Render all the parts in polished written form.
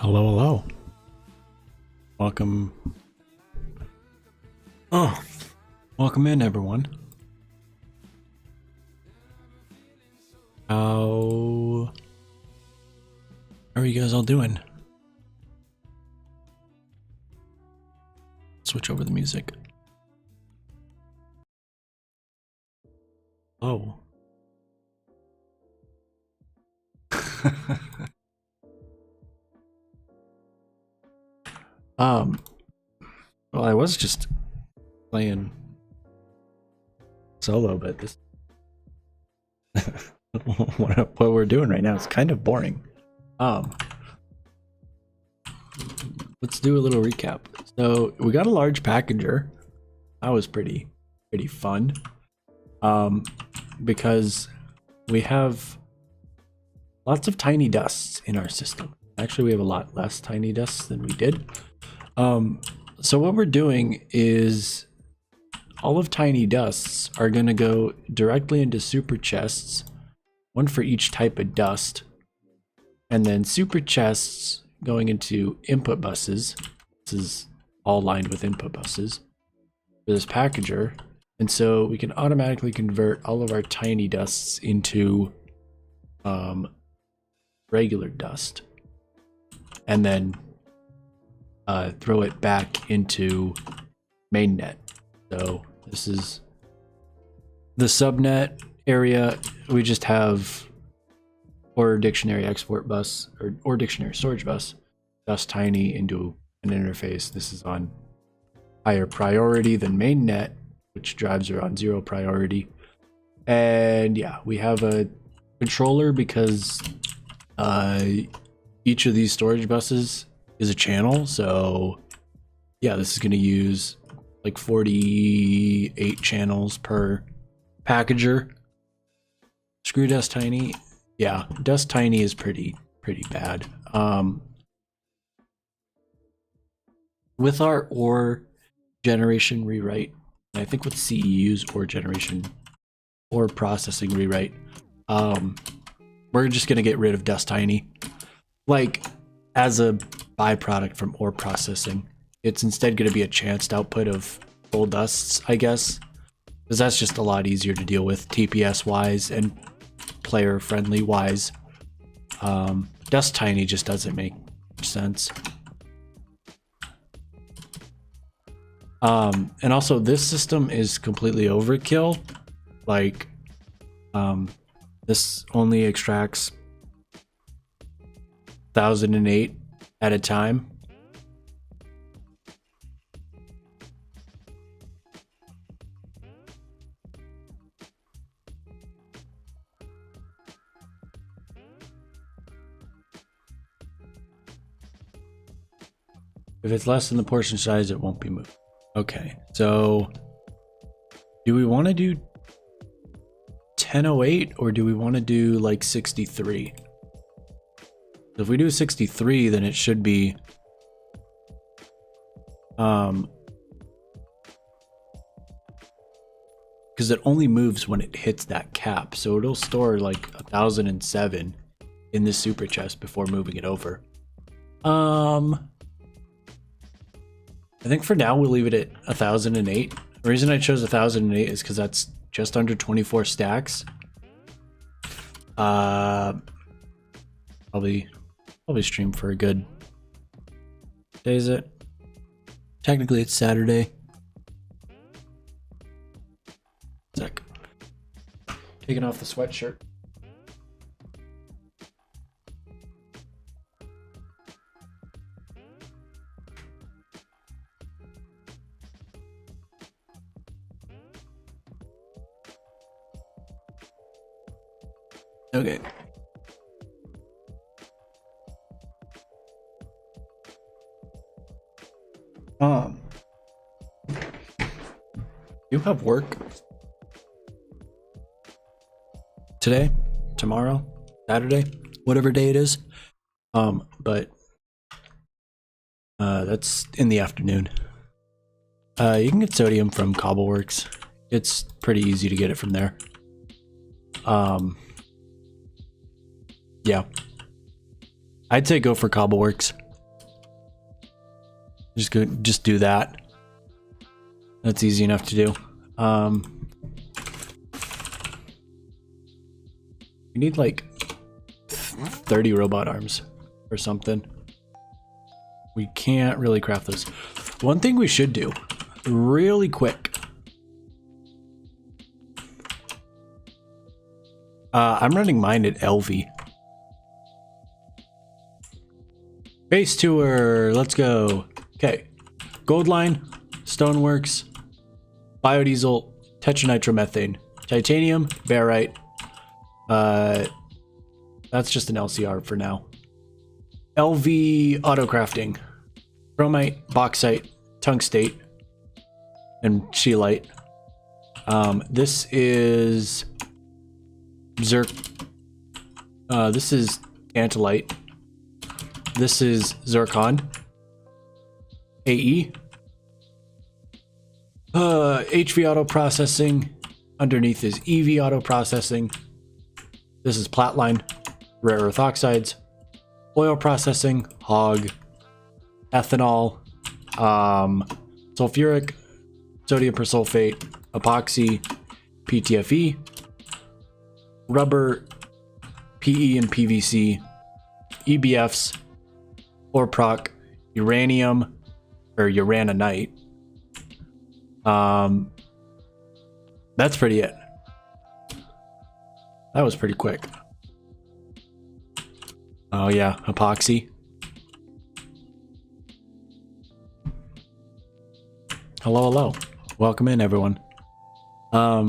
Hello, hello. Welcome. Welcome in, everyone. How are you guys all doing? Switch over the music. Oh. Well, I was just playing solo, but this what we're doing right now is kind of boring. Let's do a little recap. So we got a large packager. That was pretty fun. Because we have lots of tiny dusts in our system. Actually, we have a lot less tiny dusts than we did. So what we're doing is all of tiny dusts are going to go directly into super chests, one for each type of dust, and then super chests going into input buses. This is all lined with input buses for this packager. And so we can automatically convert all of our tiny dusts into regular dust, and then throw it back into mainnet. So this is the subnet area. We just have or dictionary export bus or dictionary storage bus, dust tiny into an interface. This is on higher priority than mainnet, which drives are on 0 priority. And yeah, we have a controller because each of these storage buses is a channel. So yeah, this is going to use like 48 channels per packager. Screw dust tiny. Yeah, dust tiny is pretty bad. With our OR generation rewrite, I think with CEU's OR processing rewrite, we're just gonna get rid of dust tiny, like as a byproduct from OR processing. It's instead gonna be a chanced output of full dusts, I guess, because that's just a lot easier to deal with TPS wise and player friendly wise. Dust tiny just doesn't make sense. And also this system is completely overkill. Like, this only extracts 1008 at a time. If it's less than the portion size, it won't be moved. Okay, so do we want to do 1008 or do we want to do like 63? If we do 63, then it should be because it only moves when it hits that cap, so it'll store like 1007 in this super chest before moving it over. I think for now we'll leave it at 1008. The reason I chose 1008 is because that's just under 24 stacks. Probably stream for a good day. Is it? Technically it's Saturday. Sec. Taking off the sweatshirt. Okay. You have work today, tomorrow, Saturday, whatever day it is. But that's in the afternoon. You can get sodium from Cobbleworks. It's pretty easy to get it from there. Yeah, I'd say go for Cobbleworks. Just do that. That's easy enough to do. We need like 30 robot arms or something. We can't really craft those. One thing we should do really quick. I'm running mine at LV. Base tour, let's go. Okay, gold line, stoneworks, biodiesel, tetranitromethane, titanium, barite. That's just an LCR for now. LV auto crafting, chromite, bauxite, tungstate, and scheelite. This is this is antolite. This is zircon. AE. HV auto processing. Underneath is EV auto processing. This is platline. Rare earth oxides. Oil processing. Hog. Ethanol. Sulfuric. Sodium persulfate. Epoxy. PTFE. Rubber. PE and PVC. EBFs. Orproc. Uranium. Or uraninite. That's pretty it. That was pretty quick. Oh yeah, epoxy. Hello, hello. Welcome in, everyone. I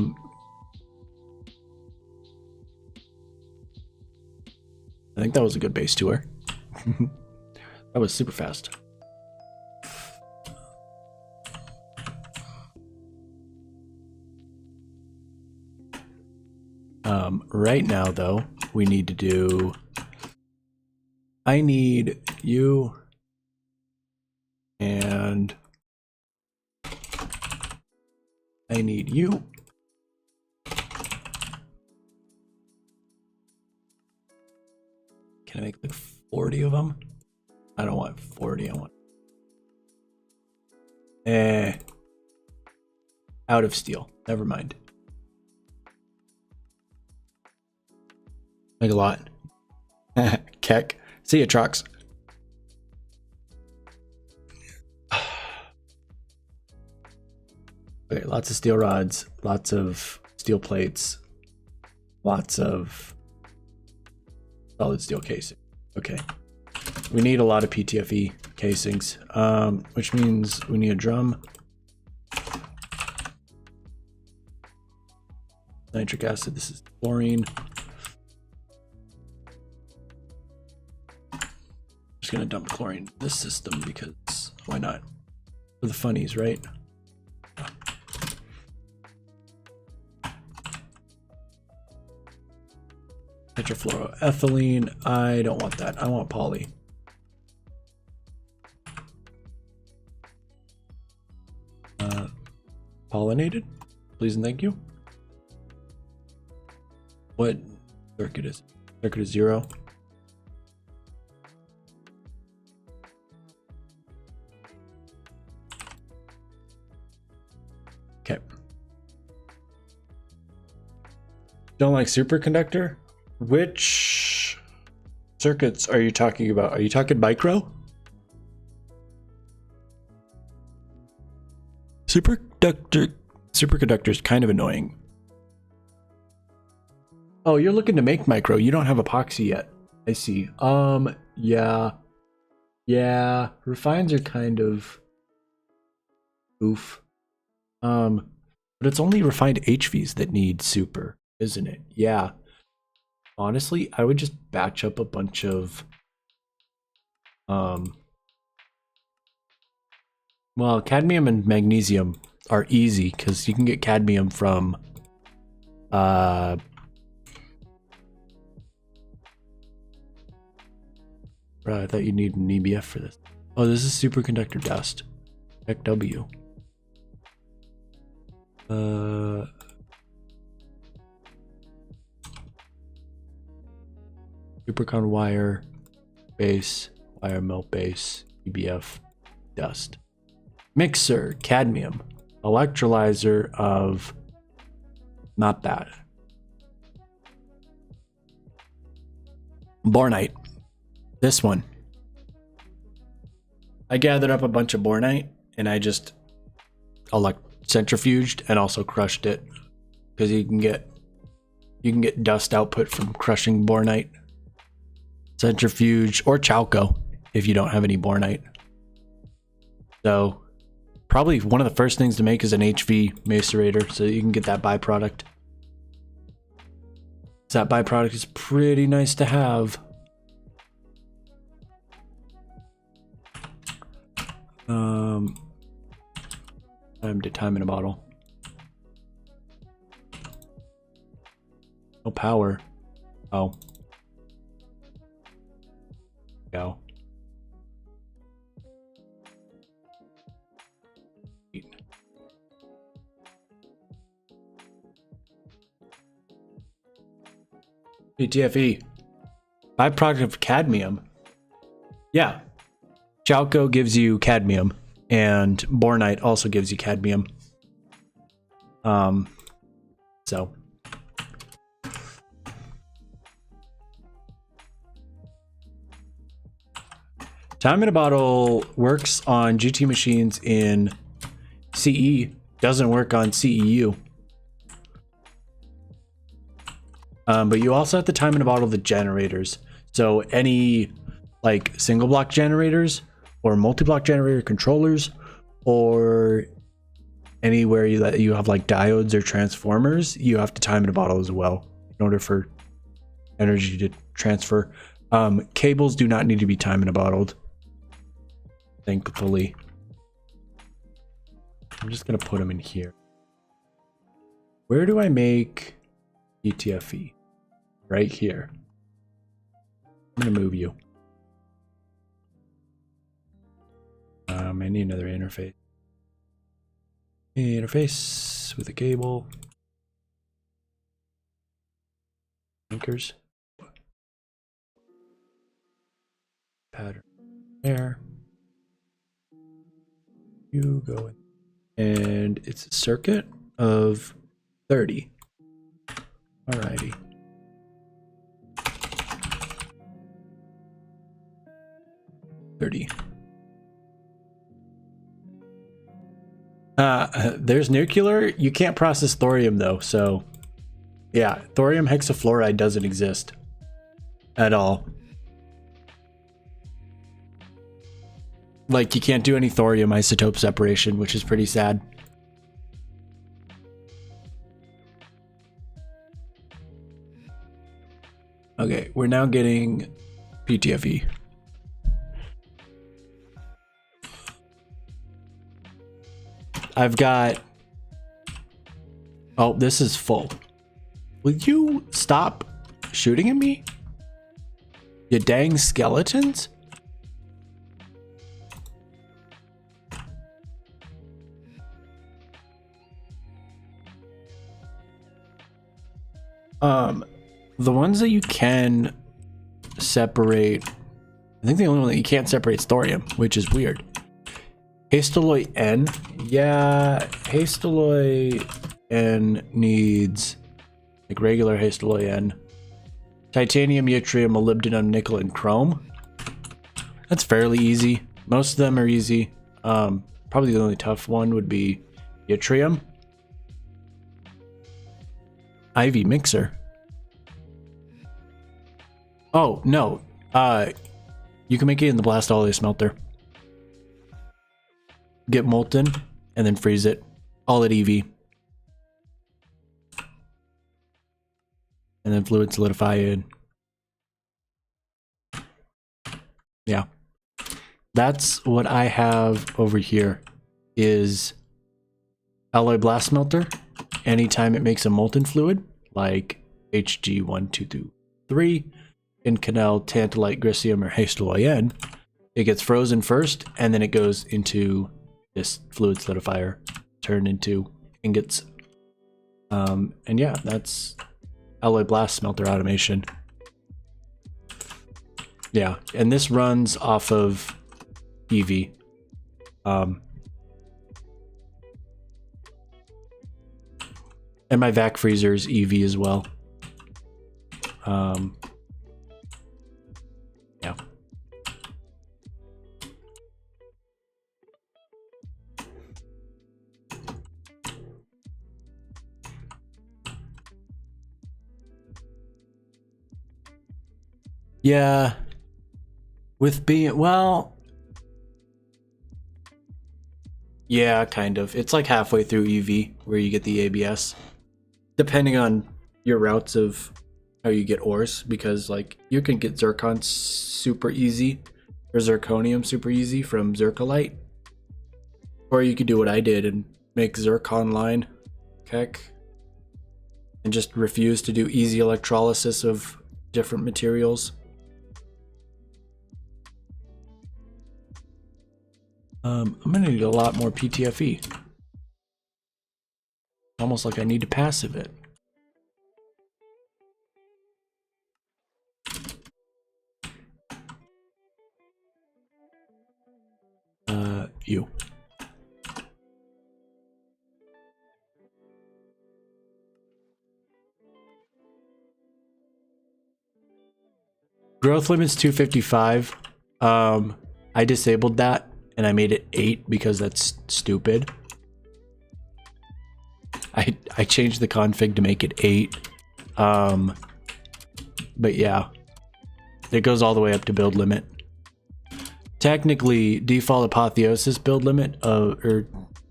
think that was a good base tour. That was super fast. Right now, though, we need to do... I need you and I need you. Can I make like 40 of them? I don't want 40, I want... out of steel. Never mind. Make a lot. Keck. See ya, trucks. Okay, lots of steel rods, lots of steel plates, lots of solid steel casing. Okay. We need a lot of PTFE casings, which means we need a drum. Nitric acid, this is chlorine. Just gonna dump chlorine in this system because why not? For the funnies, right? Tetrafluoroethylene. I don't want that. I want poly. Pollinated, please and thank you. What circuit is? Circuit is 0. Okay. Don't like superconductor? Which circuits are you talking about? Are you talking micro? Superconductor is kind of annoying. Oh, you're looking to make micro. You don't have epoxy yet. I see. Yeah. Yeah, refines are kind of oof. But it's only refined HVs that need super, isn't it? Yeah. Honestly, I would just batch up a bunch of well, cadmium and magnesium are easy because you can get cadmium from bro, I thought you need an EBF for this. Oh, this is superconductor dust. Check W. Supercon wire, base, wire melt base, EBF. dust. Mixer, cadmium. Electrolyzer of, not that. Bornite. This one. I gathered up a bunch of bornite and I just centrifuged and also crushed it, because you can get dust output from crushing bornite. Centrifuge or chalco if you don't have any bornite. So probably one of the first things to make is an HV macerator so you can get that byproduct. That byproduct is pretty nice to have. Time to time in a bottle. No power. Oh. Go. PTFE. Byproduct of cadmium. Yeah. Chalco gives you cadmium, and bornite also gives you cadmium. So. Time in a bottle works on GT machines in CE, doesn't work on CEU. But you also have to time in a bottle the generators. So any like single block generators or multi-block generator controllers, or anywhere you have like diodes or transformers, you have to time in a bottle as well in order for energy to transfer. Cables do not need to be time in a bottled, thankfully. I'm just gonna put them in here. Where do I make ETFE? Right here. I'm gonna move you. I need another interface. Interface with a cable. Anchors. Pattern there. You go in. And it's a circuit of 30. Alrighty. There's nuclear. You can't process thorium though, so yeah, thorium hexafluoride doesn't exist at all. Like, you can't do any thorium isotope separation, which is pretty sad. Okay, we're now getting PTFE. I've got... Oh, this is full. Will you stop shooting at me? You dang skeletons? The ones that you can separate, I think the only one that you can't separate is thorium, which is weird. Hastaloy N, yeah, Hastaloy N needs like regular Hastaloy N. Titanium, yttrium, molybdenum, nickel, and chrome. That's fairly easy. Most of them are easy. Probably the only tough one would be yttrium. Ivy mixer. Oh, no. You can make it in the blast alloy smelter. Get molten and then freeze it. All at EV. And then fluid solidify it. Yeah. That's what I have over here is alloy blast smelter. Anytime it makes a molten fluid, like HG1223, Inconel, Tantalite, Grisium, or Hastaloy N, it gets frozen first, and then it goes into this fluid solidifier, turned into ingots. And yeah, that's alloy blast smelter automation. Yeah, and this runs off of EV. And my vac freezer is EV as well. Yeah. Yeah. With being, well, yeah, kind of. It's like halfway through EV where you get the ABS. Depending on your routes of how you get ores, because like you can get zircon super easy or zirconium super easy from zircolite, or you could do what I did and make zircon line keck and just refuse to do easy electrolysis of different materials. I'm gonna need a lot more PTFE. Almost like I need to passive it. You. Growth limit's 255. I disabled that and I made it 8 because that's stupid. I changed the config to make it 8. But yeah, it goes all the way up to build limit. Technically, default apotheosis build limit or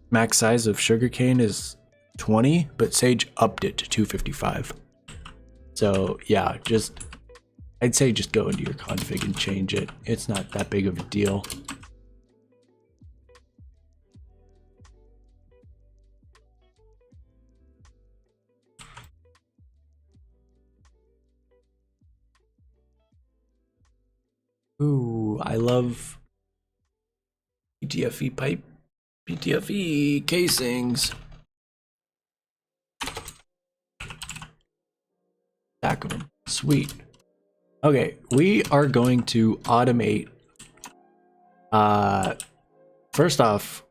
max size of sugarcane is 20, but Sage upped it to 255. So yeah, I'd say just go into your config and change it. It's not that big of a deal. Ooh, I love PTFE pipe, PTFE casings. Stack of them. Sweet. Okay, we are going to automate. First off,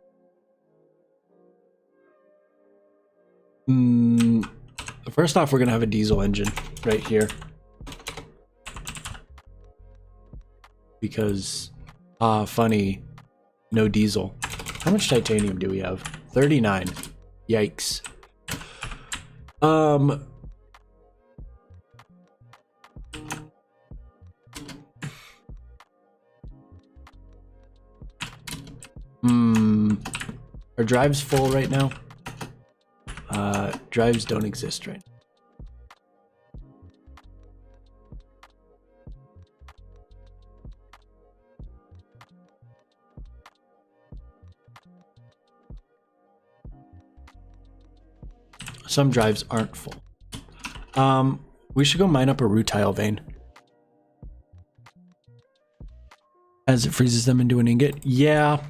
we're gonna have a diesel engine right here. Because, funny, no diesel. How much titanium do we have? 39. Yikes. Are drives full right now? Drives don't exist right now. Some drives aren't full. We should go mine up a rutile vein. As it freezes them into an ingot. Yeah.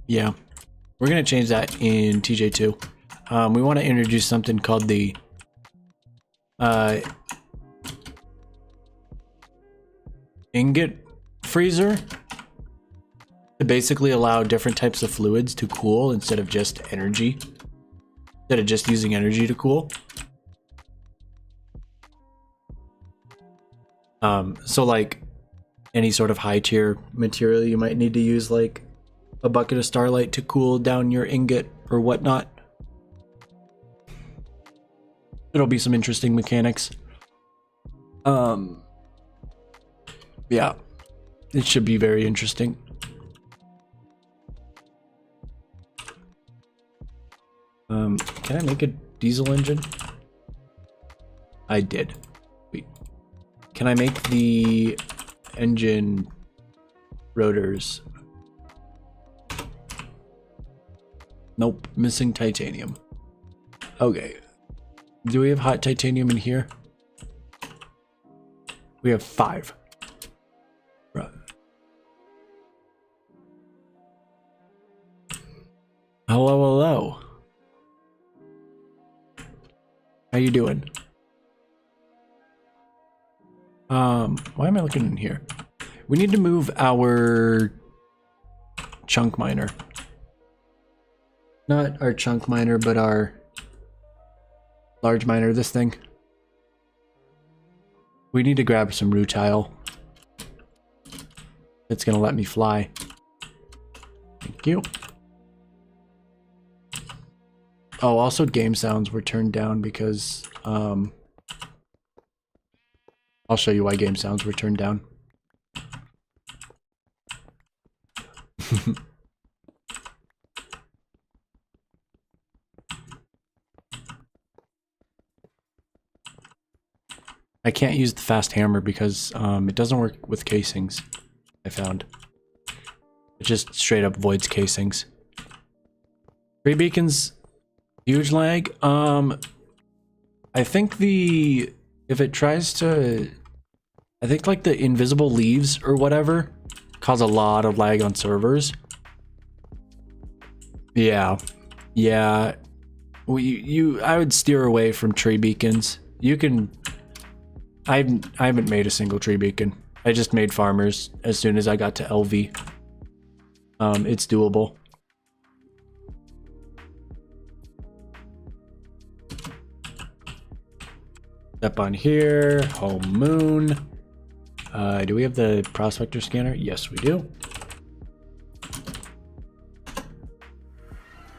We're gonna change that in TJ2. We want to introduce something called the ingot freezer to basically allow different types of fluids to cool instead of just energy. Instead of just using energy to cool. So like any sort of high tier material, you might need to use like a bucket of starlight to cool down your ingot or whatnot. It'll be some interesting mechanics. Yeah, it should be very interesting. Can I make a diesel engine? I did. Wait. Can I make the engine rotors? Nope, missing titanium. Okay. Do we have hot titanium in here? We have 5. Right. Hello. How you doing? Why am I looking in here? We need to move our chunk miner. Not our chunk miner, but our large miner, this thing. We need to grab some rutile. It's gonna let me fly. Thank you. Oh, also game sounds were turned down because, I'll show you why game sounds were turned down. I can't use the fast hammer because it doesn't work with casings, I found. It just straight up voids casings. Tree beacons, huge lag. I think if it tries to, I think like the invisible leaves or whatever cause a lot of lag on servers. Yeah. I would steer away from tree beacons. You can, I haven't made a single tree beacon. I just made farmers as soon as I got to LV. It's doable. Step on here, home moon. Do we have the prospector scanner? Yes, we do.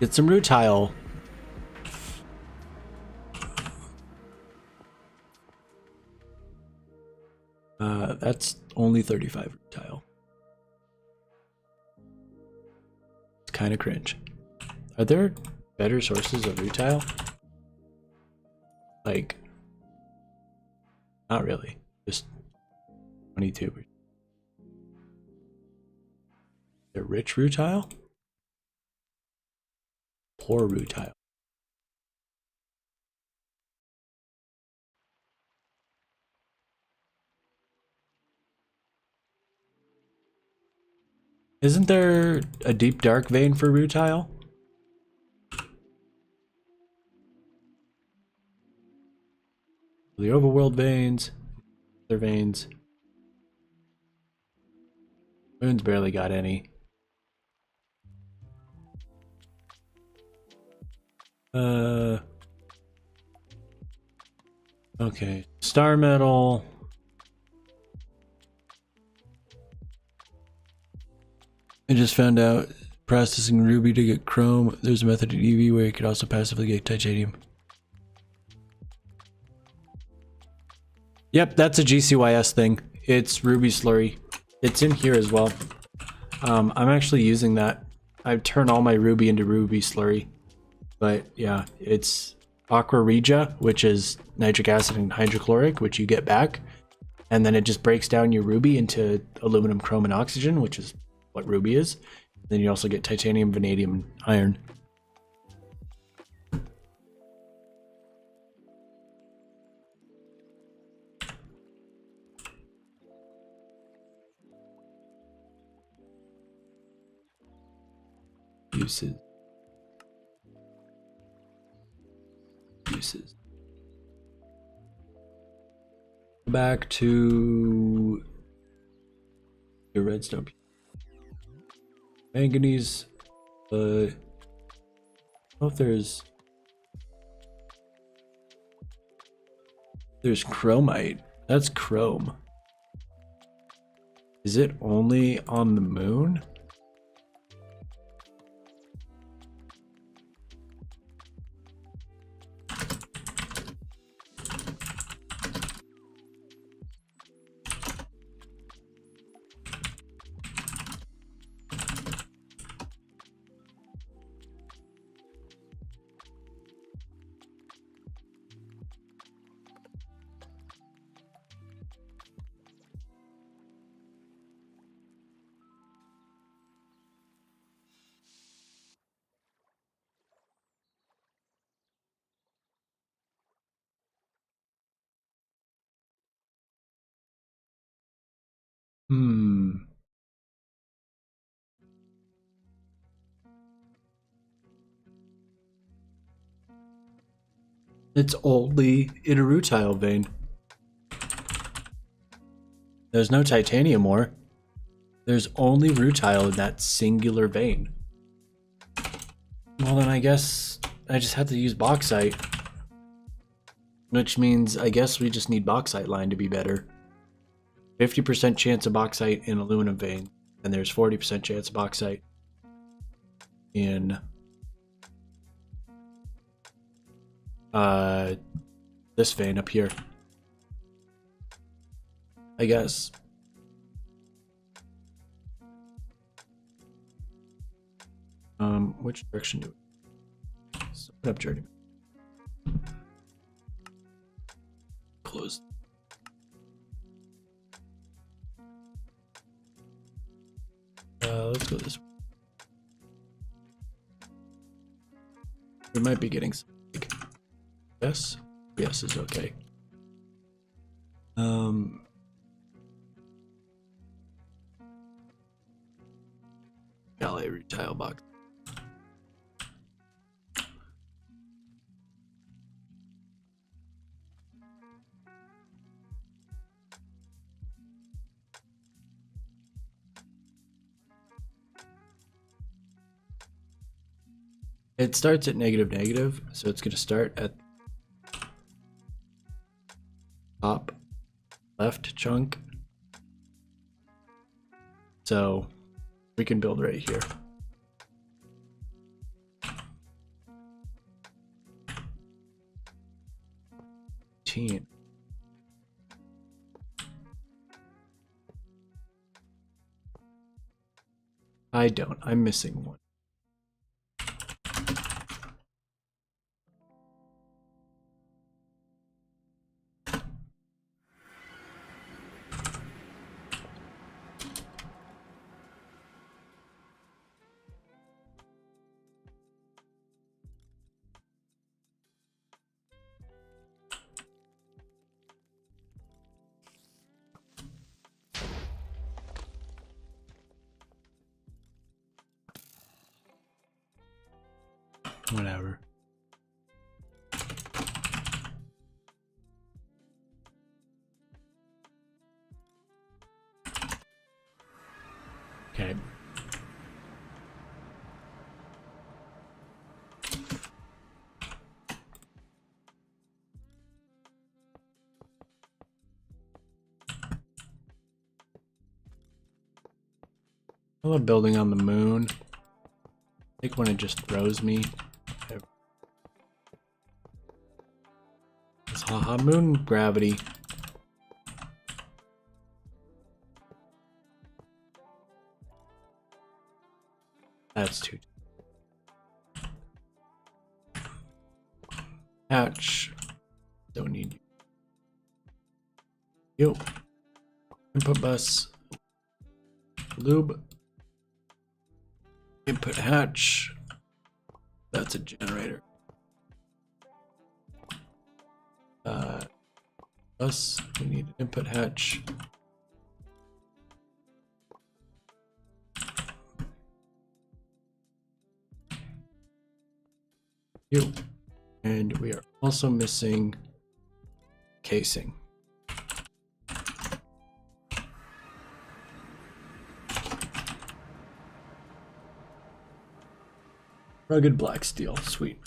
Get some rutile. That's only 35 rutile. It's kind of cringe. Are there better sources of rutile? Like, not really. Just 22. They're rich rutile? Poor rutile. Isn't there a deep dark vein for rutile? The overworld veins, other veins. Moon's barely got any. Okay, star metal. I just found out processing ruby to get chrome. There's a method in EV where you could also passively get titanium. Yep, that's a GCYS thing. It's ruby slurry. It's in here as well. I'm actually using that. I've turned all my ruby into ruby slurry. But yeah, it's aqua regia, which is nitric acid and hydrochloric, which you get back. And then it just breaks down your ruby into aluminum, chrome, and oxygen, which is what ruby is. Then you also get titanium, vanadium, and iron. Uses. Back to the redstone. Manganese. I don't know if there's chromite. That's chrome. Is it only on the moon? It's only in a rutile vein. There's no titanium ore. There's only rutile in that singular vein. Well, then I guess I just had to use bauxite. Which means I guess we just need bauxite line to be better. 50% chance of bauxite in aluminum vein. And there's 40% chance of bauxite in this vein up here. I guess. Which direction do we? Open up journey. Close. Let's go this way. We might be getting some. Yes. Yes is okay. Gallery tile box. It starts at negative, so it's going to start at top left chunk. So we can build right here. I don't. I'm missing one. Whatever. Okay. I love building on the moon. I think when it just throws me. It's haha moon gravity. That's too. Hatch. Don't need you. Yo. Input bus. Lube. Input hatch. That's a generator. Bus. We need an input hatch. And we are also missing casing. Rugged black steel, sweet.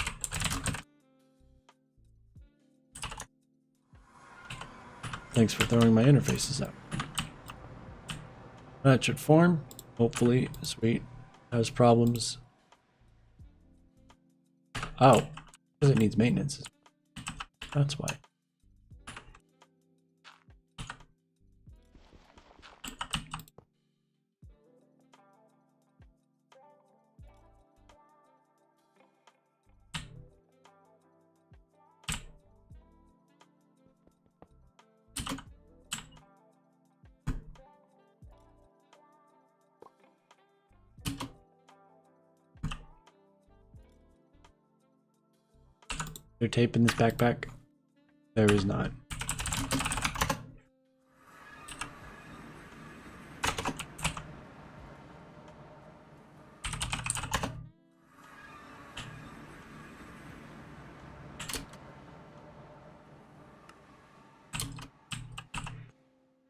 Thanks for throwing my interfaces out. That should form, hopefully, sweet. Has problems. Oh, because it needs maintenance. That's why. Is there tape in this backpack? There is not.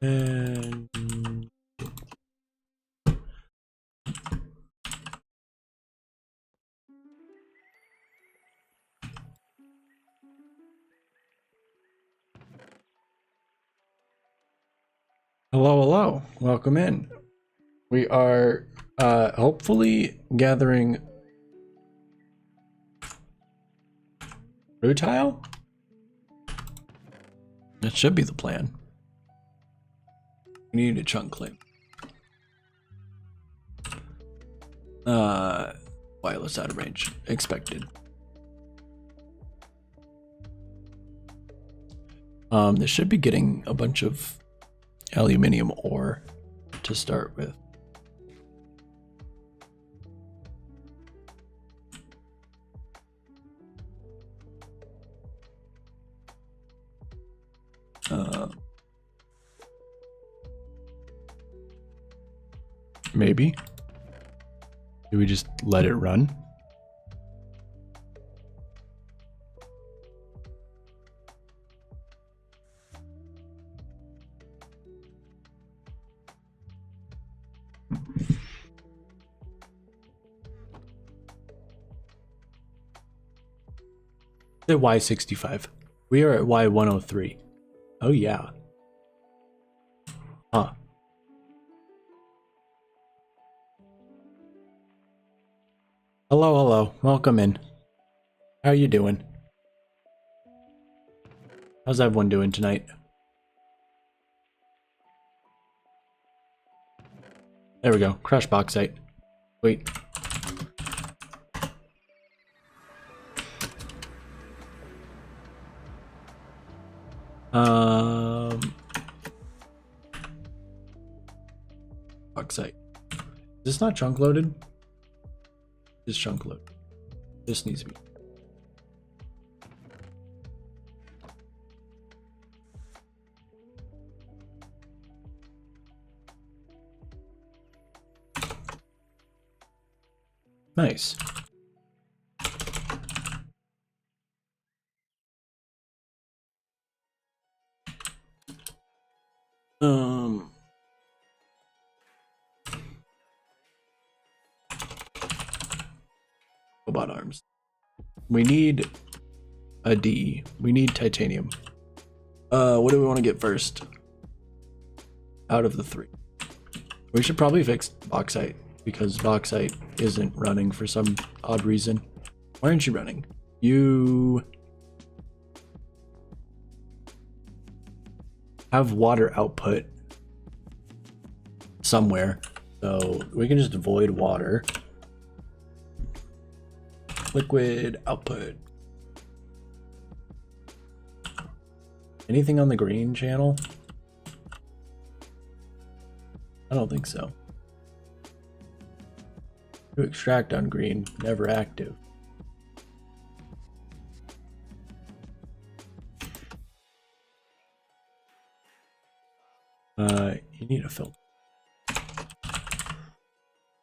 And Hello, hello. Welcome in. We are hopefully gathering rutile. That should be the plan. We need a chunk claim. Wireless out of range. Expected. This should be getting a bunch of aluminium ore to start with. Maybe. Do we just let it run? At Y65. We are at Y103. Oh yeah. Huh. Hello, hello. Welcome in. How are you doing? How's everyone doing tonight? There we go. Crush bauxite. Wait. Bauxite. Is this not chunk loaded? This chunk load. This needs to be. Nice. Robot arms. We need a D. We need titanium. What do we want to get first? Out of the three. We should probably fix bauxite because bauxite isn't running for some odd reason. Why aren't you running? You have water output somewhere, so we can just void water. Liquid output. Anything on the green channel? I don't think so. To extract on green, never active. You need a filter.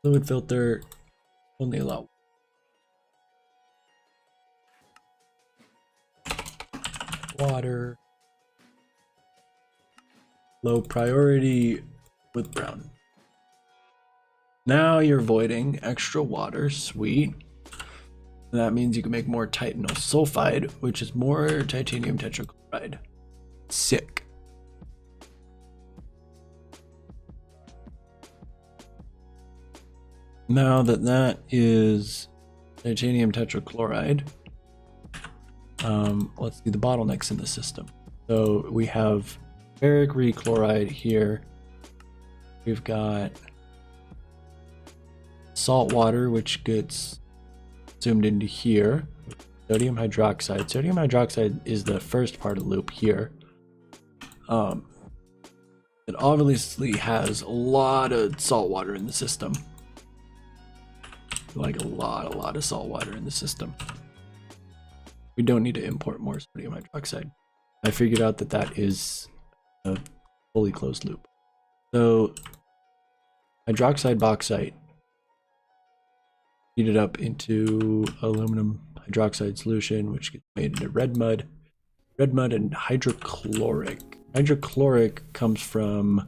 Fluid filter, only allow water. Low priority with brown. Now you're voiding extra water, sweet. And that means you can make more titanyl sulfide, which is more titanium tetrachloride. Sick. Now that that is titanium tetrachloride, let's see the bottlenecks in the system. So we have ferric rechloride here. We've got salt water, which gets zoomed into here. Sodium hydroxide. Sodium hydroxide is the first part of the loop here. It obviously has a lot of salt water in the system. Like a lot of salt water in the system. We don't need to import more sodium hydroxide. I figured out that that is a fully closed loop. So hydroxide bauxite, heat it up into aluminum hydroxide solution, which gets made into red mud and hydrochloric. Hydrochloric comes from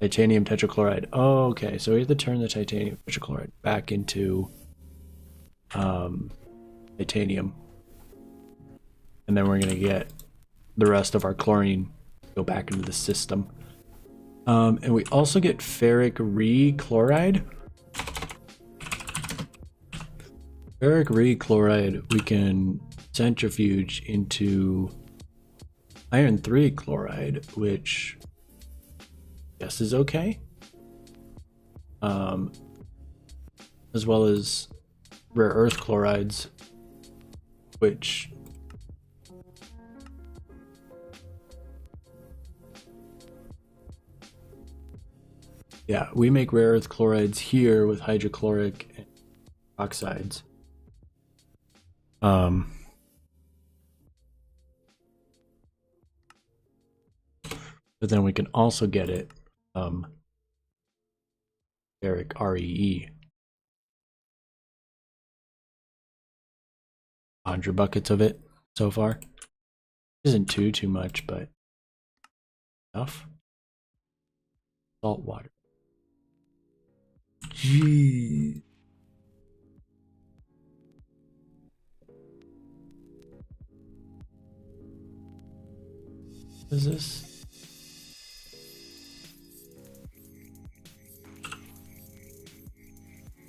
titanium tetrachloride. Oh, okay, so we have to turn the titanium tetrachloride back into titanium, and then we're gonna get the rest of our chlorine go back into the system. And we also get ferric rechloride. Ferric rechloride we can centrifuge into iron 3 chloride, which I guess is okay. As well as rare earth chlorides, which yeah, we make rare earth chlorides here with hydrochloric and oxides. But then we can also get it ferric REE. 100 buckets of it so far. Isn't too much, but enough. Salt water. Jeez. What is this?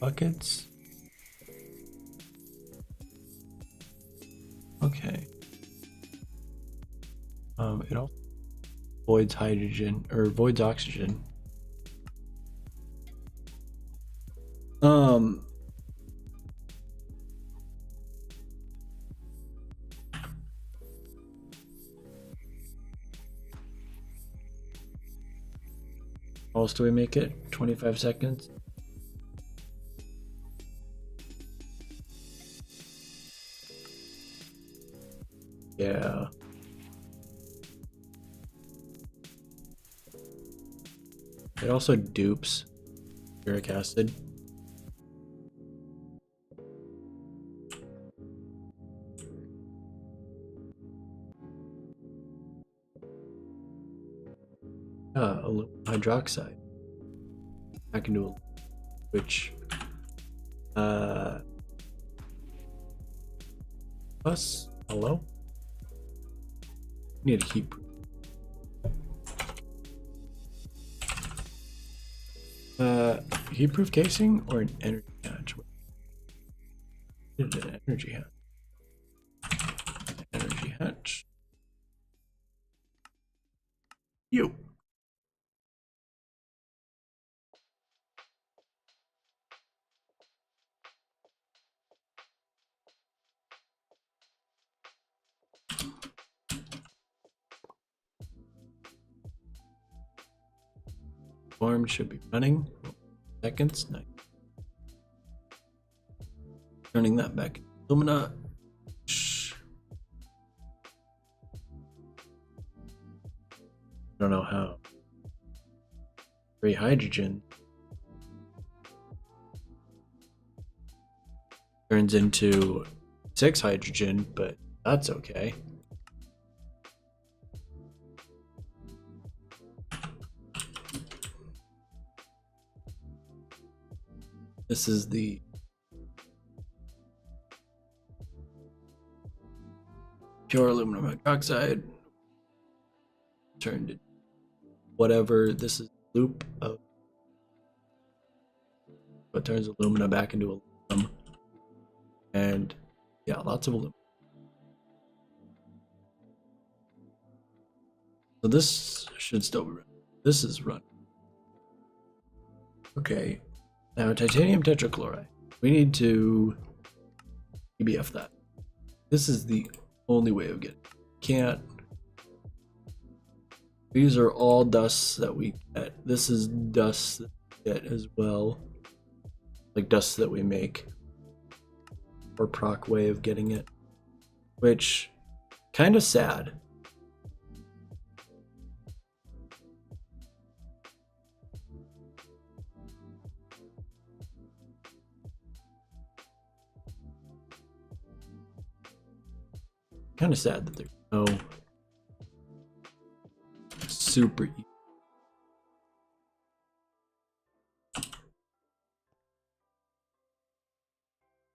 Buckets? Okay. It also voids hydrogen or voids oxygen. How else do we make it? 25 seconds. Yeah. It also dupes uric acid. Aluminum hydroxide. Back into a which us hello? Need a heat proof. Heat proof casing or an energy hatch? An energy hatch. Energy hatch. You. Farm should be running. Seconds. Nice. Turning that back. Lumina. I don't know how. 3 hydrogen turns into 6 hydrogen, but that's okay. This is the pure aluminum hydroxide turned into whatever. This is a loop of what turns alumina back into aluminum. And yeah, lots of aluminum. So this should still be running. This is running. Okay. Now titanium tetrachloride. We need to EBF that. This is the only way of getting it. Can't. These are all dusts that we get. This is dust that we get as well. Like dust that we make. Or proc way of getting it. Which, kind of sad. Kind of sad that there's no super easy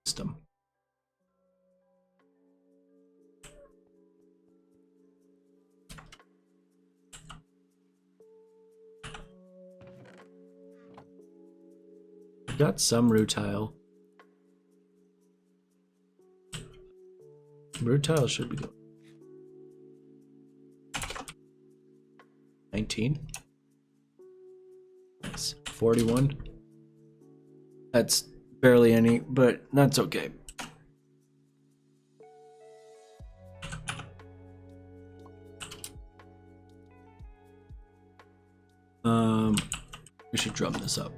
system. Got some rutile. Rutile should be good. 19. Nice. 41. That's barely any, but that's okay. We should drum this up.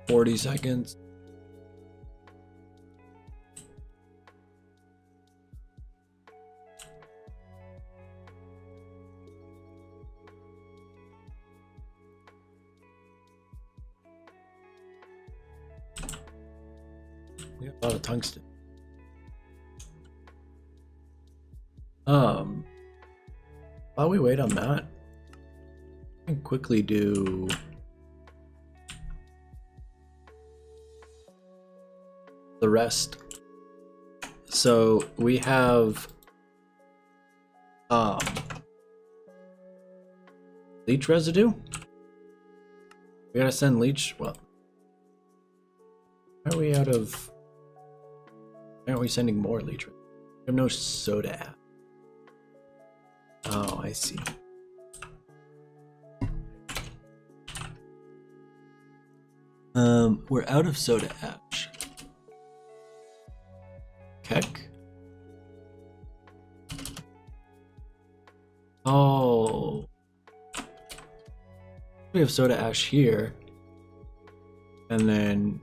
$40 seconds. We have a lot of tungsten. While we wait on that, I can quickly do the rest. So we have leech residue. We gotta send leech. Well, are we out of? Why aren't we sending more leech? We have no soda ash. Oh, I see. We're out of soda ash. Keck. Oh. We have soda ash here. And then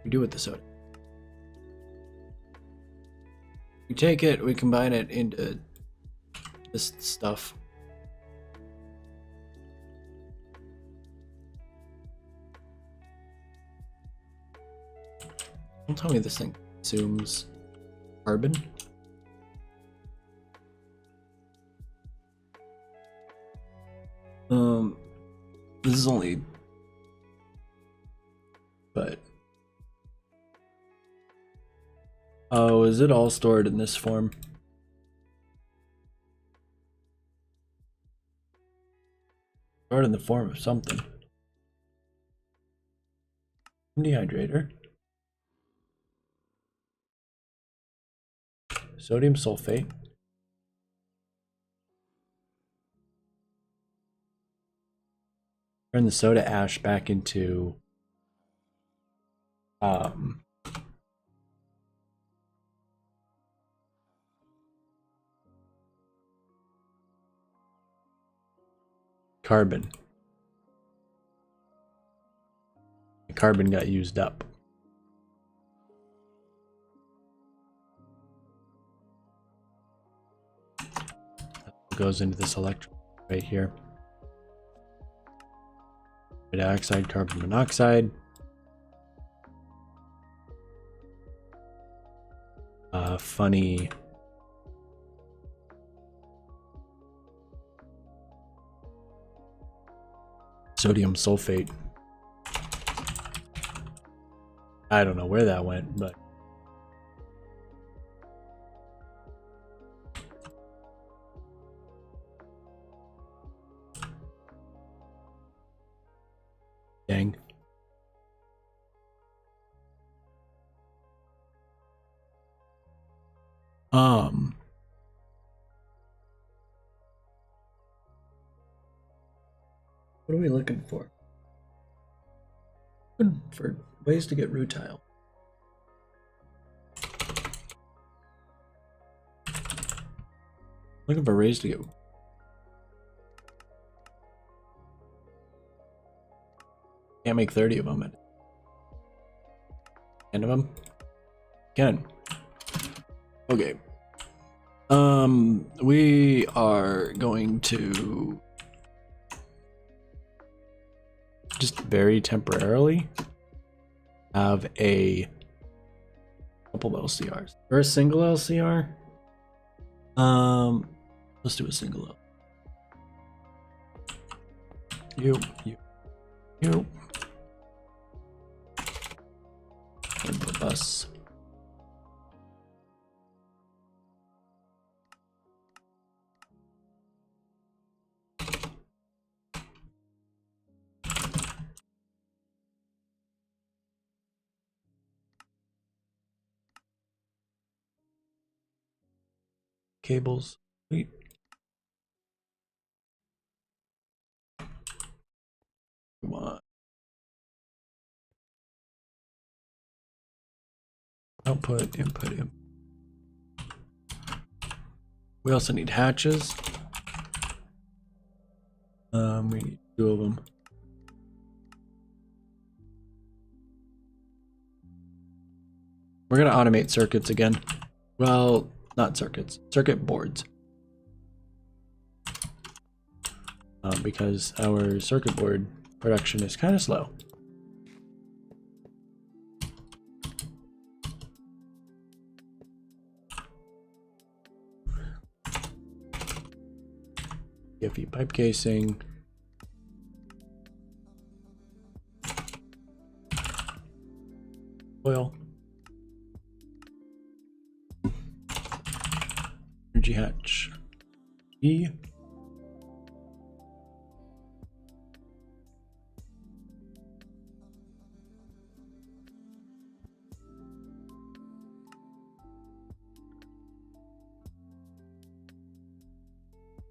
we do with the soda. We take it, we combine it into this stuff. Don't tell me this thing consumes carbon. This is only, but oh, is it all stored in this form? Stored in the form of something. Dehydrator. Sodium sulfate. Turn the soda ash back into carbon. The carbon got used up. Goes into this electron right here. Dioxide, carbon monoxide. Funny sodium sulfate. I don't know where that went, but dang. What are we looking for? Looking for ways to get rutile. Looking for ways to get. Can't make 30 of them. 10 of them? Can. Okay. We are going to just very temporarily have a couple LCRs or a single LCR. Let's do a single L. You. And the bus. Cables. Wait. Come on. Output, input. We also need hatches. We need 2 of them. We're gonna automate circuits again. Well, not circuits, circuit boards. Because our circuit board production is kind of slow. PFE pipe casing. Oil. Energy hatch. E.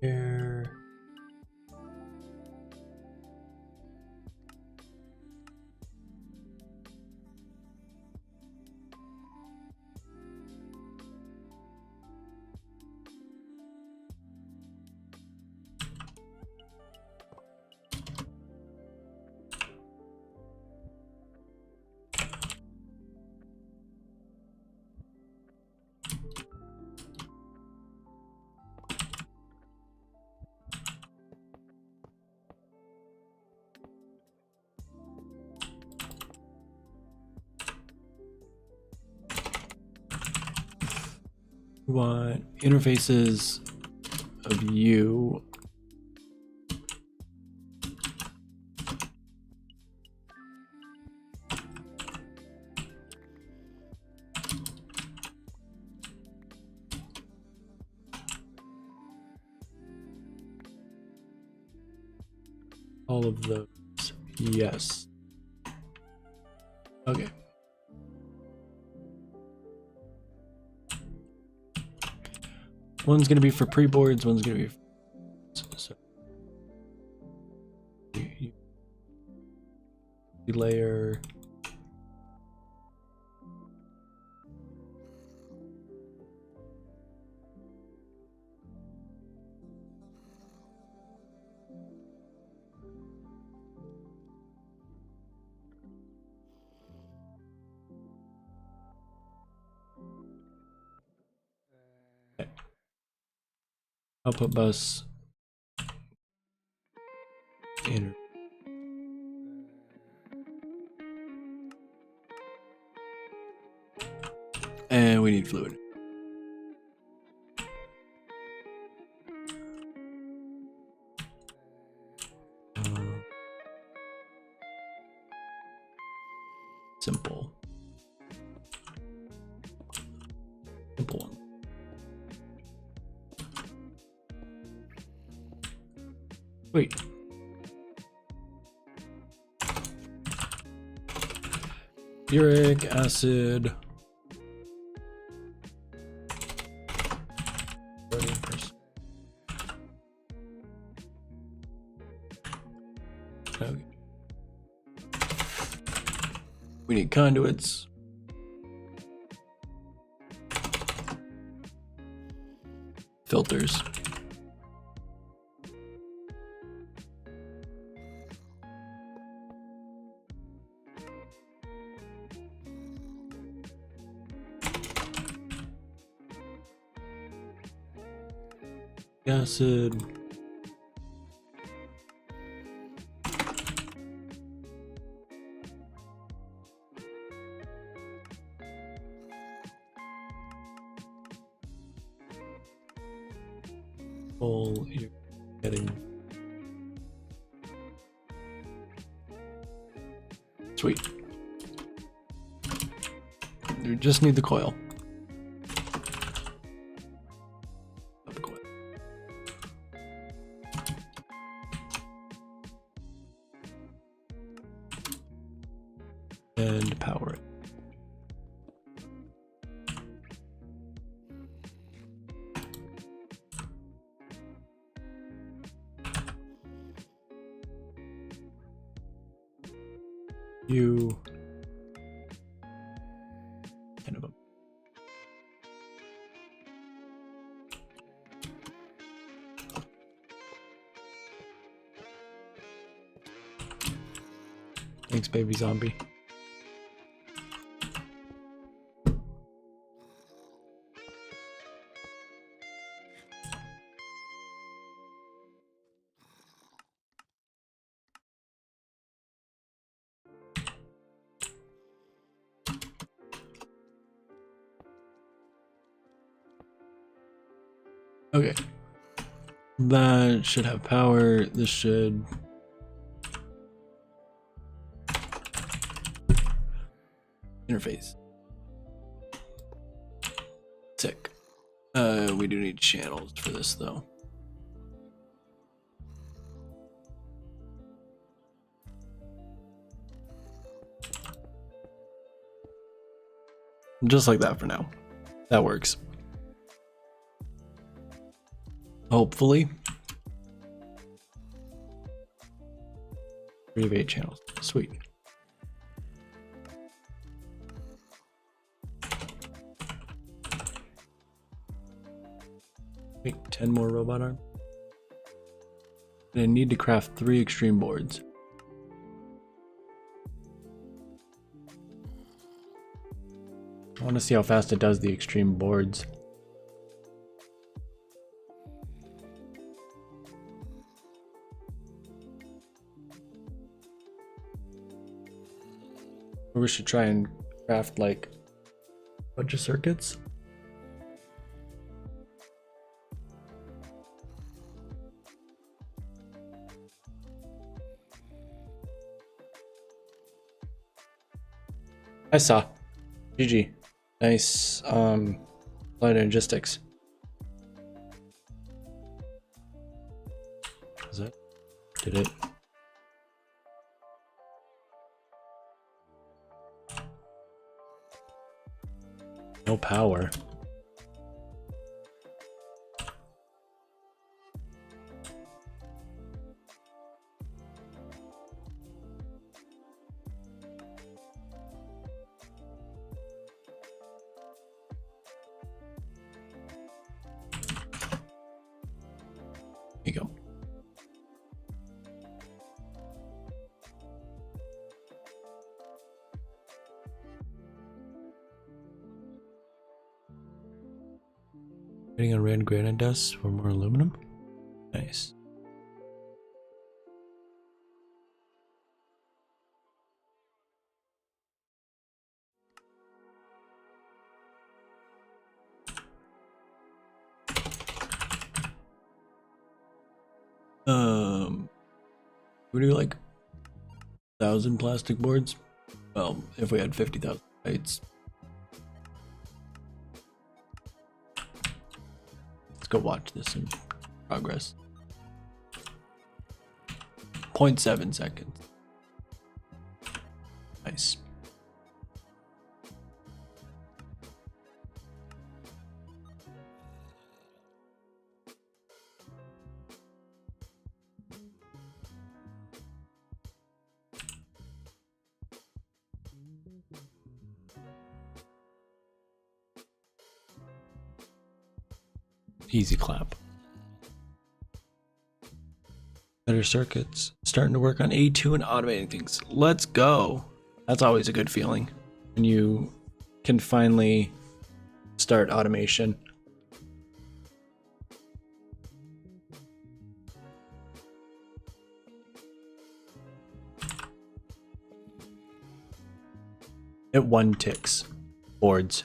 Here. We want interfaces of you. All of those, yes. Okay. One's gonna be for pre-boards, one's gonna be for... So, layer. Output bus. Inner. And we need fluid. Simple. Simple one. Wait. Uric acid. Okay. We need conduits. Filters. Acid. Coal, you're getting. Sweet. You just need the coil. Not the coil. And power it. You 10 of them. Thanks, baby zombie. Okay. That should have power. This should. Interface. Sick. We do need channels for this though. Just like that for now. That works. Hopefully. 3 of 8 channels. Sweet. Wait, 10 more robot arm. And I need to craft 3 extreme boards. I want to see how fast it does the extreme boards. Or we should try and craft like a bunch of circuits. I saw. GG. Nice light logistics. Is that? Did it? No power. Here you go. Getting a red granite dust for more aluminum. Nice. Would do like 1,000 plastic boards? Well, if we had 50,000 plates. Let's go watch this in progress. 0.7 seconds. Nice. Easy clap. Better circuits. Starting to work on A2 and automating things. Let's go. That's always a good feeling when you can finally start automation. It 1 ticks. Boards.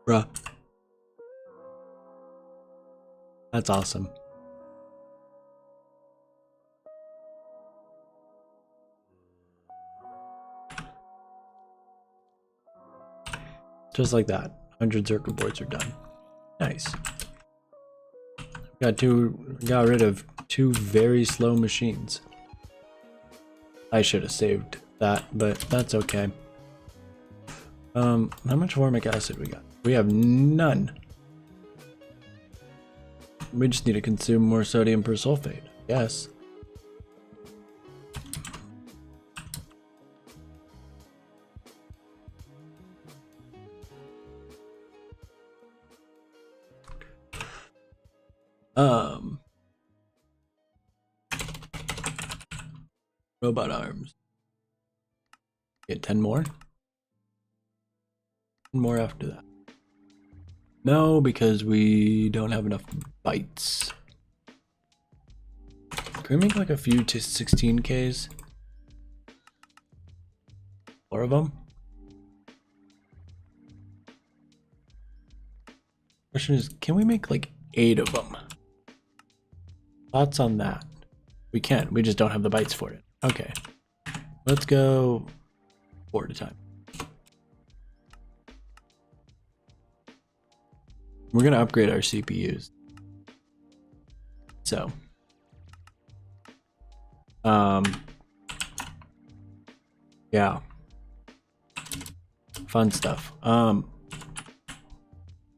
Bruh. That's awesome. Just like that, 100 circuit boards are done. Nice. Got rid of 2 very slow machines. I should have saved that, but that's okay. How much formic acid we got? We have none. We just need to consume more sodium persulfate, yes. Robot arms. Get 10 more. 10 more after that. No, because we don't have enough bytes. Can we make like a few to 16Ks? 4 of them? Question is, can we make like 8 of them? Thoughts on that? We can, we just don't have the bytes for it. Okay. Let's go 4 at a time. We're gonna upgrade our CPUs. So. Yeah. Fun stuff.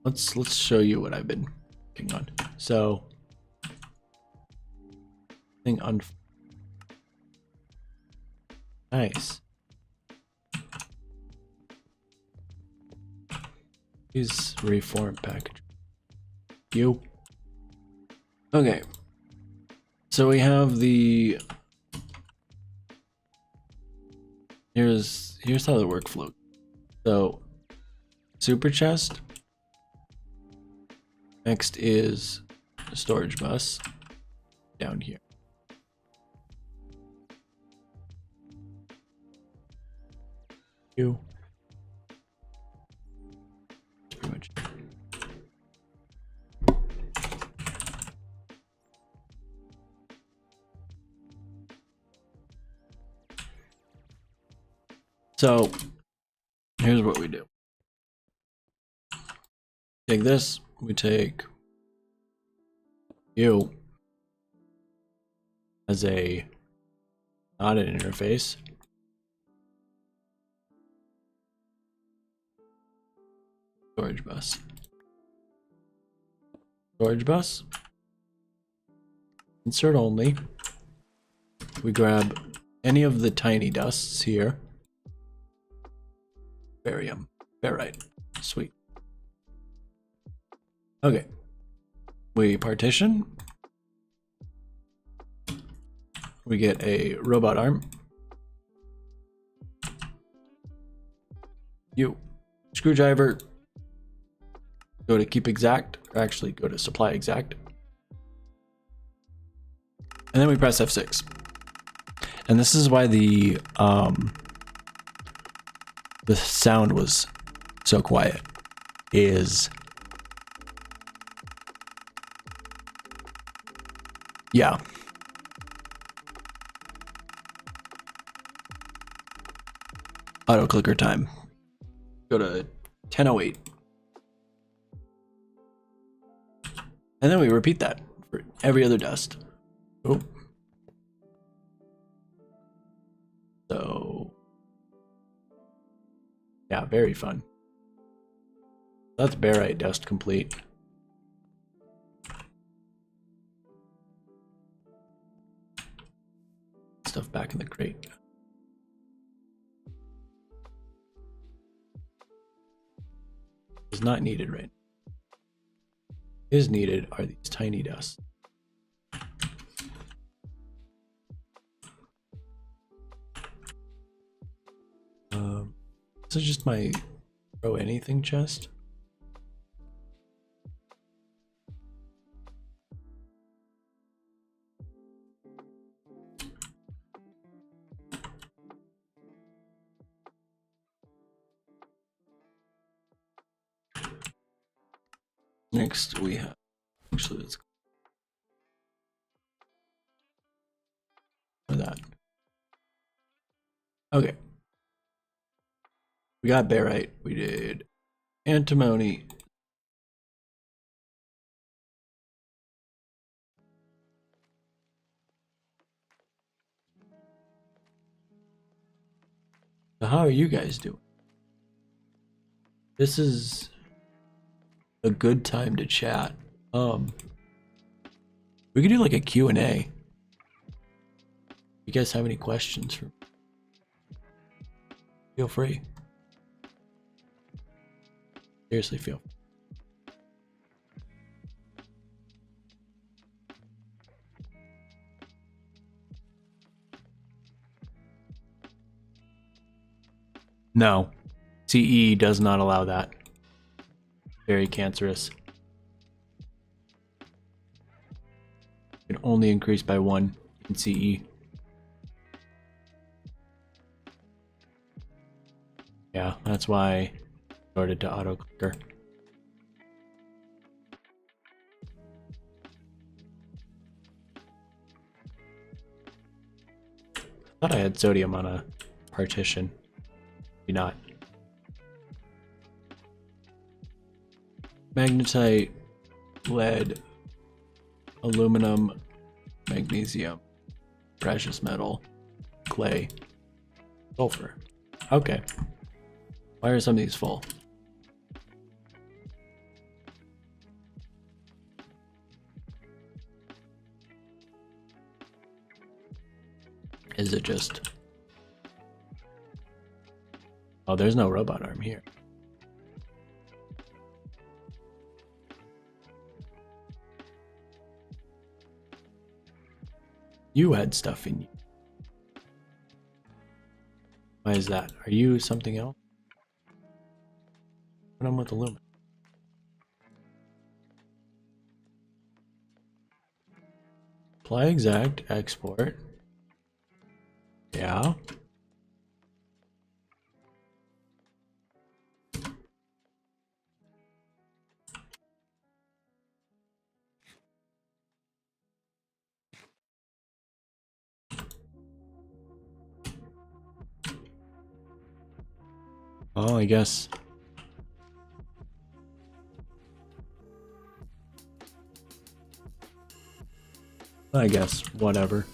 Let's show you what I've been working on. So thing on nice. Use reform package. You. Okay. So we have the here's how the workflow. So super chest. Next is a storage bus down here. You. That's pretty much it. So here's what we do. Take this, we take you as a not an interface. Storage bus. Storage bus. Insert only. We grab any of the tiny dusts here. Barium. Barite. Sweet. Okay. We partition. We get a robot arm. You. Screwdriver. Go to keep exact, or actually go to supply exact. And then we press F6. And this is why the sound was so quiet. Is yeah. Auto clicker time. Go to 10:08. And then we repeat that for every other dust. Oh. So yeah, very fun. That's barite dust complete. Stuff back in the crate. Is not needed right now. Is needed are these tiny dusts. This is just my throw anything chest. Next we have, actually let's Okay. We got barite. We did antimony. So how are you guys doing? This is a good time to chat. We could do like a Q&A. You guys have any questions for me? Feel free. Seriously, feel free. No. CE does not allow that. Very cancerous. It can only increase by 1 in CE. Yeah, that's why I started to auto clicker. I thought I had sodium on a partition. Maybe not. Magnetite, lead, aluminum, magnesium, precious metal, clay, sulfur. Okay. Why are some of these full? Is it just... Oh, there's no robot arm here. You had stuff in you. Why is that? Are you something else? What I'm with aluminum. Apply exact, export. Yeah. Oh, I guess. Whatever.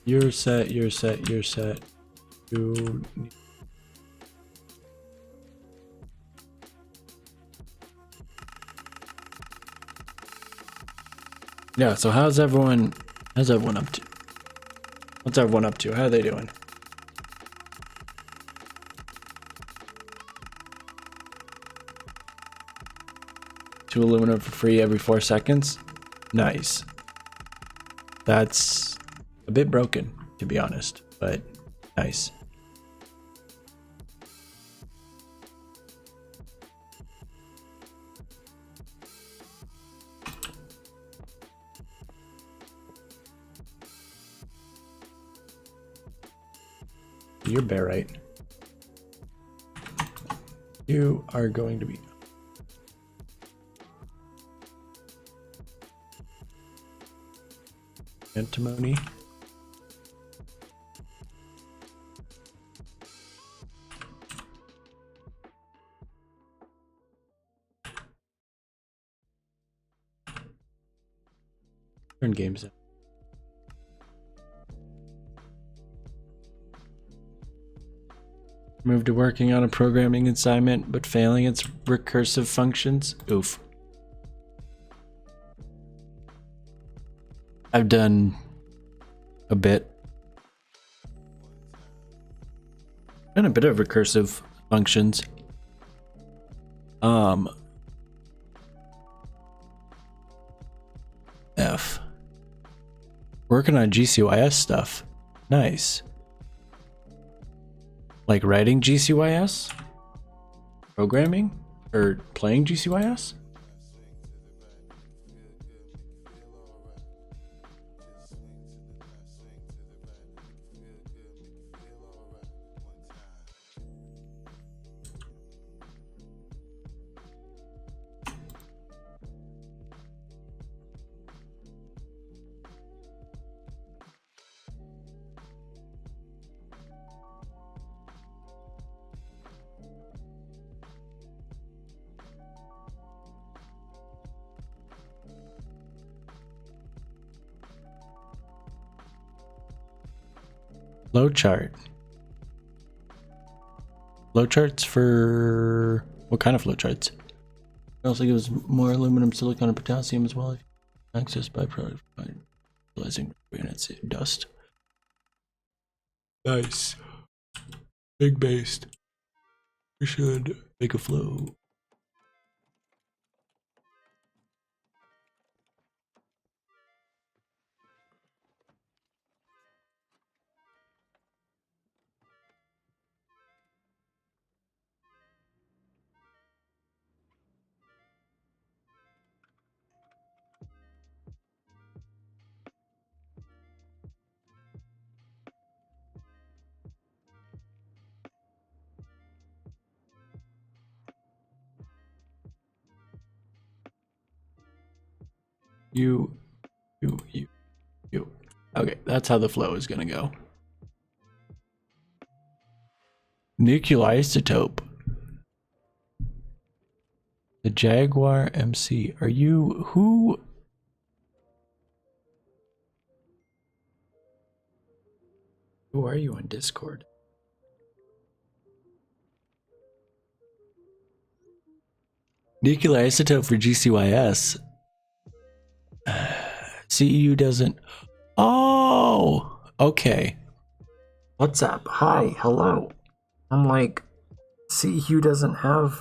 You're set, you're set, you're set. You... Yeah, so how's everyone up to? What's everyone up to? How are they doing? Two aluminum for free every 4 seconds? Nice. That's a bit broken, to be honest, but nice. You're barite. You are going to be... antimony. Turn games in. Moved to working on a programming assignment, but failing its recursive functions. Oof. I've done a bit. Done a bit of recursive functions. F. Working on GCYS stuff. Nice. Like writing GCYS? Programming? Or playing GCYS? Flowchart. Flowcharts for what kind of flowcharts? It also gives more aluminum, silicon, and potassium as well. Access byproduct by utilizing units dust. Nice. Big based. We should make a flow. You. Okay, that's how the flow is gonna go. Nuclear isotope. The Jaguar MC. Are you who? Who are you on Discord? Nuclear isotope for GCYS. CEU doesn't. Oh, okay. What's up? Hi, hello. I'm like, CEU doesn't have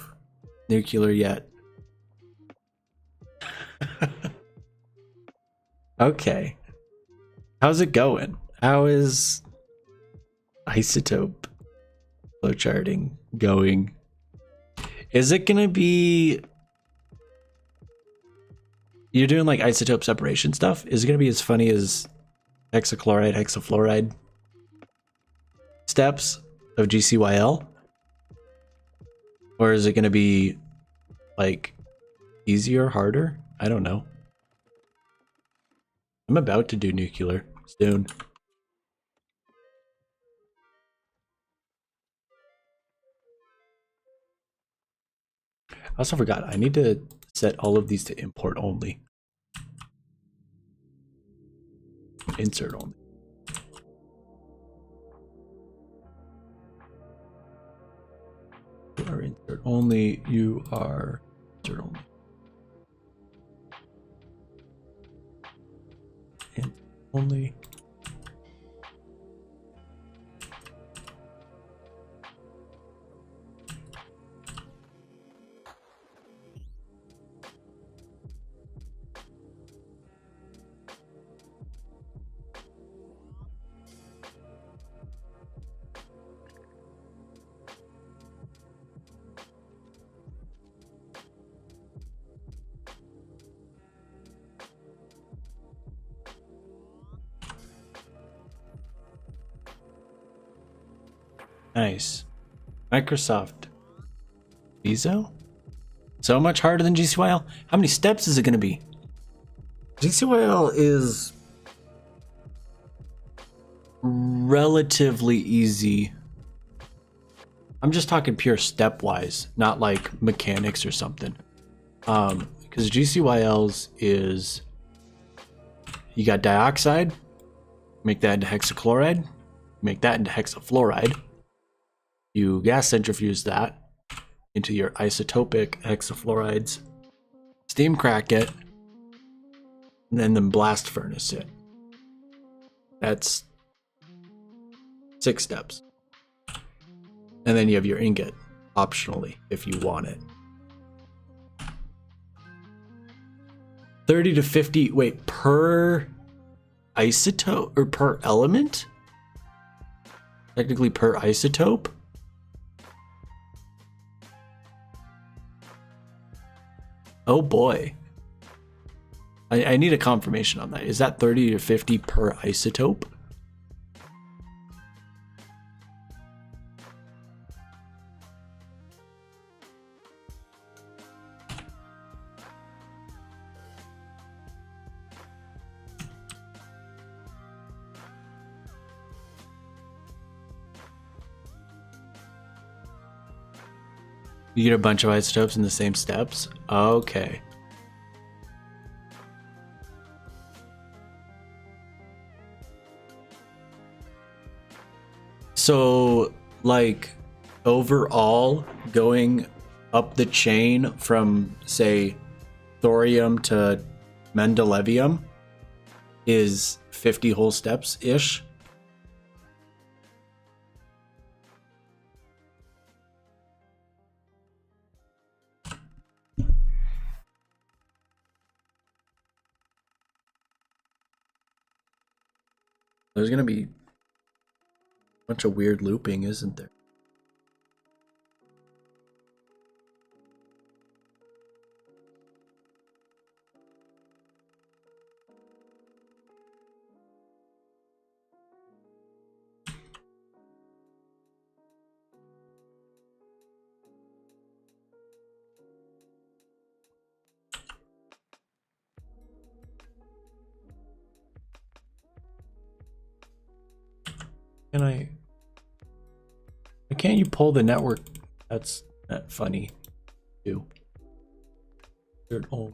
nuclear yet. Okay. How's it going? How is isotope flowcharting going? Is it gonna be... You're doing like isotope separation stuff? Is it gonna be as funny as hexachloride, hexafluoride steps of GCYL? Or is it gonna be like easier, harder? I don't know. I'm about to do nuclear soon. I also forgot, I need to set all of these to import only. Insert only. You are insert only, you are insert only. Insert only. Nice. Microsoft Viso? So much harder than GCYL? How many steps is it going to be? GCYL is relatively easy. I'm just talking pure stepwise, not like mechanics or something. Because GCYL's is, you got dioxide, make that into hexachloride, make that into hexafluoride. You gas centrifuge that into your isotopic hexafluorides, steam crack it, and then blast furnace it. That's 6 steps. And then you have your ingot, optionally, if you want it. 30 to 50, wait, per isotope or per element? Technically per isotope? Oh boy. I need a confirmation on that. Is that 30 to 50 per isotope? You get a bunch of isotopes in the same steps? Okay. So, like, overall, going up the chain from, say, thorium to mendelevium is 50 whole steps-ish. There's going to be a bunch of weird looping, isn't there? Can I... Why can't you pull the network? That's not funny, too. Oh.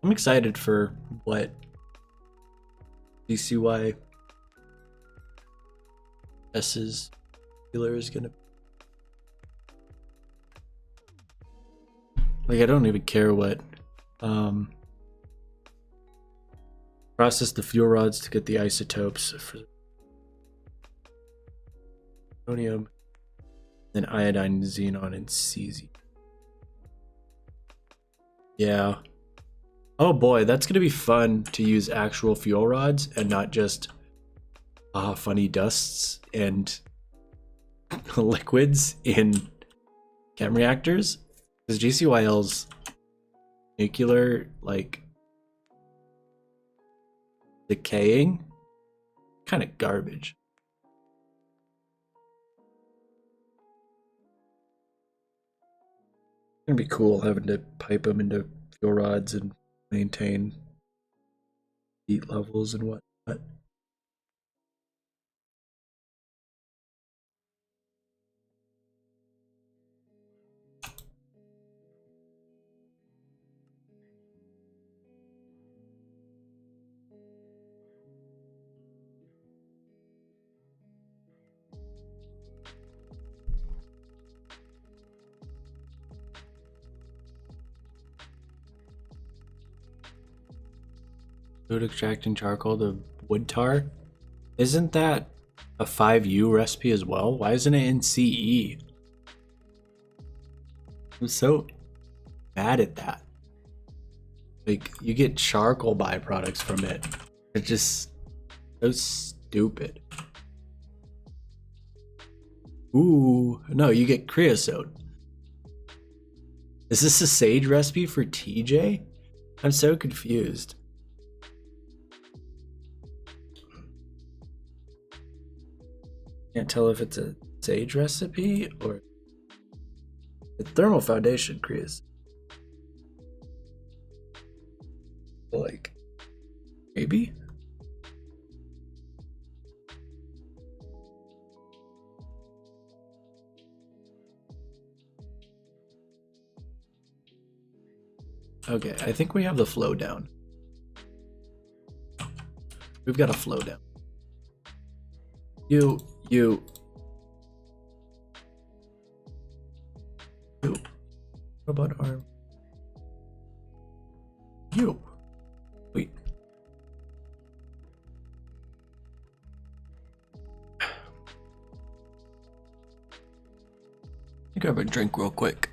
I'm excited for what DCY S's dealer is gonna. Like, I don't even care what. Process the fuel rods to get the isotopes for plutonium, then iodine, xenon, and cesium. Yeah. Oh boy, that's gonna be fun to use actual fuel rods and not just funny dusts and liquids in chem reactors. Because GCYL's nuclear, like, decaying, kind of garbage. It's gonna be cool having to pipe them into fuel rods and maintain heat levels and whatnot. Fluid extracting charcoal, the wood tar. Isn't that a 5U recipe as well? Why isn't it in CE? I'm so mad at that. Like, you get charcoal byproducts from it. It's just so stupid. Ooh, no, you get creosote. Is this a sage recipe for TJ? I'm so confused. Can't tell if it's a sage recipe or a thermal foundation creosote. Like, maybe? Okay, I think we have the flow down. We've got a flow down. You. What about arm? You. Wait. Let me grab a drink real quick.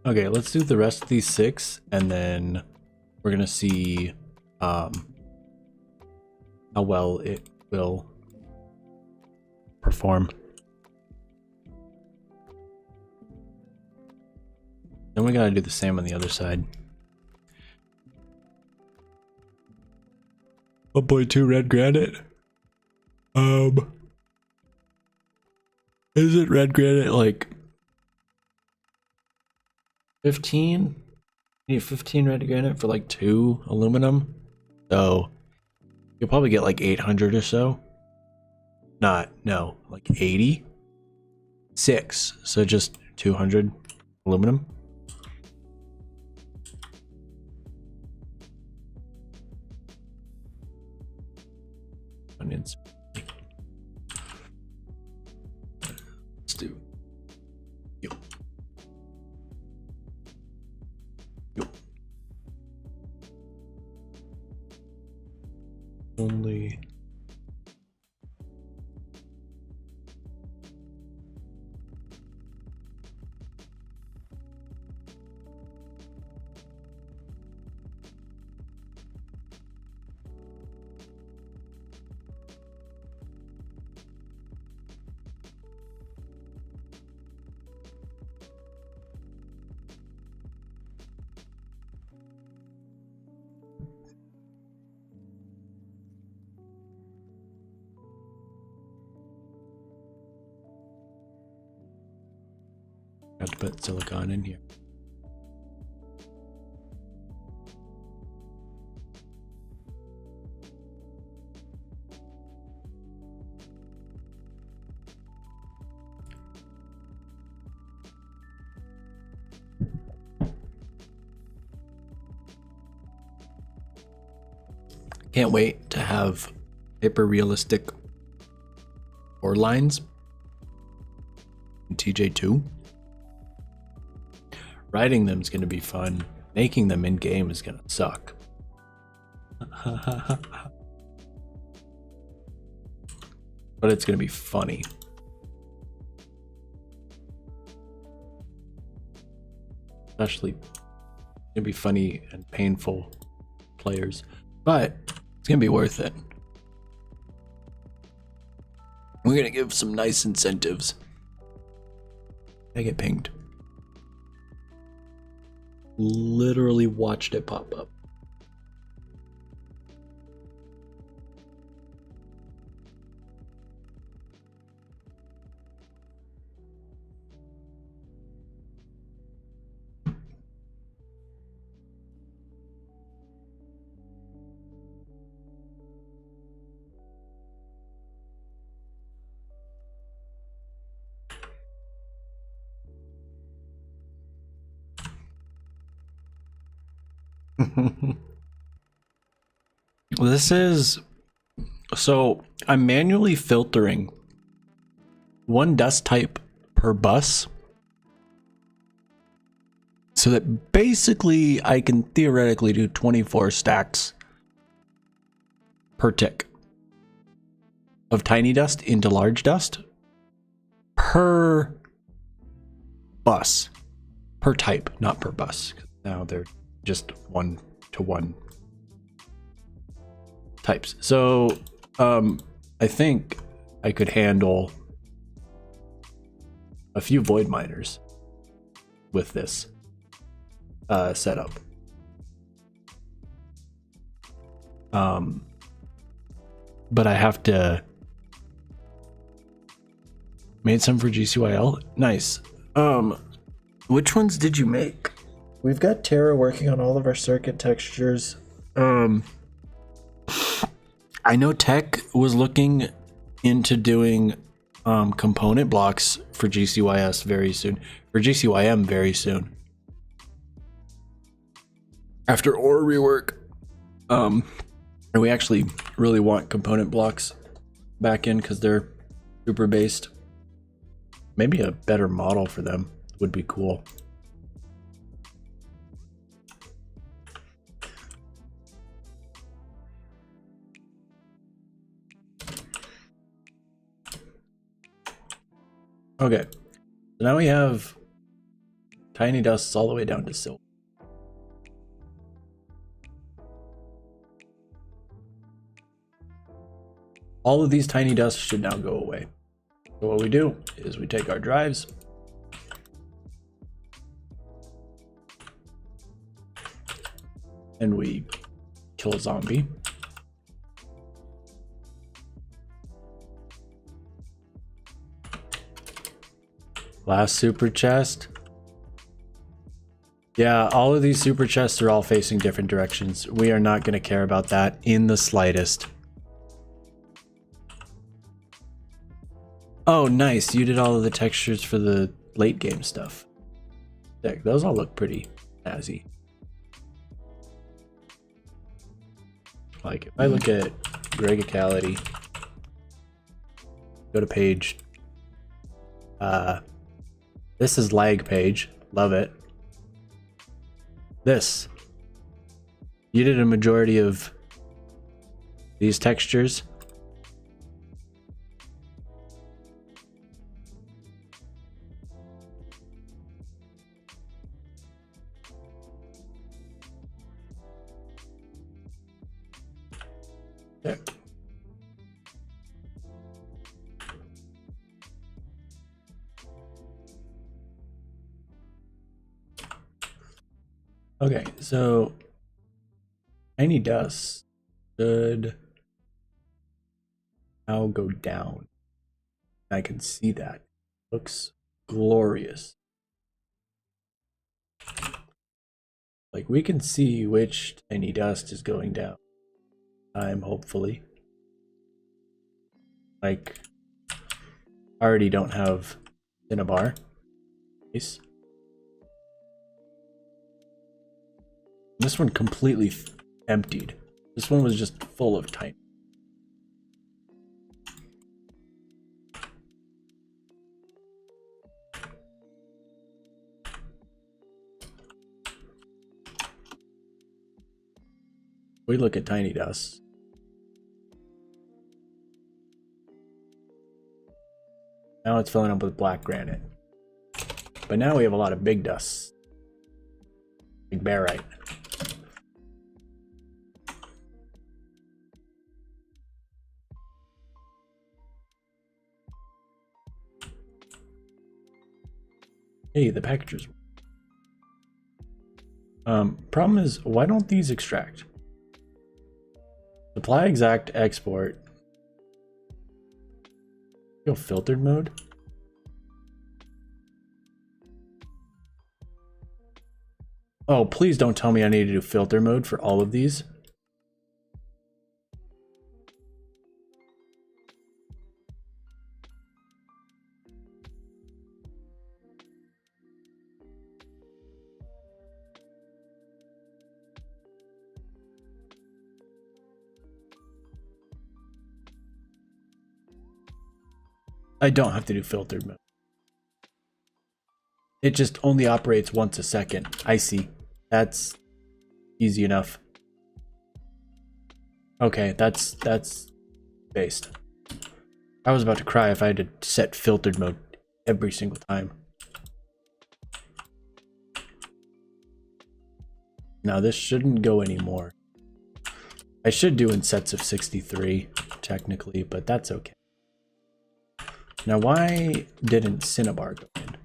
Okay, let's do the rest of these 6, and then we're gonna see how well it will perform. Then we gotta do the same on the other side. 1.2 red granite. Isn't red granite like 15? You need 15 red granite for like 2 aluminum. So you'll probably get like 800 or so. No, like 80. 6. So just 200 aluminum. Onions. Let's do. Only. Got to put silicon in here. Can't wait to have hyper realistic ore lines in TJ2. Writing them is going to be fun. Making them in game is going to suck. But it's going to be funny. Especially, it's going to be funny and painful players. But it's going to be worth it. We're going to give some nice incentives. I get pinged. Literally watched it pop up. This is, so I'm manually filtering 1 dust type per bus, so that basically I can theoretically do 24 stacks per tick of tiny dust into large dust per bus, per type, not per bus. Now they're just 1-to-1 types. So I think I could handle a few void miners with this setup. But I have to made some for GCYL. Nice. Which ones did you make? We've got Tara working on all of our circuit textures. I know Tech was looking into doing component blocks for GCYS very soon. For GCYM very soon. After ore rework. And we actually really want component blocks back in because they're super based. Maybe a better model for them would be cool. Okay, so now we have tiny dusts all the way down to silver. All of these tiny dusts should now go away. So what we do is we take our drives, and we kill a zombie. Last super chest. Yeah, all of these super chests are all facing different directions. We are not going to care about that in the slightest. Oh, nice. You did all of the textures for the late game stuff. Those all look pretty snazzy. Like, if I look at Gregicality, go to page. This is lag page. Love it. This. You did a majority of these textures. There. Okay, so tiny dust should now go down. I can see that. Looks glorious. Like, we can see which tiny dust is going down. Hopefully. Like, I already don't have Cinnabar. Nice. This one completely emptied. This one was just full of tiny. We look at tiny dust. Now it's filling up with black granite. But now we have a lot of big dusts. Big barite. Hey, the packages. Problem is, why don't these extract? Supply exact export. Go filtered mode. Oh, please don't tell me I need to do filter mode for all of these. I don't have to do filtered mode. It just only operates once a second. I see. That's easy enough. Okay, that's based. I was about to cry if I had to set filtered mode every single time. Now this shouldn't go anymore. I should do in sets of 63 technically, but that's okay. Now why didn't Cinnabar go in?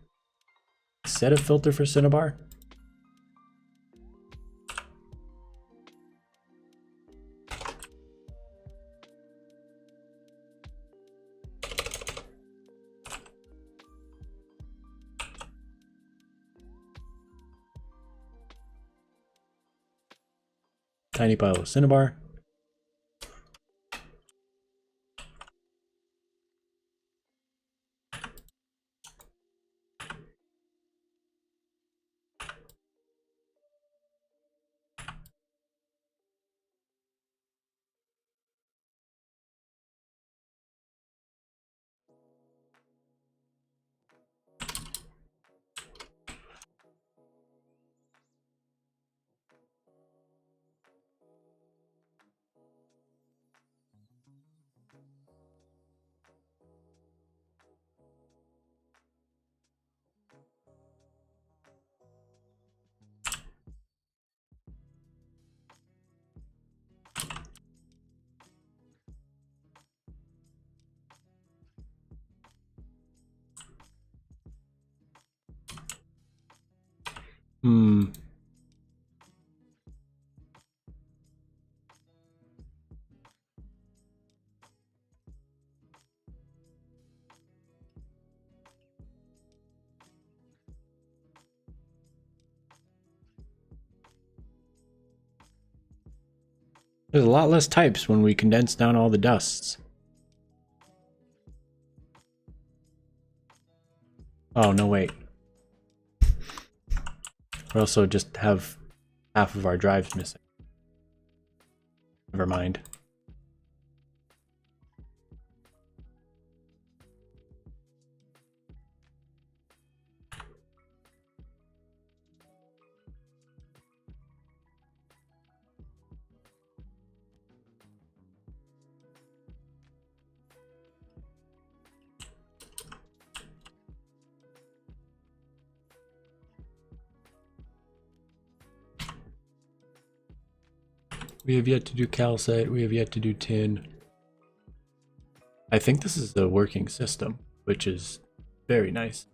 Set a filter for Cinnabar? Tiny pile of Cinnabar. Hmm. There's a lot less types when we condense down all the dusts. Oh, no, wait. We also just have half of our drives missing. Never mind. We have yet to do calcite. We have yet to do tin. I think this is the working system, which is very nice.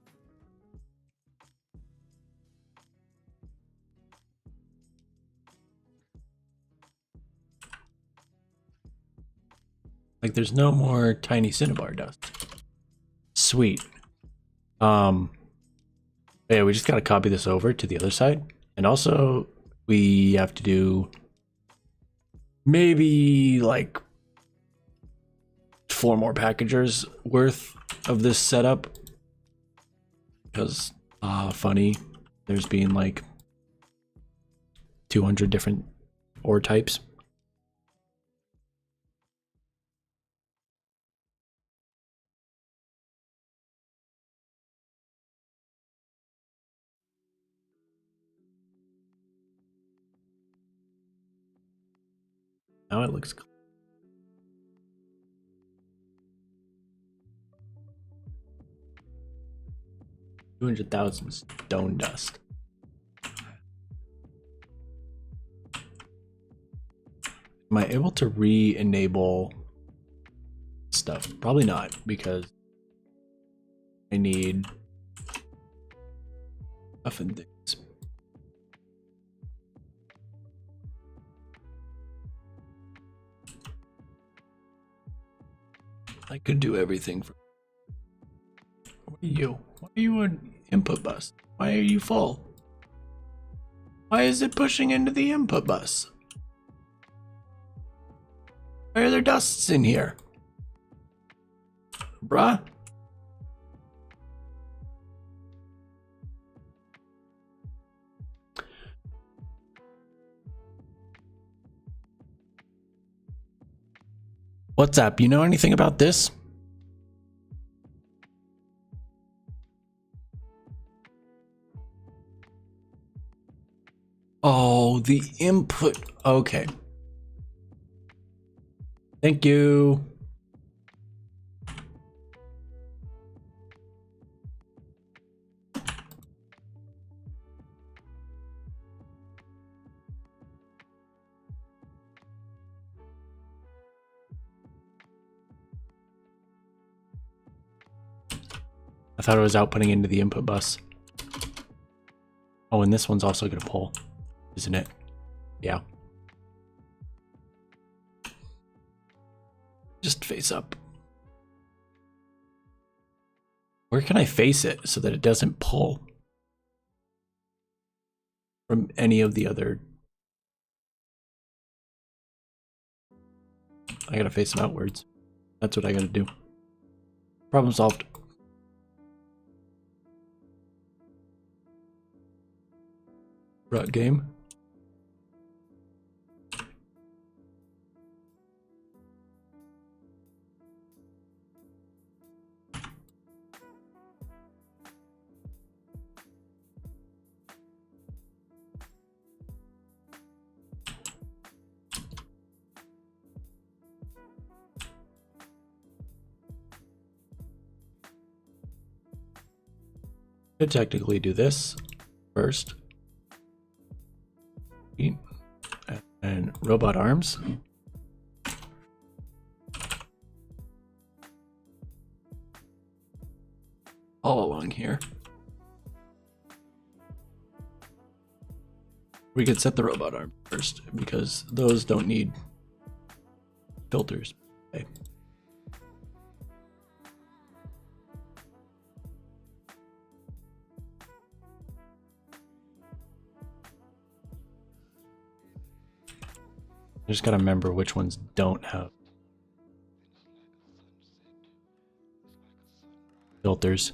Like, there's no more tiny cinnabar dust. Sweet. Yeah, we just gotta copy this over to the other side. And also, we have to do maybe like 4 more packagers worth of this setup. Because, funny, there's been like 200 different ore types. Now it looks cool. 200,000 stone dust. Am I able to re-enable stuff? Probably not, because I need stuff and things. I could do everything for. What are you? Why are you an input bus? Why are you full? Why is it pushing into the input bus? Why are there dusts in here? Bruh? What's up? You know anything about this? Oh, the input. Okay. Thank you. I thought it was outputting into the input bus. Oh, and this one's also going to pull, isn't it? Yeah. Just face up. Where can I face it so that it doesn't pull from any of the other? I gotta face them outwards. That's what I gotta do. Problem solved. Rut game. Could technically do this first. And robot arms. All along here. We could set the robot arm first because those don't need filters. Okay. I just gotta remember which ones don't have filters.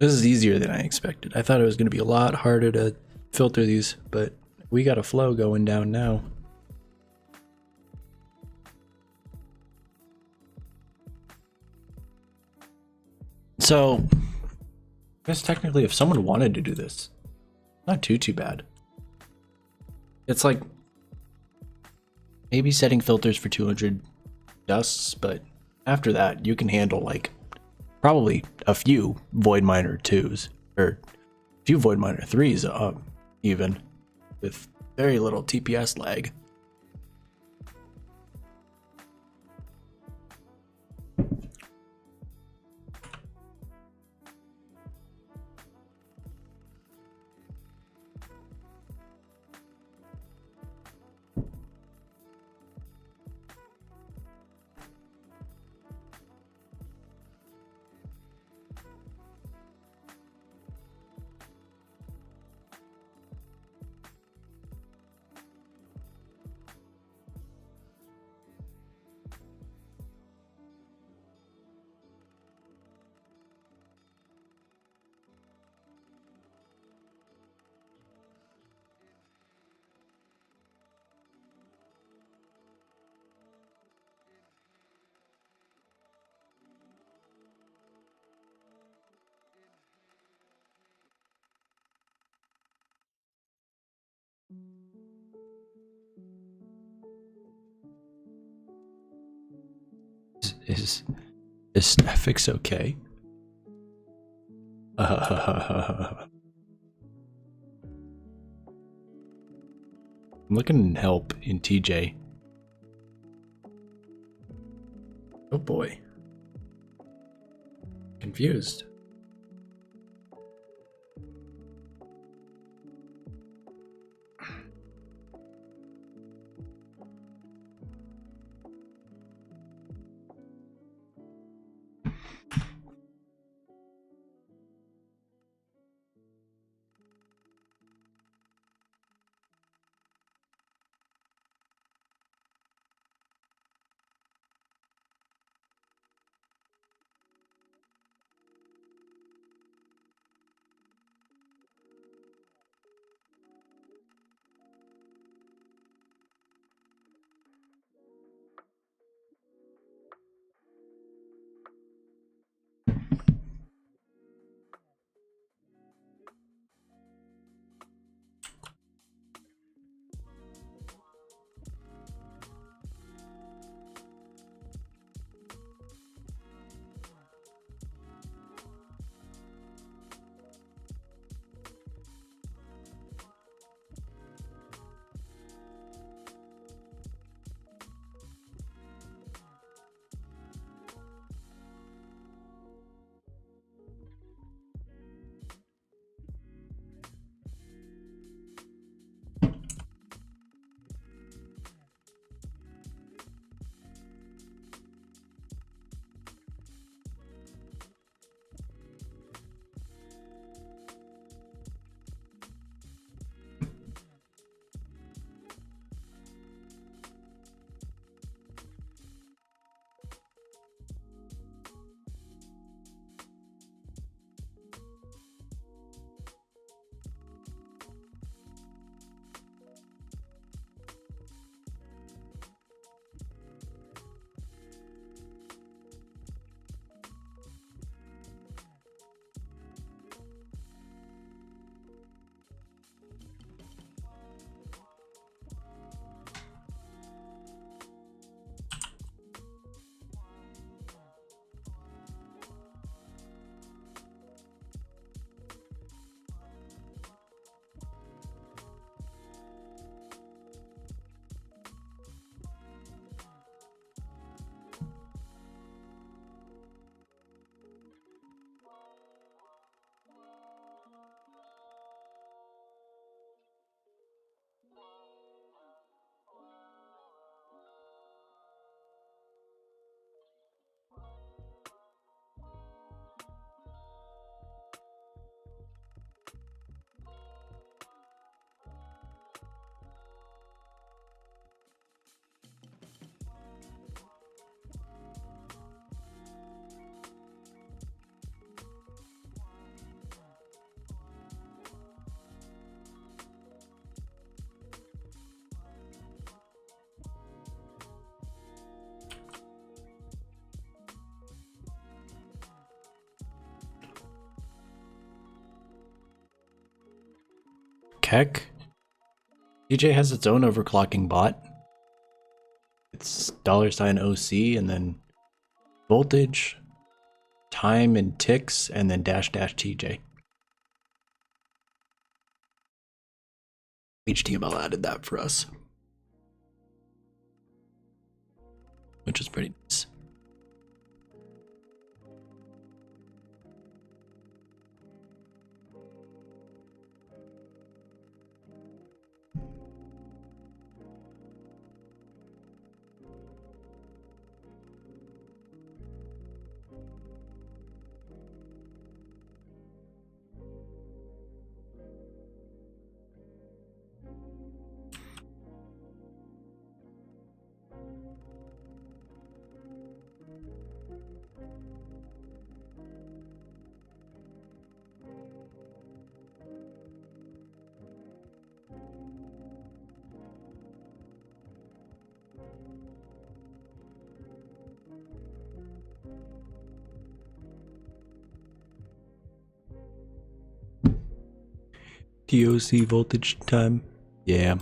This is easier than I expected. I thought it was going to be a lot harder to filter these, but we got a flow going down now. So, I guess technically if someone wanted to do this, not too bad. It's like maybe setting filters for 200 dusts, but after that you can handle like probably a few Void Miner 2s, or a few Void Miner 3s even, with very little TPS lag. Is Snaffix okay? I'm looking at help in TJ. Oh boy. Confused. heck. DJ has its own overclocking bot. It's $OC and then voltage, time and ticks, and then dash TJ. HTML added that for us, which is pretty nice. DOC voltage time. Yeah.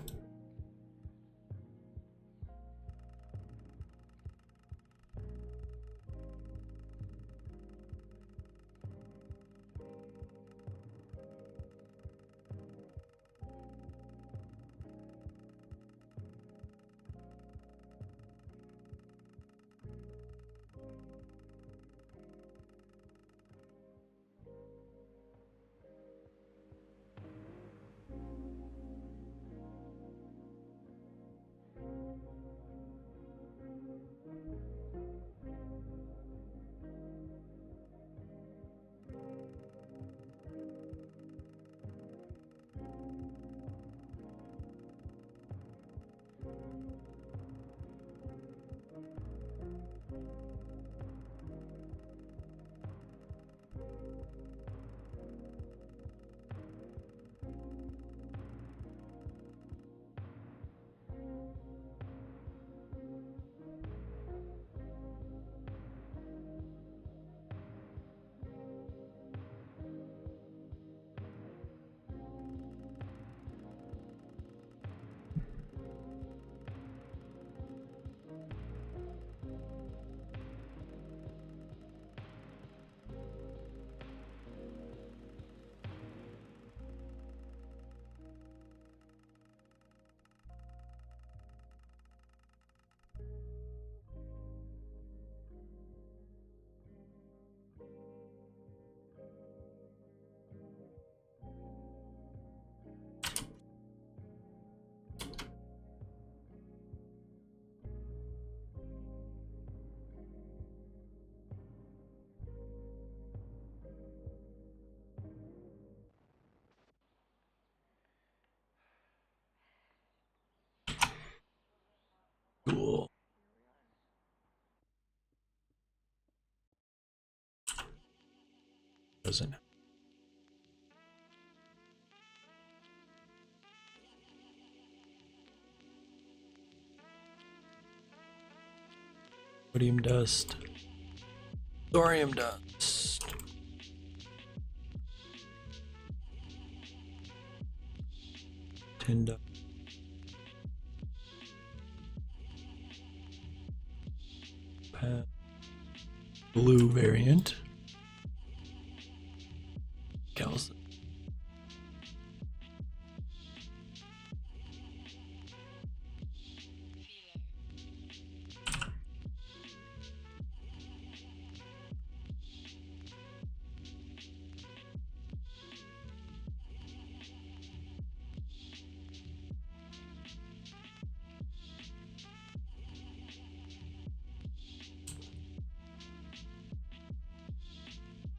Cool. Doesn't. Sodium dust. Thorium dust. Tin dust. Blue variant. Calcium.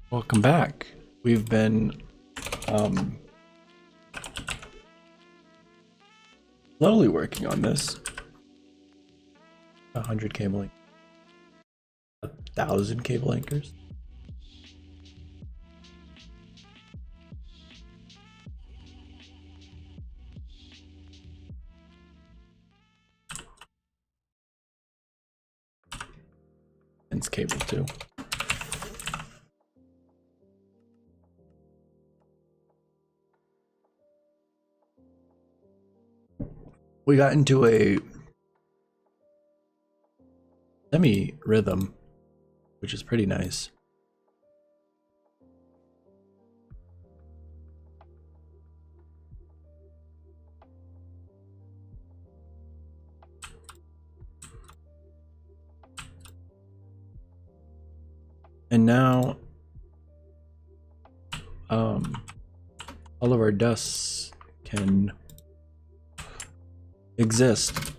Welcome back. We've been slowly working on this. 100 cable, 1,000 cable anchors. And cable too. we got into a semi-rhythm, which is pretty nice. And now, all of our dusts can exist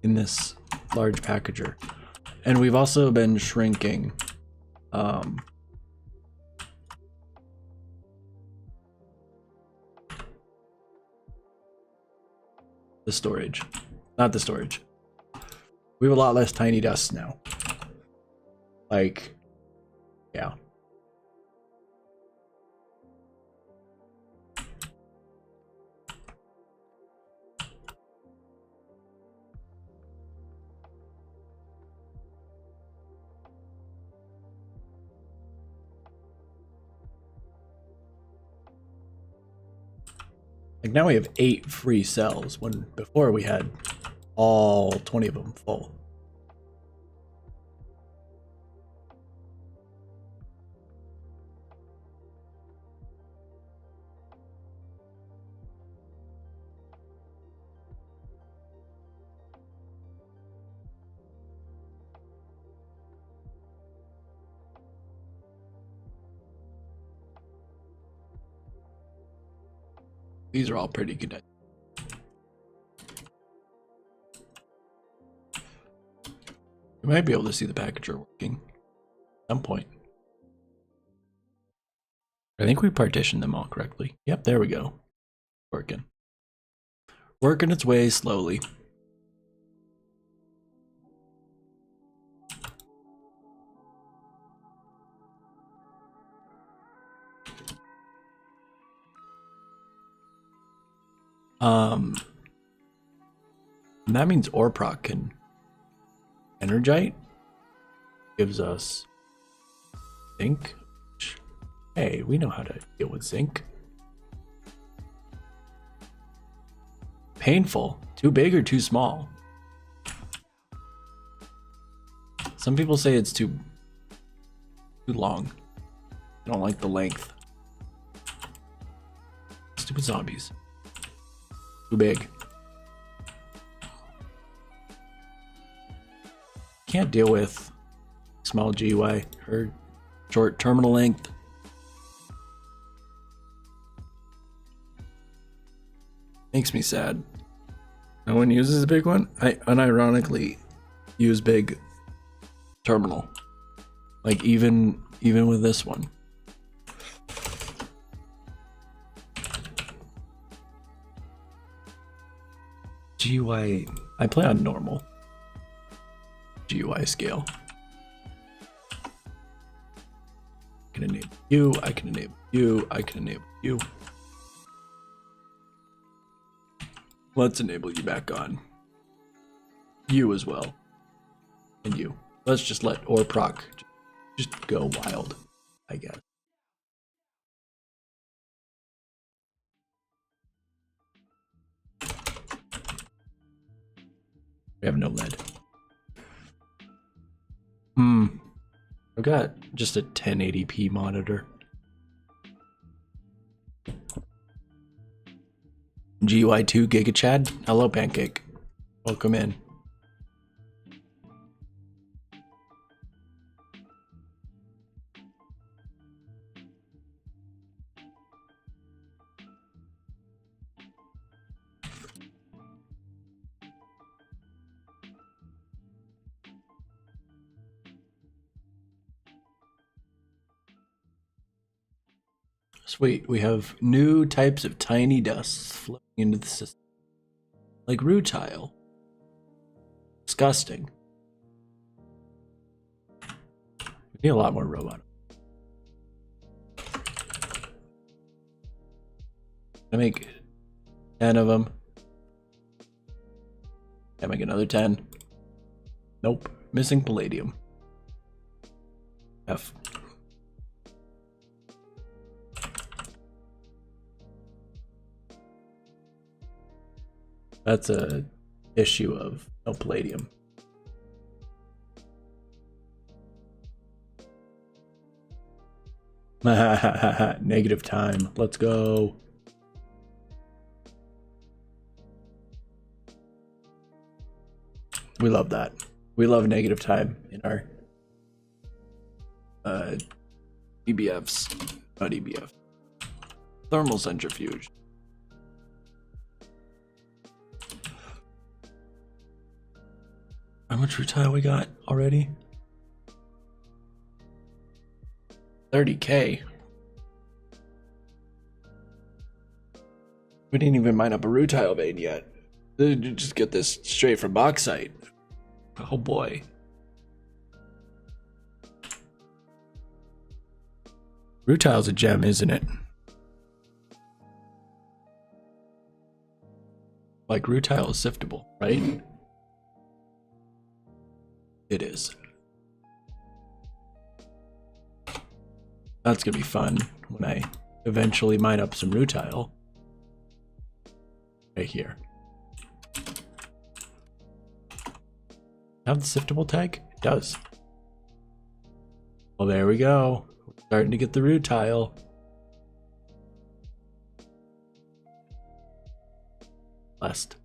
in this large packager. And we've also been shrinking the storage. Not the storage. We have a lot less tiny dusts now. Like, yeah. Like now we have 8 free cells when before we had all 20 of them full. These are all pretty good. You might be able to see the packager working at some point. I think we partitioned them all correctly. Yep, there we go. Working. Working its way slowly. And that means Orproc can Energite gives us zinc. Hey, we know how to deal with zinc. Painful. Too big or too small? Some people say it's too long. I don't like the length. Stupid zombies. Too big. Can't deal with small GUI or short terminal length. Makes me sad. No one uses a big one. I unironically use big terminal. Like even with this one. GUI, I play on normal GUI scale. I can enable you, I can enable you, I can enable you. Let's enable you back on. You as well. And you. Let's just let Orproc just go wild, I guess. We have no lead. I've got just a 1080p monitor. GUI 2 GigaChad. Hello, Pancake. Welcome in. Sweet, we have new types of tiny dusts flowing into the system. Like rutile. Disgusting. We need a lot more robot. I make 10 of them. I make another 10. Nope. Missing palladium. F. That's a issue of no palladium. Negative time. Let's go. We love that. We love negative time in our EBFs. Not EBF. Thermal centrifuge. How much rutile we got already? 30K. We didn't even mine up a rutile vein yet. Just get this straight from bauxite. Oh boy. Rutile's a gem, isn't it? Like, rutile is siftable, right? It is. That's gonna be fun when I eventually mine up some rutile. Right here. Have the siftable tag? It does. Well, there we go. We're starting to get the rutile. Blessed.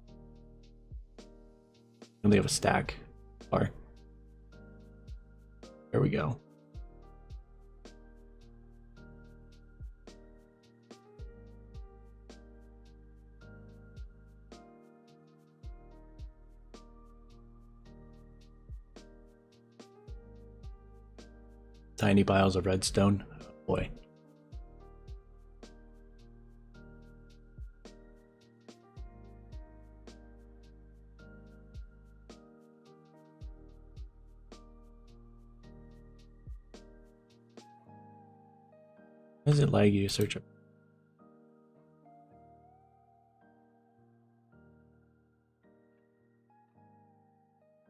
Only have a stack. Bar. There we go. Tiny piles of redstone. Oh boy. Why is it laggy to search up?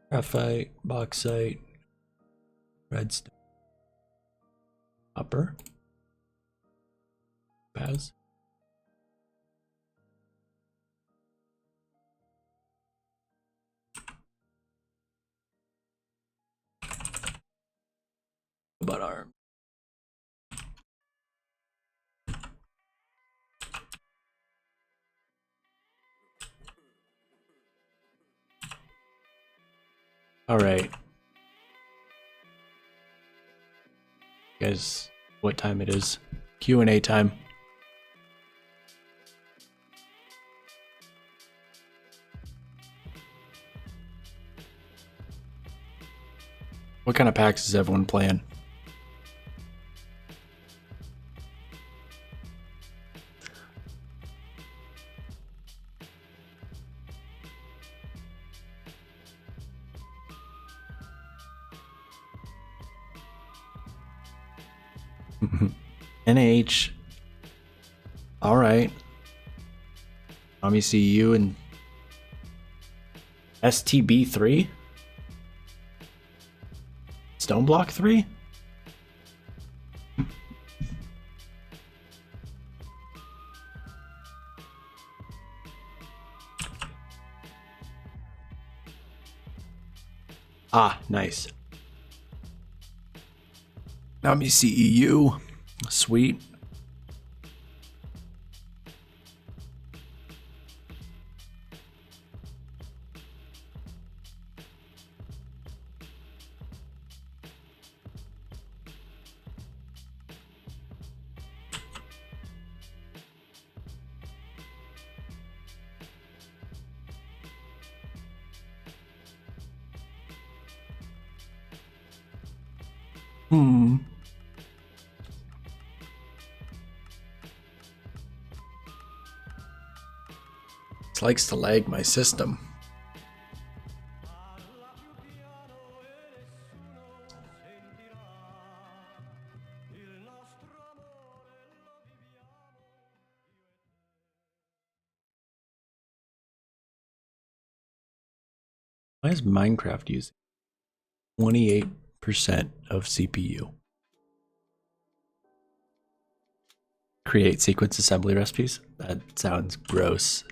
Graphite, bauxite, redstone. Upper. Paz. About arm. All right. Guys, what time it is? Q&A time. What kind of packs is everyone playing? NH. All right. Let me see you and STB3. Stone block 3. Ah, nice. Now me CEU. Sweet. It likes to lag my system. Why is Minecraft using 28% of CPU? Create sequence assembly recipes? That sounds gross.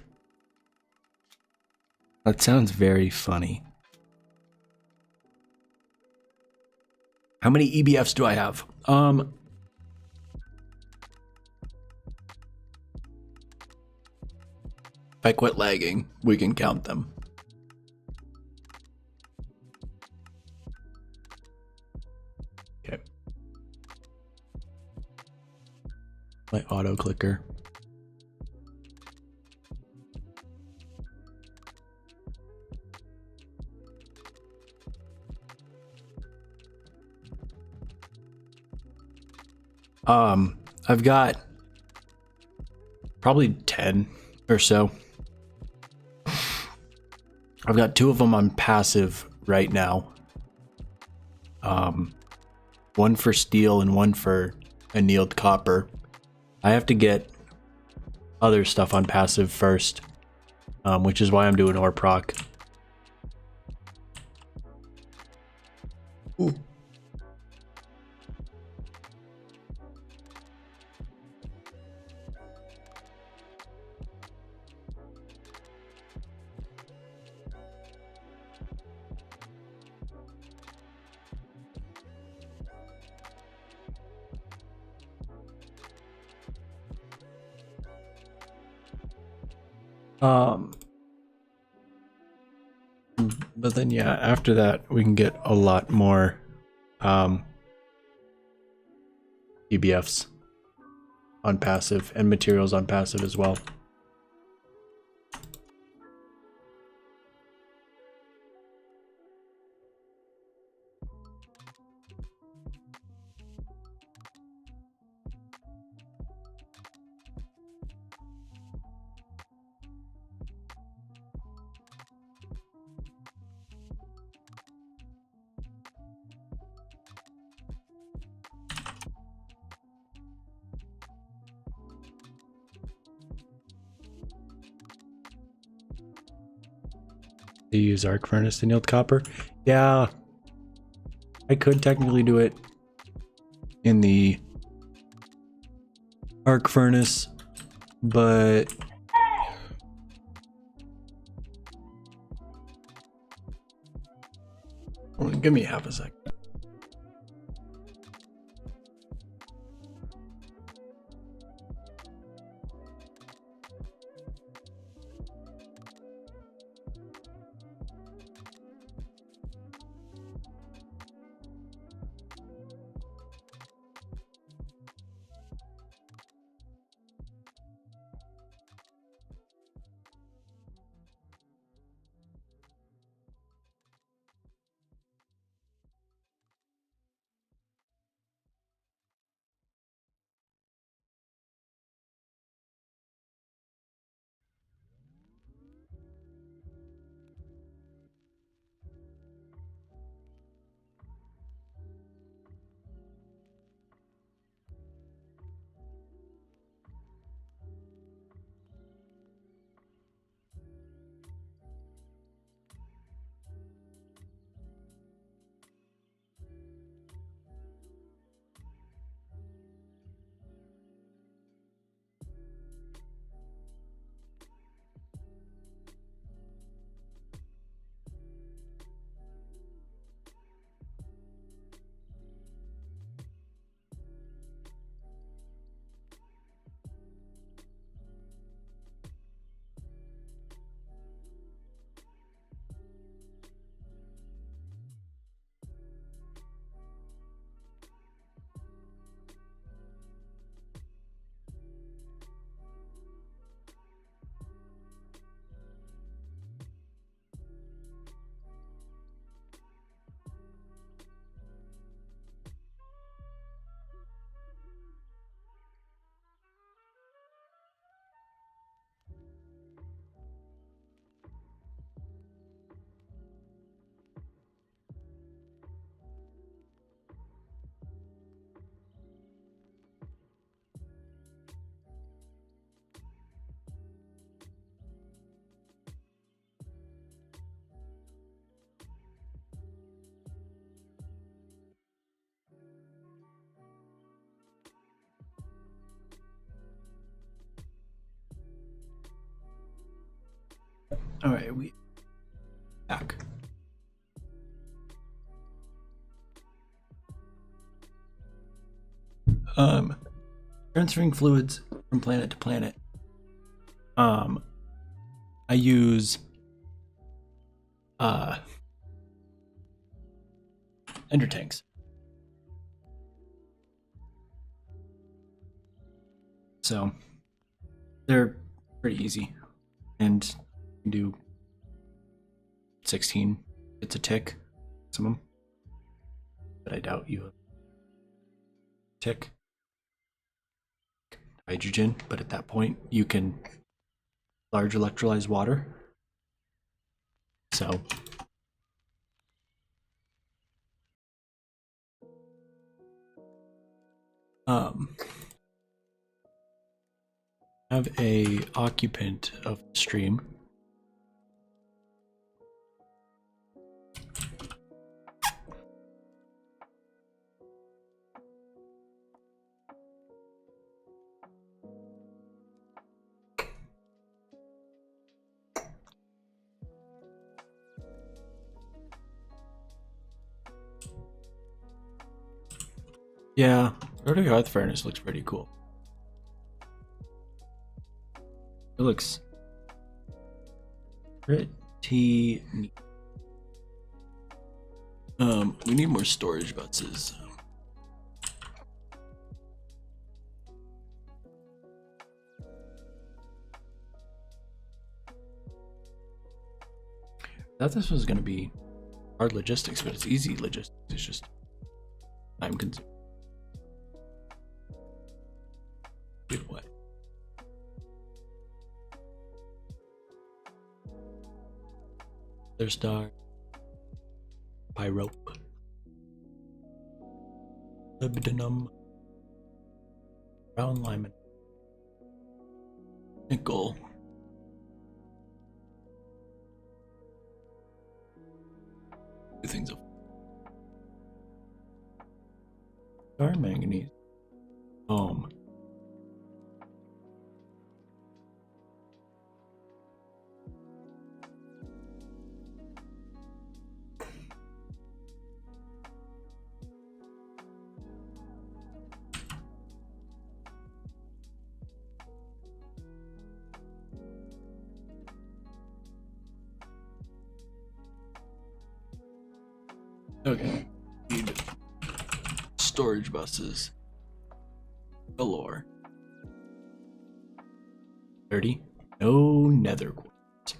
That sounds very funny. How many EBFs do I have? If I quit lagging, we can count them. Okay. My auto clicker. I've got probably 10 or so. I've got 2 of them on passive right now. One for steel and one for annealed copper. I have to get other stuff on passive first, which is why I'm doing ore proc. Ooh. But then yeah, after that we can get a lot more EBFs on passive and materials on passive as well. To use arc furnace annealed copper? Yeah, I could technically do it in the arc furnace, but give me half a sec. All right, Transferring fluids from planet to planet. I use ender tanks. So they're pretty easy, and you can do 16 hits a tick maximum, but I doubt you have tick hydrogen, but at that point you can large electrolyze water. So have a occupant of the stream. Yeah, Rotary Hearth Furnace looks pretty cool. It looks pretty neat. We need more storage buses. I thought this was going to be hard logistics, but it's easy logistics. It's just time consuming. Good way. There's Star, Pyrope, Libidinum, Brown Lyman, Nickel, two things of Star, Manganese, Okay, need storage buses galore. 30. No nether quartz.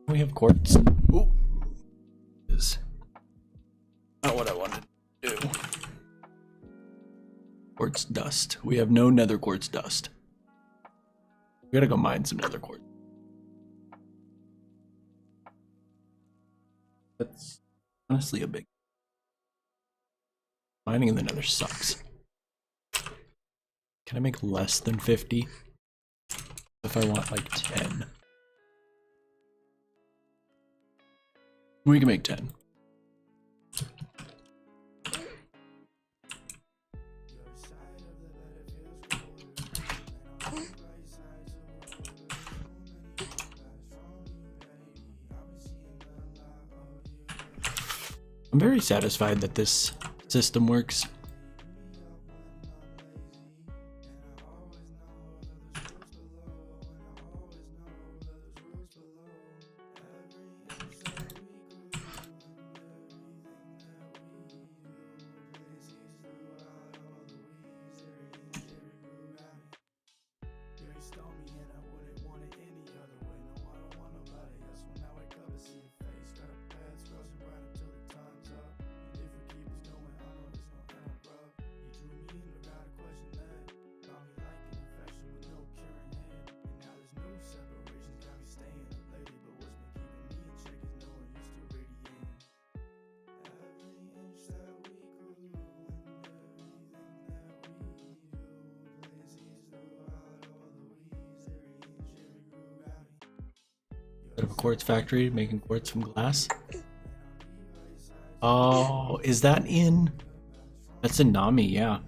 We have quartz. Ooh, is not what I wanted to do. Quartz dust. We have no nether quartz dust. We gotta go mine some nether quartz. That's honestly a big. Mining in the nether sucks. Can I make less than 50? If I want like 10. We can make 10. I'm very satisfied that this system works. Bit of a quartz factory making quartz from glass. Oh, is that in? That's in Nami, yeah.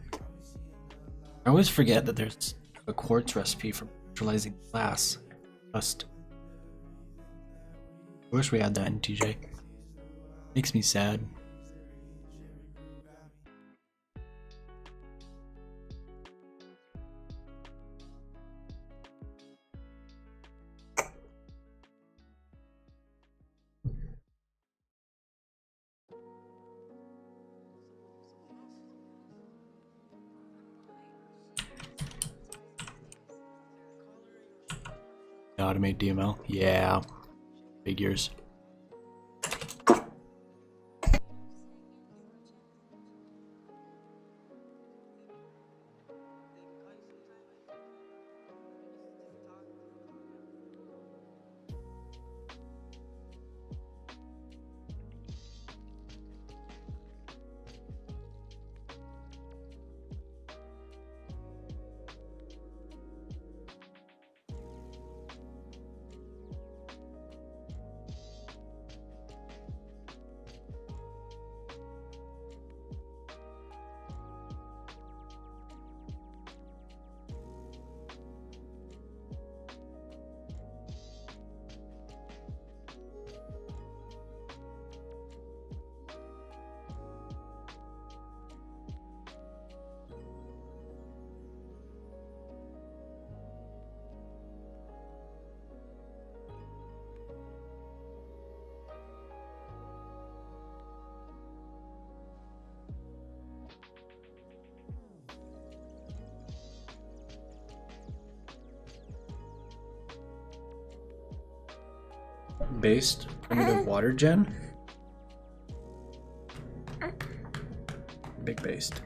I always forget that there's a quartz recipe for neutralizing glass dust. I wish we had that in TJ. Makes me sad. automate DML. Yeah, figures. Based primitive water gen. Big based.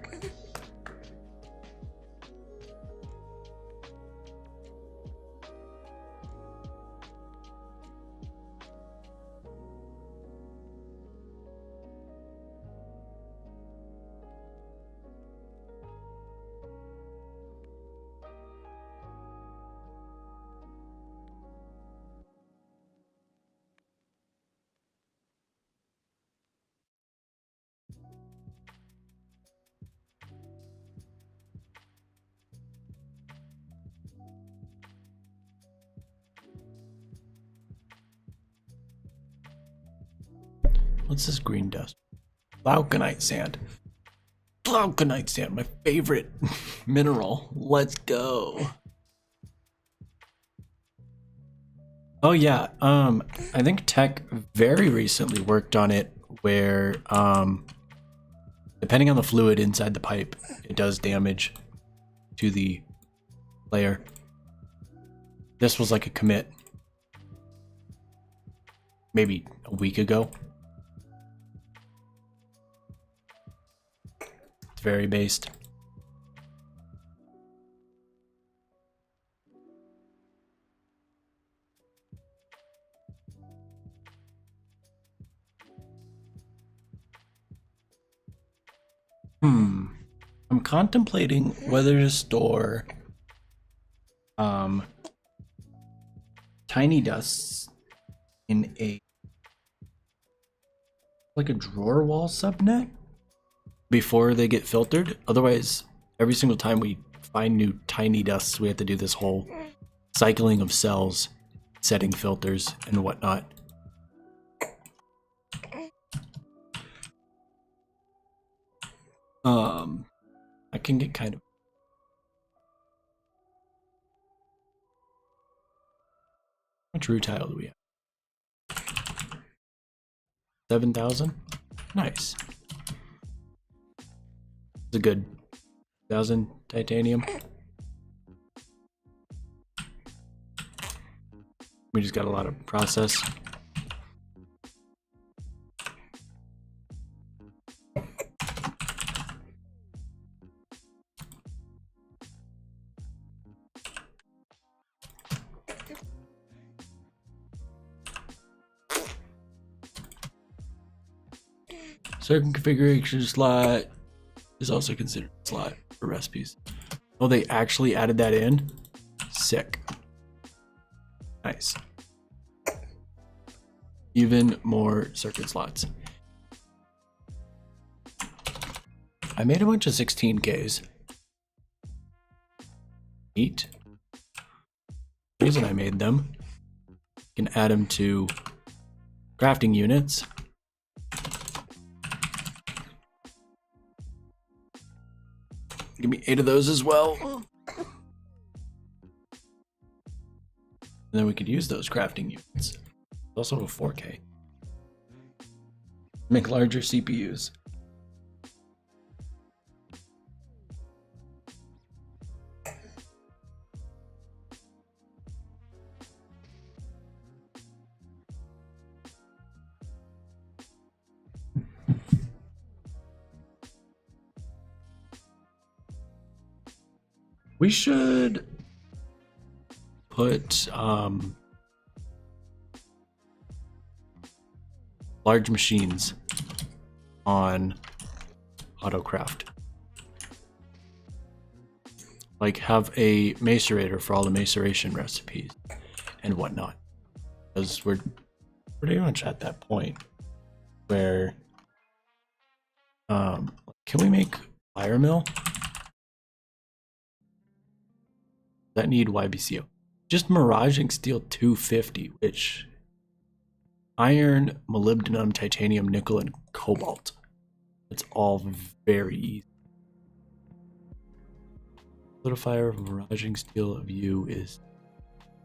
What's this green dust? Glauconite sand. Glauconite sand, my favorite mineral. Let's go. Oh yeah, I think Tech very recently worked on it where depending on the fluid inside the pipe, it does damage to the layer. This was like a commit maybe a week ago. It's very based. I'm contemplating whether to store tiny dusts in like a drawer wall subnet before they get filtered. Otherwise, every single time we find new tiny dusts, we have to do this whole cycling of cells, setting filters and whatnot. I can get kind of. How much rutile do we have? 7,000? Nice. It's a good 1,000 titanium. We just got a lot of process. Certain configuration slot is also considered a slot for recipes. Oh, they actually added that in? Sick. Nice. Even more circuit slots. I made a bunch of 16Ks. Neat. The reason I made them, you can add them to crafting units. Give me 8 of those as well. And then we could use those crafting units. Also a 4K. Make larger CPUs. We should put large machines on autocraft. Like have a macerator for all the maceration recipes and whatnot. Because we're pretty much at that point where can we make fire mill? That need YBCO. Just miraging steel 250, which iron, molybdenum, titanium, nickel, and cobalt. It's all very easy. Solidifier of miraging steel of U is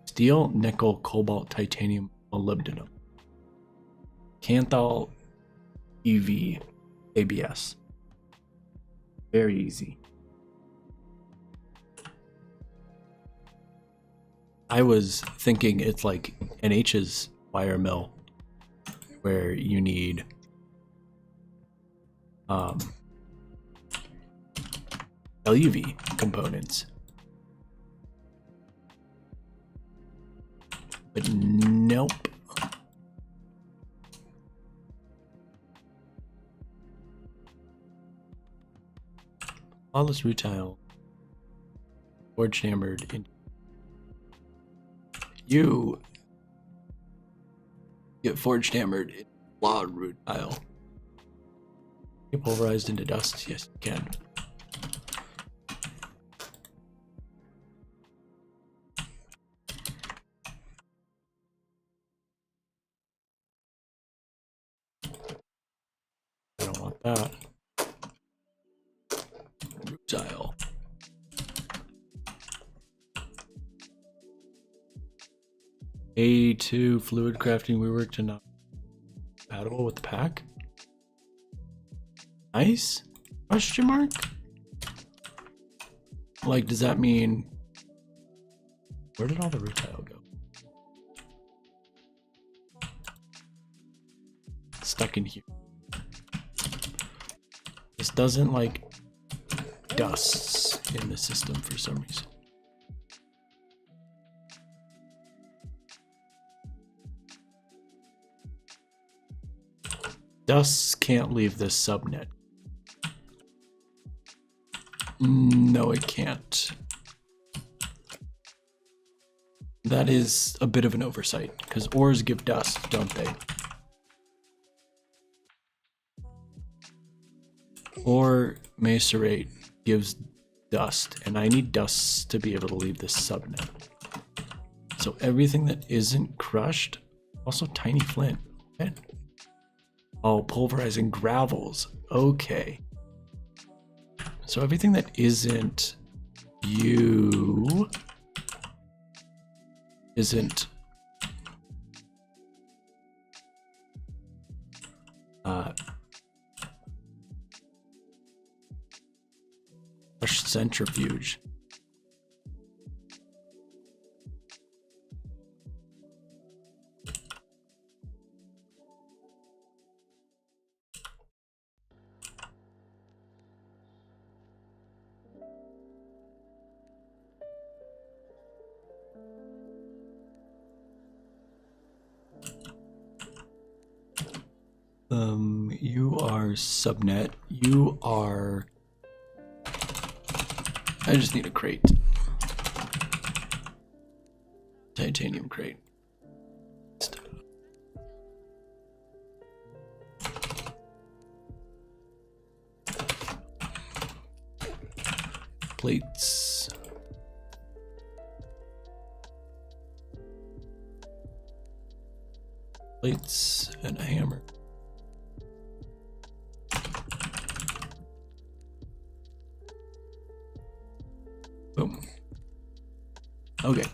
steel, nickel, cobalt, titanium, molybdenum. Canthal EV ABS. Very easy. I was thinking it's like NH's wire mill where you need LUV components. But nope. Flawless rutile. Forged hammered in. You get forged hammered in flawed rutile. Get pulverized into dust? Yes, you can. I don't want that. Rutile. A2 fluid crafting rework to not compatible with the pack. Nice? Question mark? Like, does that mean where did all the rutile go? Stuck in here. This doesn't like dusts in the system for some reason. Dusts can't leave this subnet. No, it can't. That is a bit of an oversight, because ores give dust, don't they? Ore macerate gives dust, and I need dust to be able to leave this subnet. So everything that isn't crushed, also tiny flint. Okay. Oh, pulverizing gravels. Okay. So everything that isn't you isn't centrifuge. You are subnet. You are... I just need a crate. Titanium crate. Plates. Plates and a hammer. Boom. Okay,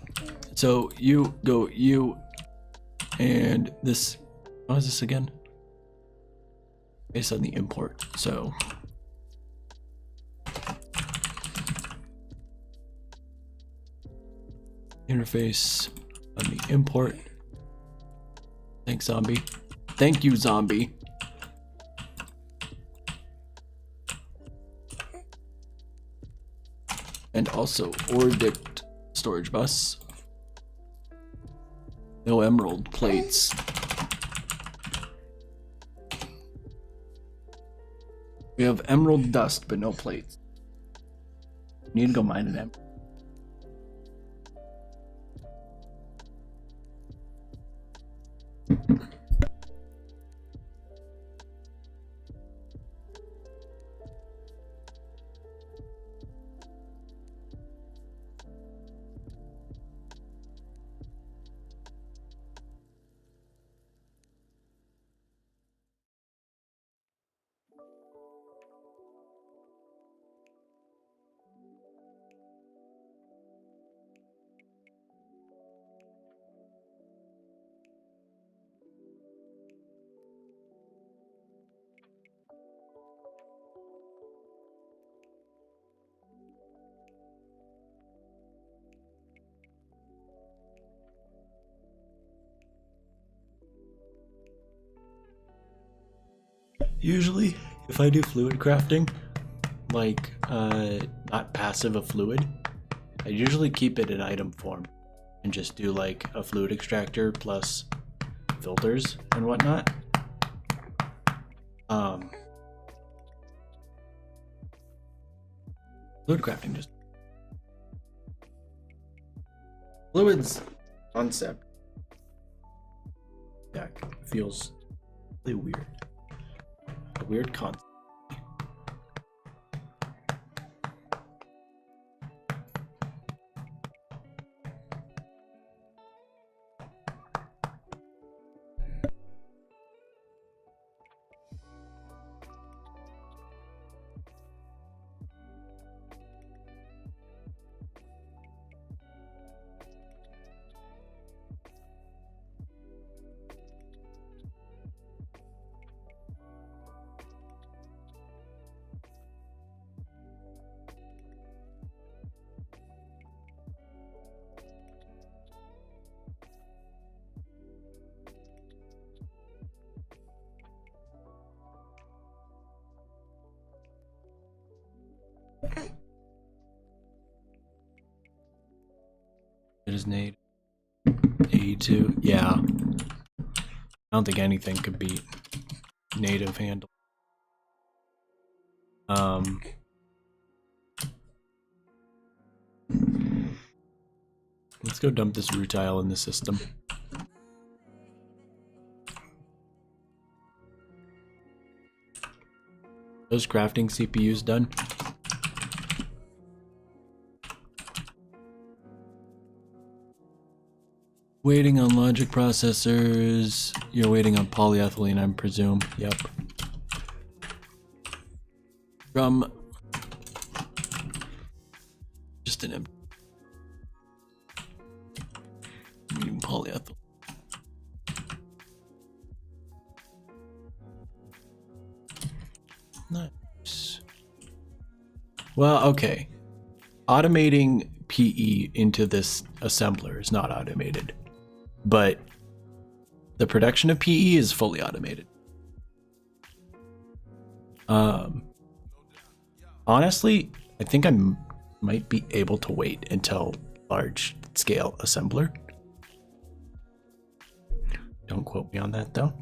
so you go you, and this, what is this again? Based on the import, so. Interface on the import. Thanks, zombie. Thank you, zombie. And also Ordict storage bus. No emerald plates. We have emerald dust, but no plates. Need to go mine an emerald. Usually, if I do fluid crafting, like not passive a fluid, I usually keep it in item form and just do like a fluid extractor plus filters and whatnot. Fluid crafting just fluids concept. Yeah, feels really weird. A weird concept. It is native. 82. Yeah. I don't think anything could beat native handle. Let's go dump this rutile in the system. Those crafting CPUs done? Waiting on logic processors. You're waiting on polyethylene, I presume. Yep. From just an empty polyethylene. Nice. Well, okay. Automating PE into this assembler is not automated, but the production of PE is fully automated. Honestly, I think I might be able to wait until large scale assembler. Don't quote me on that though.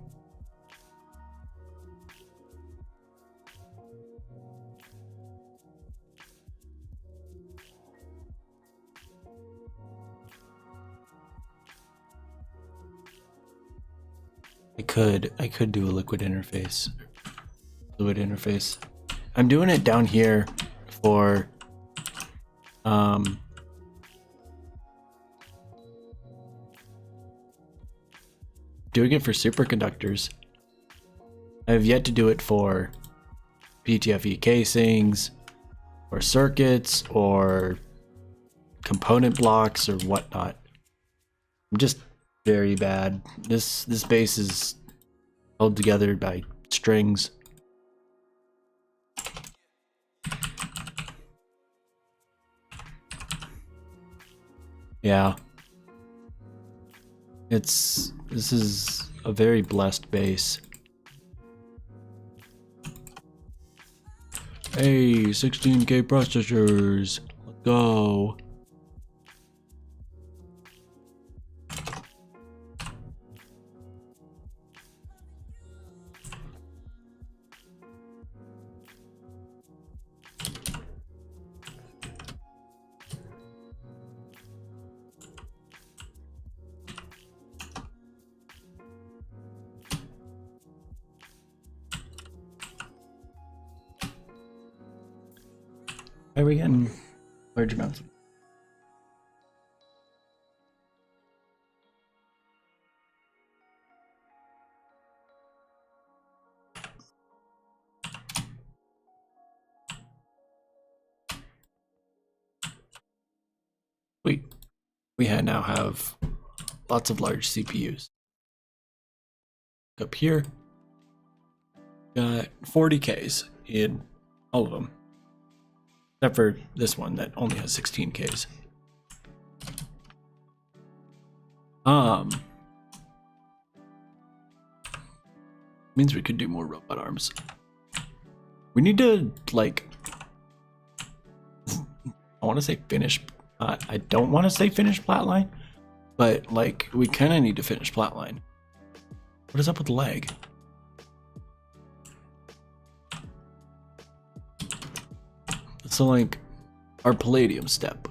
I could do a liquid interface, fluid interface. I'm doing it down here for doing it for superconductors. I have yet to do it for PTFE casings or circuits or component blocks or whatnot. I'm just very bad. This base is held together by strings. Yeah. This is a very blessed base. Hey, 16K processors. Let's go. Why are we getting large amounts? Sweet. We now have lots of large CPUs. Up here, got 40Ks in all of them. Except for this one that only has 16Ks. Means we could do more robot arms. We need to, like, I want to say finish, I don't want to say finish Flatline, but, like, we kind of need to finish Flatline. What is up with the lag? So, like, our Palladium step.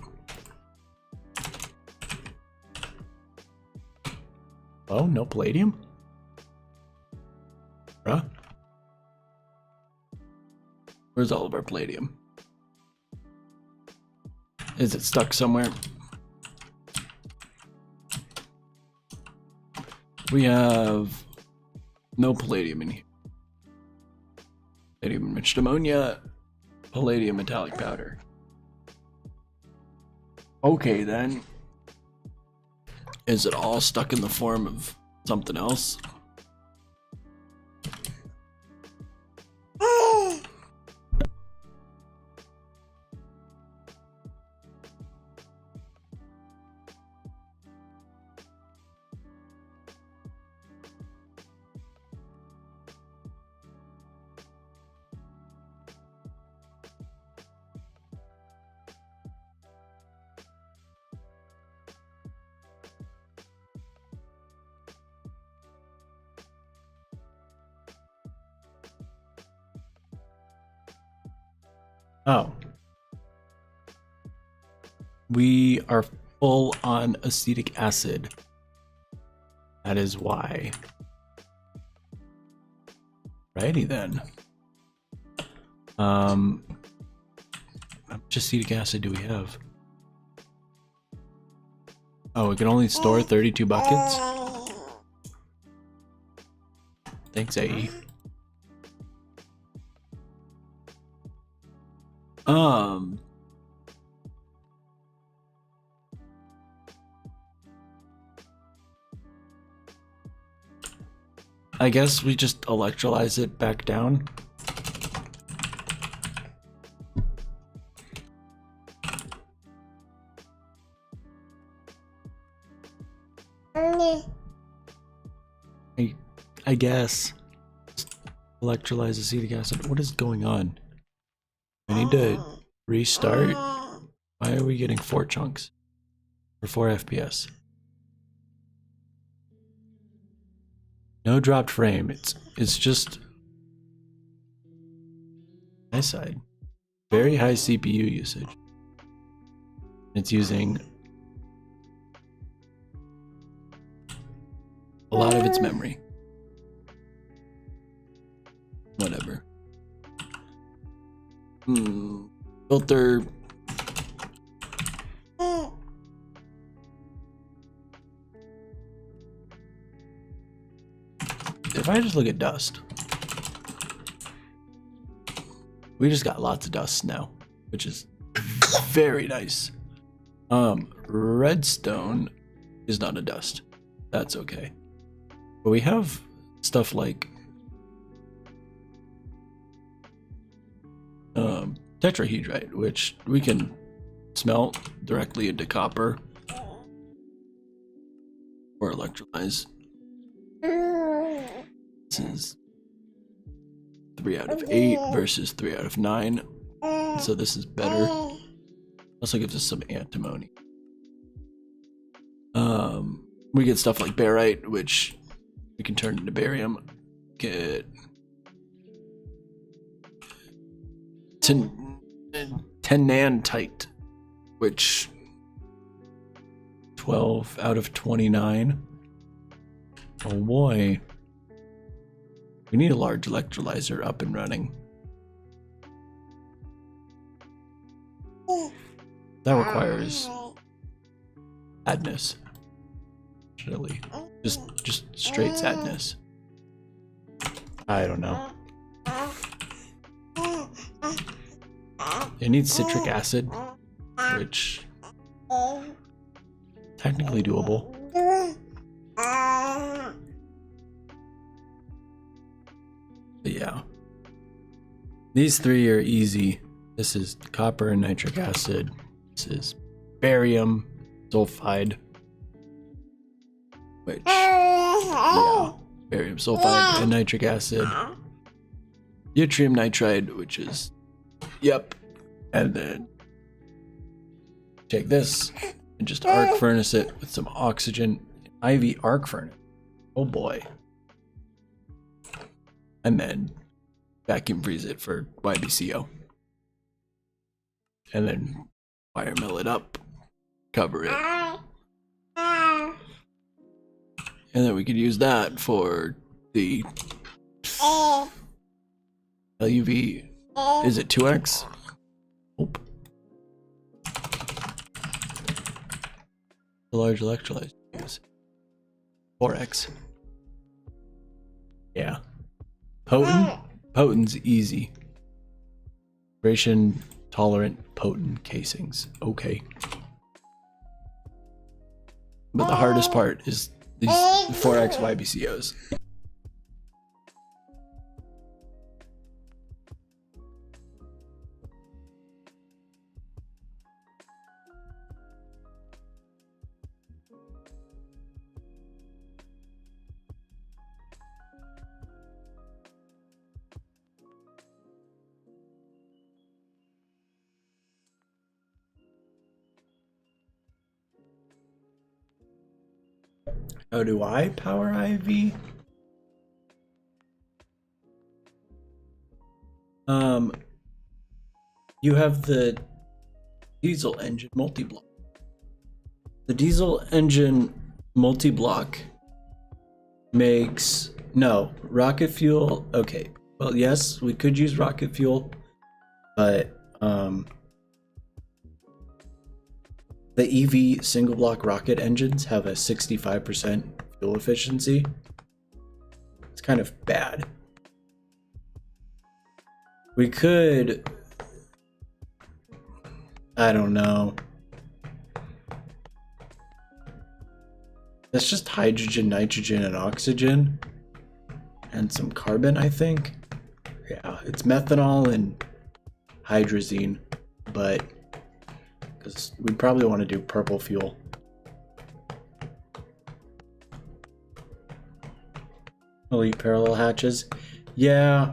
Oh, no Palladium? Bruh? Where's all of our Palladium? Is it stuck somewhere? We have no Palladium in here. Palladium enriched ammonia. Palladium metallic powder. Okay then. Is it all stuck in the form of something else? Oh. We are full on acetic acid. That is why. Righty then. How much acetic acid do we have? Oh, we can only store 32 buckets? Thanks, AE. I guess we just electrolyze it back down. I guess. Electrolyze acetic acid. What is going on? I need to restart. Why are we getting 4 chunks? For 4 FPS. No dropped frame. It's just high side. Very high CPU usage. It's using a lot of its memory. Whatever. Filter. If I just look at dust, we just got lots of dust now, which is very nice. Redstone is not a dust. That's okay. But we have stuff like tetrahedrite, which we can smelt directly into copper or electrolyze. This is 3 out of 8 versus 3 out of 9, so this is better. Also gives us some antimony. We get stuff like barite, which we can turn into barium. Get 10 nantite, which 12 out of 29. Oh boy. We need a large electrolyzer up and running. That requires sadness. Really. Just straight sadness. I don't know. It needs citric acid, which technically doable. But yeah. These three are easy. This is copper and nitric acid. This is barium sulfide. Which, yeah, barium sulfide and nitric acid. Yttrium nitride, which is, yep. And then take this and just arc furnace it with some oxygen. IV arc furnace. Oh boy. And then vacuum freeze it for YBCO. And then fire mill it up, cover it. And then we could use that for the LUV. Is it 2x? Nope. The large electrolyte use 4x. Yeah. Potent's easy. Vibration tolerant potent casings. Okay. But the hardest part is these 4x YBCOs. How do I power IV? You have the diesel engine multi-block. The diesel engine multi-block makes, no, rocket fuel, okay. Well, yes, we could use rocket fuel, but the EV single block rocket engines have a 65% fuel efficiency. It's kind of bad. We could, I don't know. That's just hydrogen, nitrogen, and oxygen. And some carbon, I think. Yeah, it's methanol and hydrazine, but because we'd probably want to do purple fuel. Elite parallel hatches. Yeah,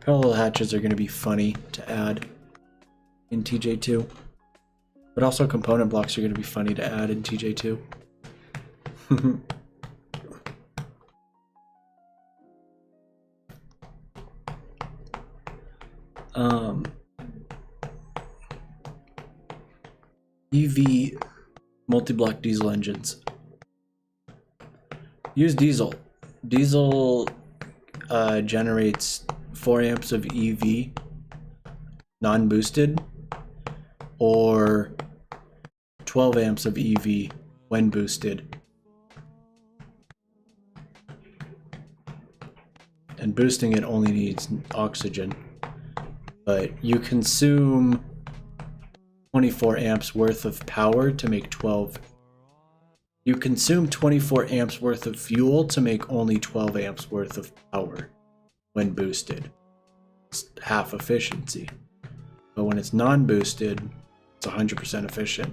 parallel hatches are going to be funny to add in TJ2. But also component blocks are going to be funny to add in TJ2. EV multi-block diesel engines. Use diesel. Diesel generates 4 amps of EV non-boosted, or 12 amps of EV when boosted. And boosting it only needs oxygen, but you consume 24 amps worth of power to make 12. You consume 24 amps worth of fuel to make only 12 amps worth of power when boosted. It's half efficiency. But when it's non-boosted, it's 100% efficient.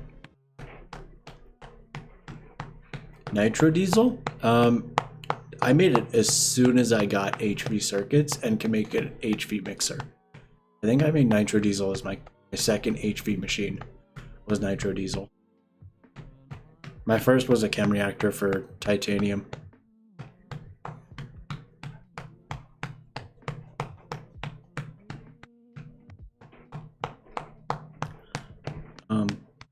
Nitro diesel? I made it as soon as I got HV circuits and can make it an HV mixer. I think I made nitro diesel as my My second HV machine was nitro diesel. My first was a chem reactor for titanium.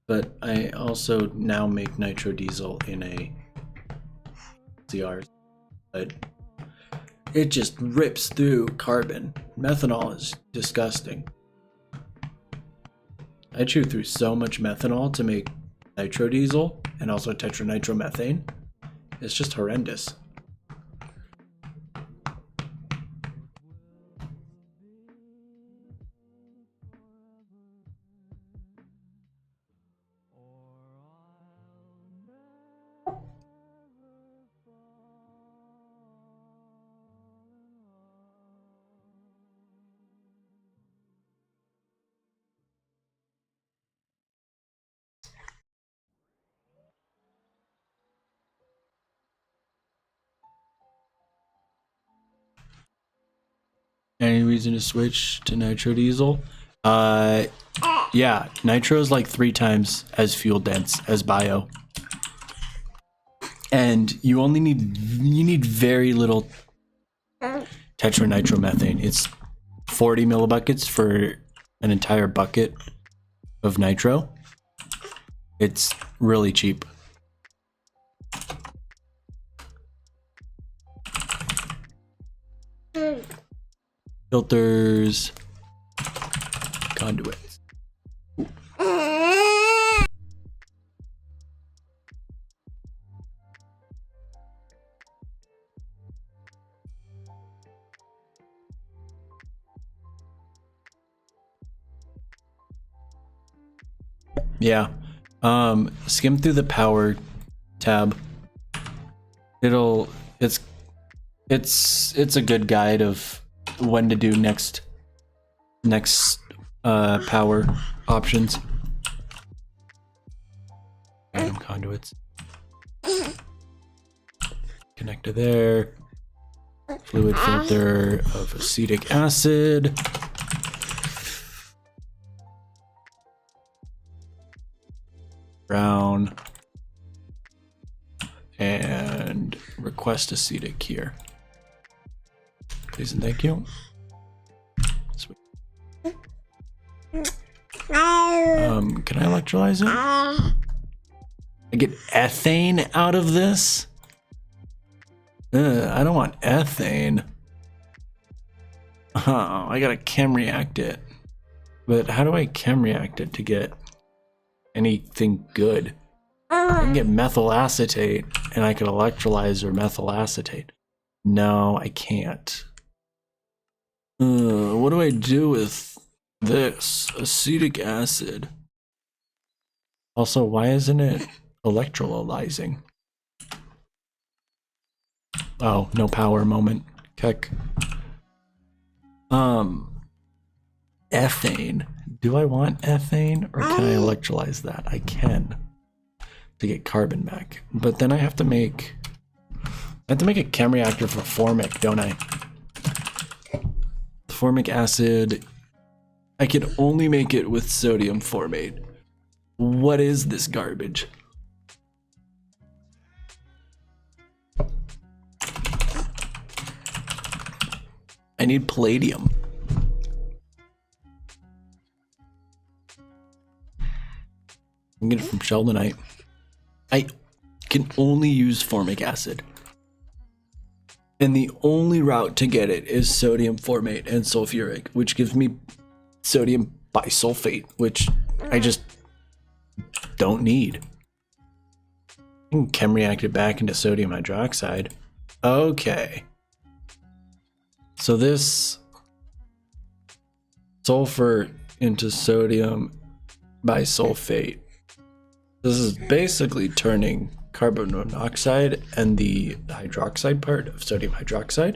But I also now make nitro diesel in a CR, but it just rips through carbon. Methanol is disgusting. I chew through so much methanol to make nitro diesel and also tetranitromethane. It's just horrendous. Any reason to switch to nitro diesel? Yeah, nitro is like 3 times as fuel dense as bio. And you need very little tetranitromethane. It's 40 millibuckets for an entire bucket of nitro. It's really cheap. Filters, conduits. Yeah. Skim through the power tab. It's a good guide of when to do next power options. Random conduits. Connect to there. Fluid filter of acetic acid. Brown. And request acetic here. Please and thank you. Sweet. Can I electrolyze it? I get ethane out of this? I don't want ethane. Oh, I gotta chem react it. But how do I chem react it to get anything good? I can get methyl acetate and I could electrolyze or methyl acetate. No, I can't. What do I do with this? Acetic acid. Also, why isn't it electrolyzing? Oh, no power moment. Keck. Ethane. Do I want ethane or can I electrolyze that? I can to get carbon back. But then I have to make a chem reactor for formic, don't I? Formic acid. I can only make it with sodium formate. What is this garbage? I need palladium. I can get it from Sheldonite. I can only use formic acid. And the only route to get it is sodium formate and sulfuric, which gives me sodium bisulfate, which I just don't need. I can chem react it back into sodium hydroxide. Okay. So this sulfur into sodium bisulfate. This is basically turning carbon monoxide and the hydroxide part of sodium hydroxide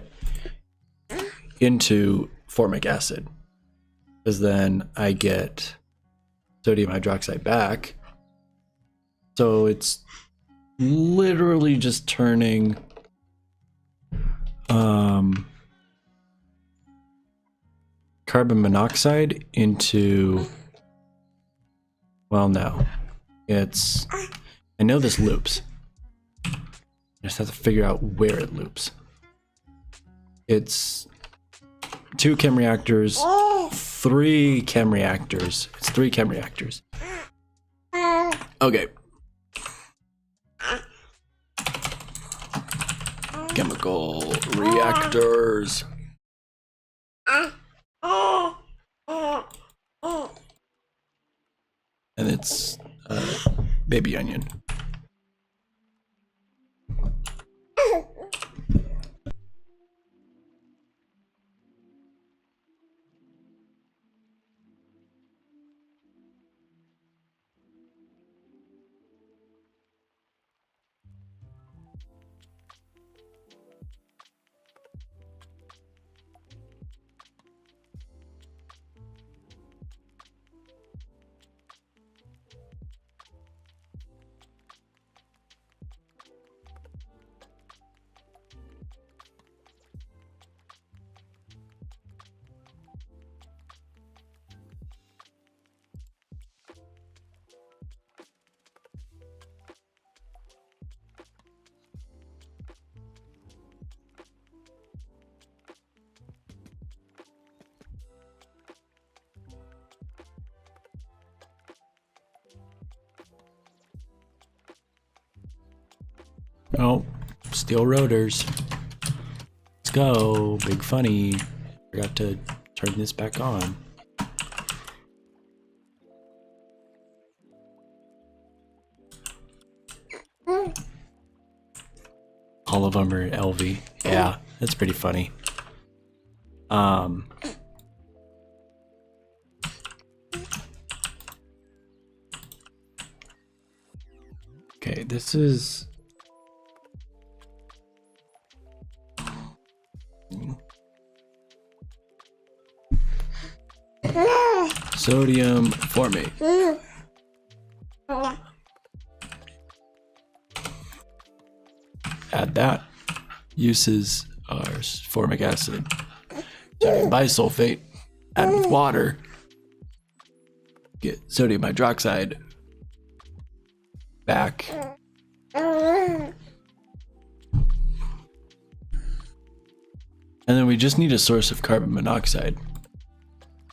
into formic acid. Because then I get sodium hydroxide back. So it's literally just turning carbon monoxide into Well, no. It's... I know this loops. I just have to figure out where it loops. It's 2 chem reactors, 3 chem reactors. It's 3 chem reactors. Okay. Chemical reactors. And it's baby onion. Oh, steel rotors. Let's go, big funny. Forgot to turn this back on. All of them are LV. Yeah, that's pretty funny. Okay, this is... Sodium formate. Add that. Uses are formic acid. Sodium bisulfate. Add with water. Get sodium hydroxide back. And then we just need a source of carbon monoxide.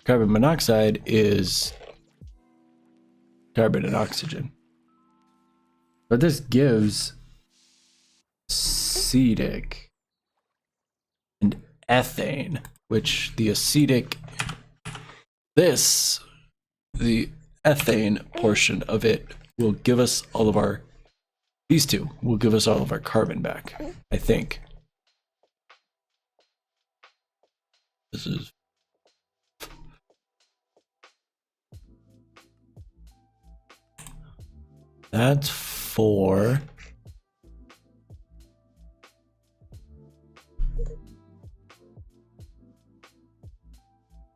Carbon monoxide is carbon and oxygen. But this gives acetic and ethane, which the acetic, the ethane portion of it will give us all of our, these two will give us all of our carbon back, I think. This is that's 4.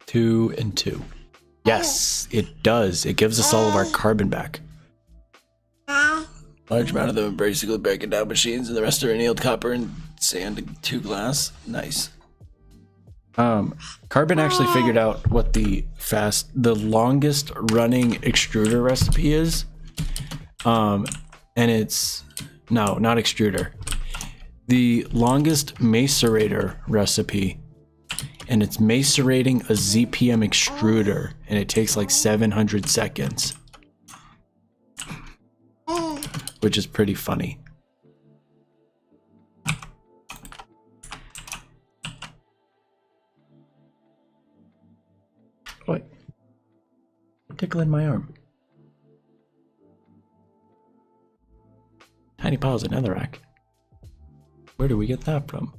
Two and 2. Yes, it does. It gives us all of our carbon back. Large amount of them are basically breaking down machines, and the rest are annealed copper and sand to glass. Nice. Carbon actually figured out what the longest running extruder recipe is. And it's, no, not extruder. The longest macerator recipe, and it's macerating a ZPM extruder, and it takes like 700 seconds. Which is pretty funny. Wait. Tickling my arm. Tiny piles of netherrack. Where do we get that from?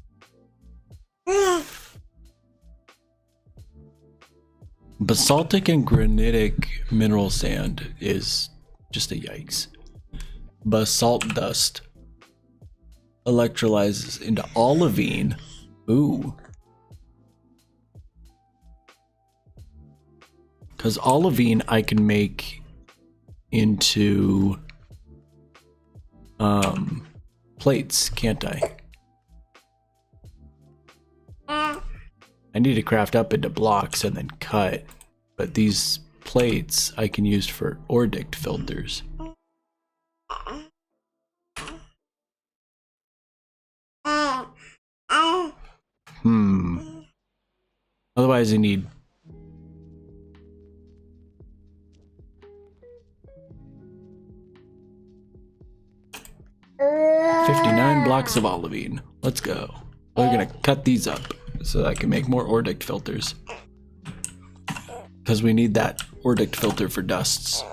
Basaltic and granitic mineral sand is just a yikes. Basalt dust electrolyzes into olivine. Ooh. Because olivine I can make into plates, can't I? I need to craft up into blocks and then cut, but these plates I can use for Ordict filters. Otherwise I need 59 blocks of olivine. Let's go. We're gonna cut these up so I can make more Ordict filters. Because we need that Ordict filter for dusts.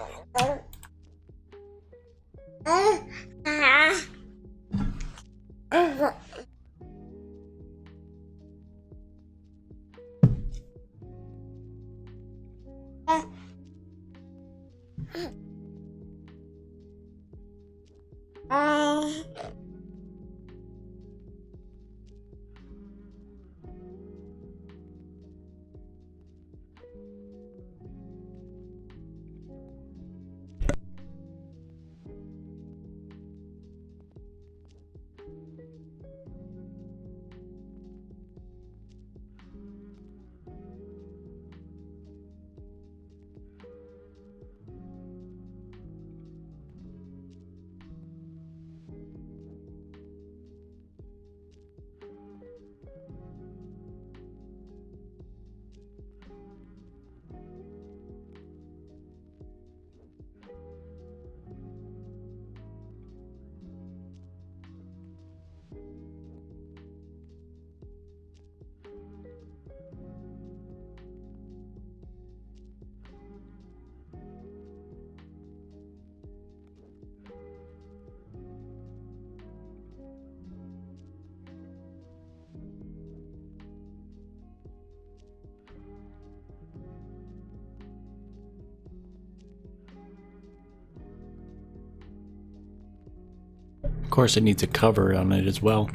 Of course, it needs a cover on it as well.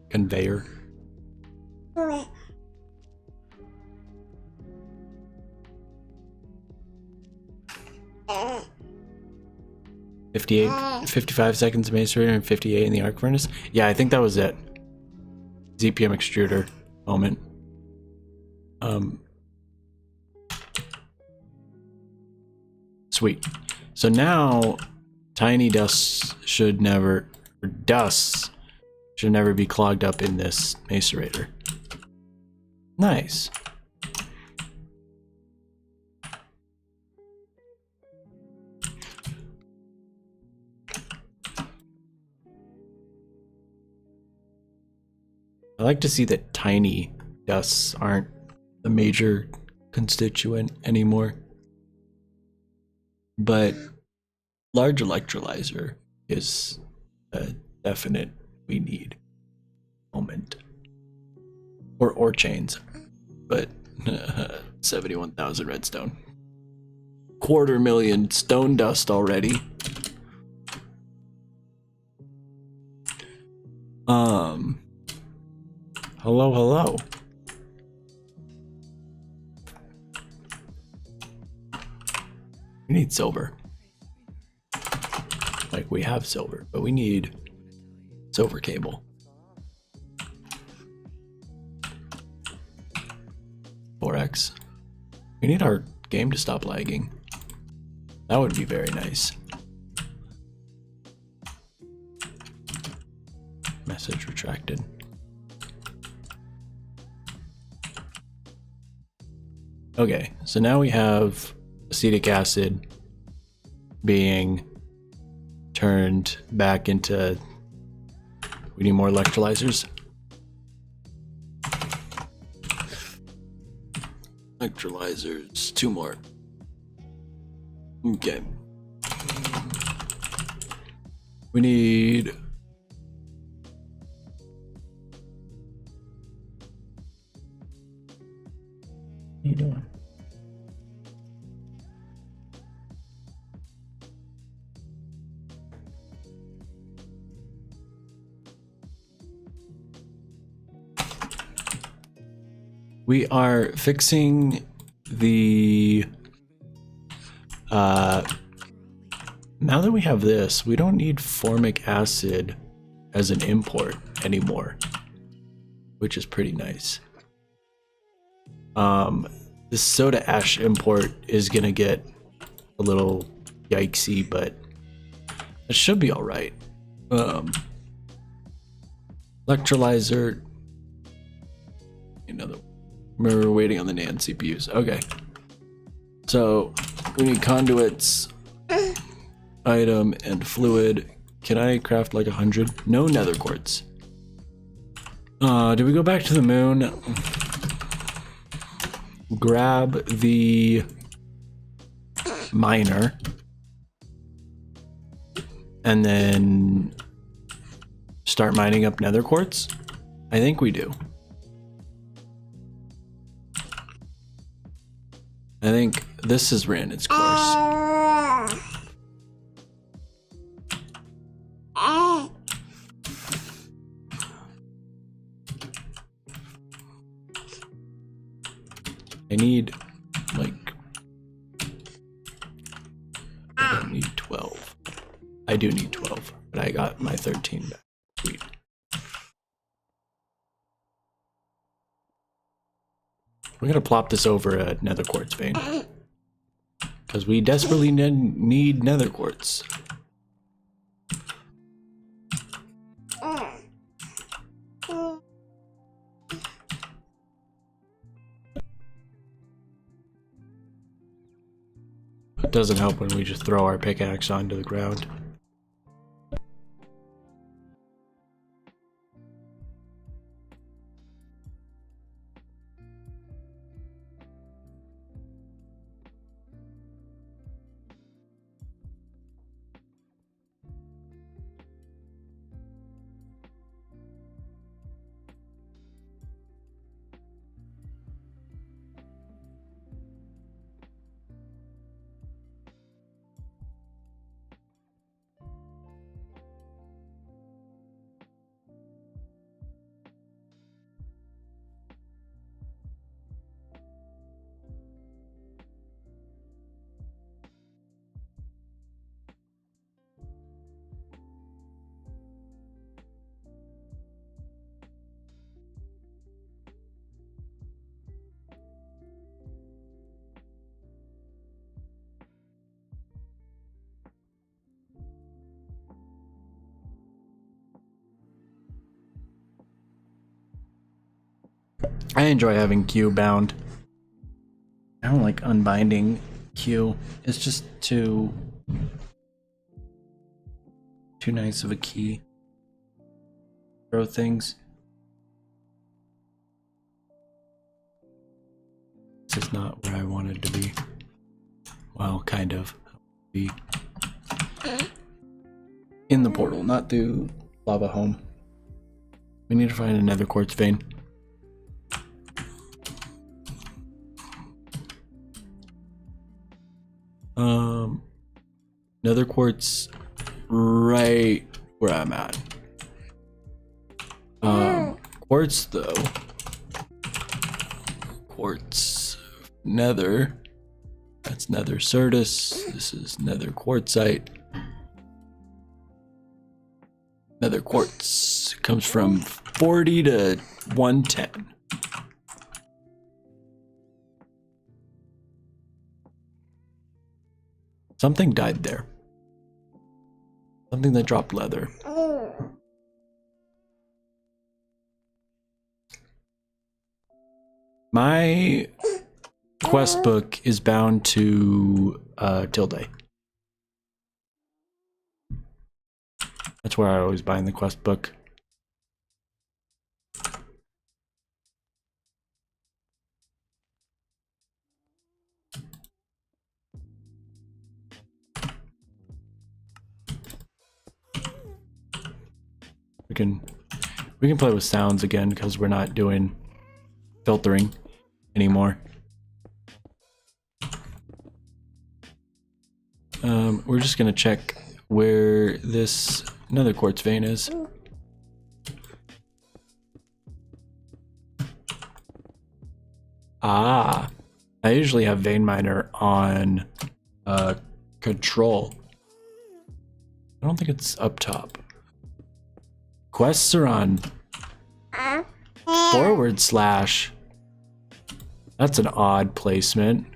Conveyor. $58, 55 seconds macerator and 58 in the arc furnace. Yeah, I think that was it. ZPM extruder moment. Sweet. So now tiny dusts should never be clogged up in this macerator. Nice. I like to see that tiny dusts aren't the major constituent anymore. But large electrolyzer is a definite we need moment. Or ore chains. But 71,000 redstone. 250,000 stone dust already. Hello. We need silver. Like, we have silver, but we need silver cable. 4x. We need our game to stop lagging. That would be very nice. Message retracted. Okay, so now we have acetic acid being turned back into... We need more electrolyzers. Electrolyzers, 2 more. Okay. We need... What are you doing? We are fixing the now that we have this, we don't need formic acid as an import anymore, which is pretty nice. This soda ash import is gonna get a little yikesy, but it should be all right. Electrolyzer. Another. We're waiting on the NAND CPUs. Okay. So we need conduits, item, and fluid. Can I craft like 100? No nether quartz. Do we go back to the moon? Grab the miner. And then start mining up nether quartz? I think we do. I think this has ran its course. I need, like, I don't need 12. I do need 12, but I got my 13 back. Sweet. We're gonna plop this over a nether quartz vein. Because we desperately need nether quartz. It doesn't help when we just throw our pickaxe onto the ground. I enjoy having Q bound. I don't like unbinding Q. It's just too nice of a key. Throw things. This is not where I wanted to be. Well, kind of. Be in the portal, not the lava home. We need to find another quartz vein. Nether quartz right where I'm at. Quartz though. Quartz nether. That's nether certus. This is nether quartzite. Nether quartz comes from 40 to 110. Something died there. Something that dropped leather. My quest book is bound to Tilde. That's where I always bind the quest book. We can play with sounds again because we're not doing filtering anymore. We're just gonna check where this nether quartz vein is. Ah, I usually have vein miner on control. I don't think it's up top. Quests are on /. That's an odd placement.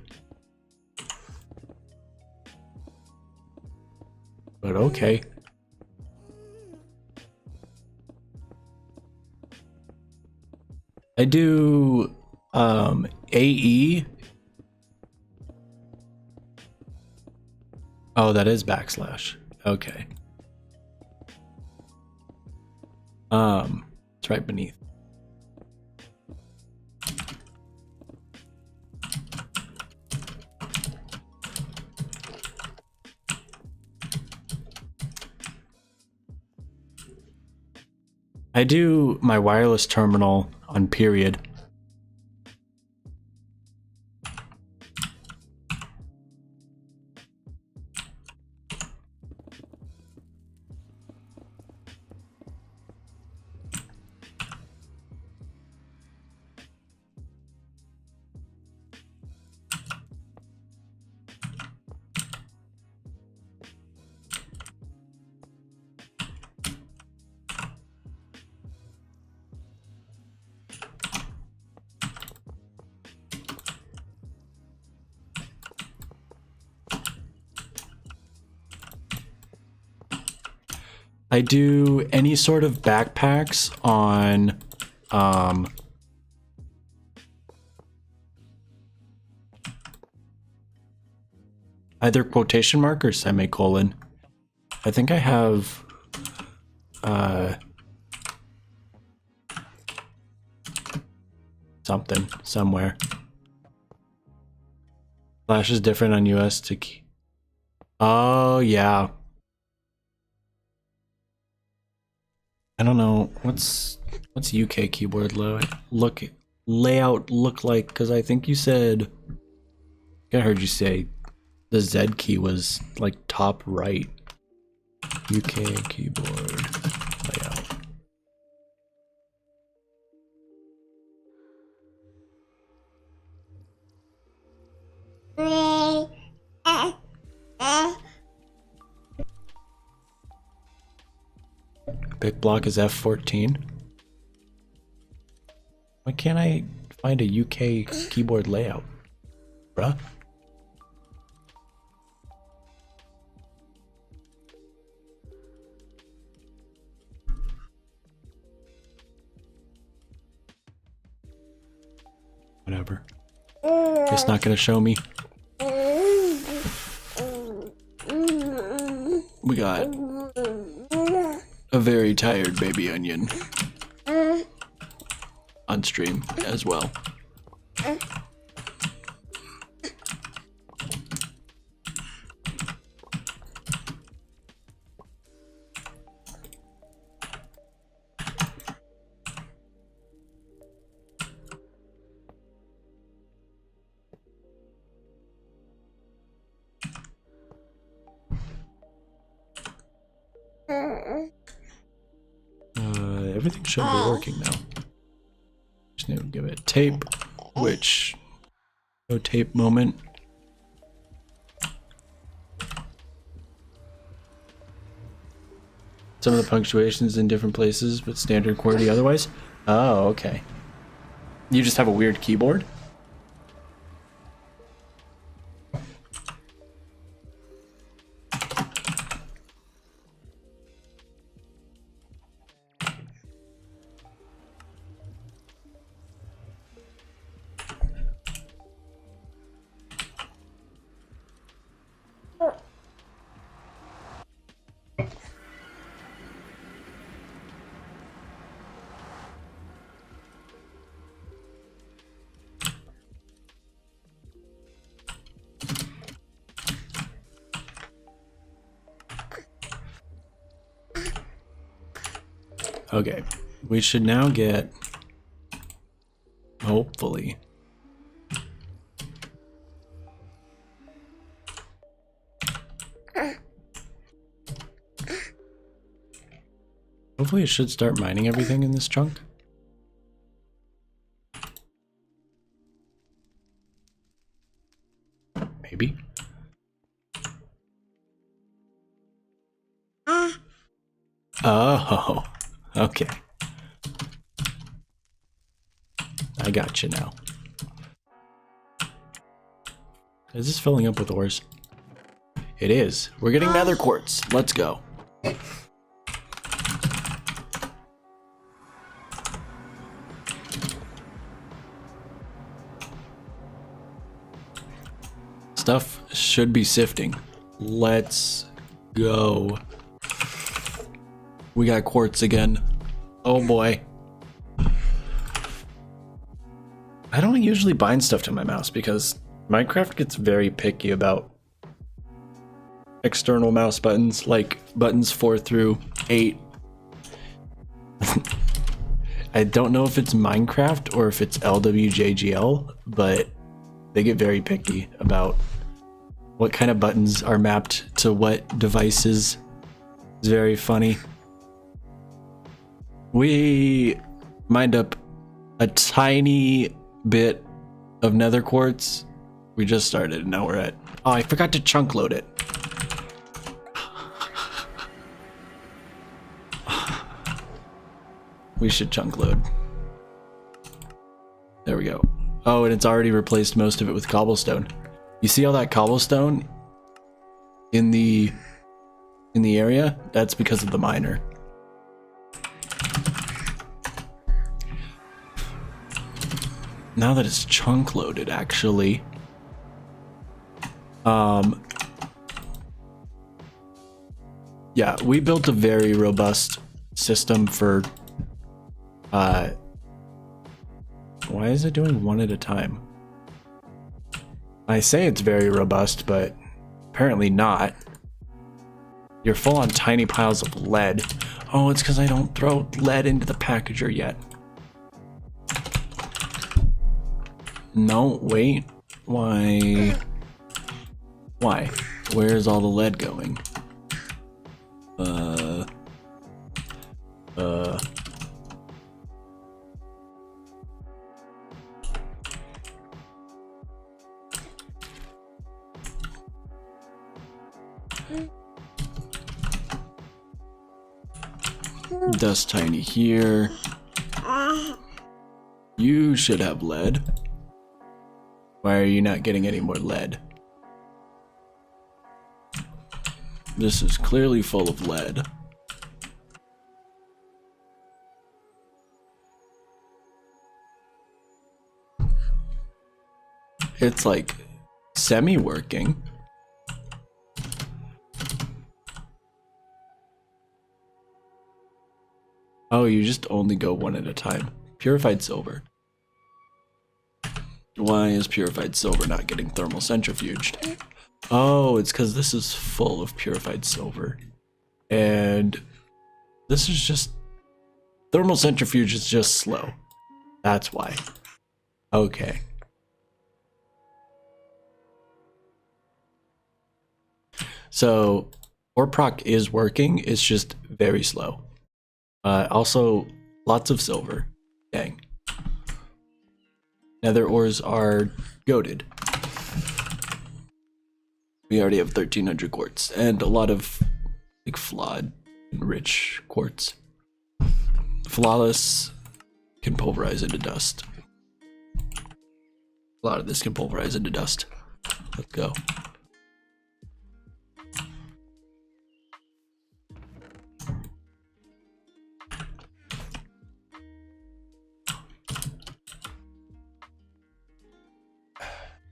But okay. I do AE. Oh, that is backslash. Okay. It's right beneath. I do my wireless terminal on period. I do any sort of backpacks on either quotation mark or semicolon. I think I have something somewhere. Flash is different on US to key. Oh yeah. I don't know what's UK keyboard layout look like, because I think you said, I heard you say the Z key was like top right. UK keyboard layout. Big block is F14. Why can't I find a UK keyboard layout, bruh? Whatever. It's not gonna show me. We got a very tired baby onion on stream as well. Everything should be working now. Just need to give it tape, which no tape moment. Some of the punctuations in different places, but standard QWERTY otherwise. Oh, okay. You just have a weird keyboard? Okay, we should now get, hopefully, it should start mining everything in this chunk. Maybe. Oh, okay. I got you now. Is this filling up with ores? It is. We're getting nether quartz. Let's go. Stuff should be sifting. Let's go. We got quartz again. Oh boy. I don't usually bind stuff to my mouse because Minecraft gets very picky about external mouse buttons, like buttons 4 through 8. I don't know if it's Minecraft or if it's LWJGL, but they get very picky about what kind of buttons are mapped to what devices. It's very funny. We mined up a tiny bit of nether quartz. We just started and now we're at... Oh, I forgot to chunk load it. We should chunk load. There we go. Oh, and it's already replaced most of it with cobblestone. You see all that cobblestone in the area? That's because of the miner. Now that it's chunk loaded, actually, yeah, we built a very robust system for, why is it doing one at a time? I say it's very robust, but apparently not. You're full on tiny piles of lead. Oh, it's because I don't throw lead into the packager yet. No, wait. Why? Why? Where's all the lead going? Dust tiny here. You should have lead. Why are you not getting any more lead? This is clearly full of lead. It's like semi-working. Oh, you just only go one at a time. Purified silver. Why is purified silver not getting thermal centrifuged? Oh, it's because this is full of purified silver. And this is just... Thermal centrifuge is just slow. That's why. Okay. So, ore proc is working, it's just very slow. Also, lots of silver. Dang. Nether ores are goated. We already have 1300 quartz and a lot of like flawed and rich quartz. Flawless can pulverize into dust. A lot of this can pulverize into dust. Let's go.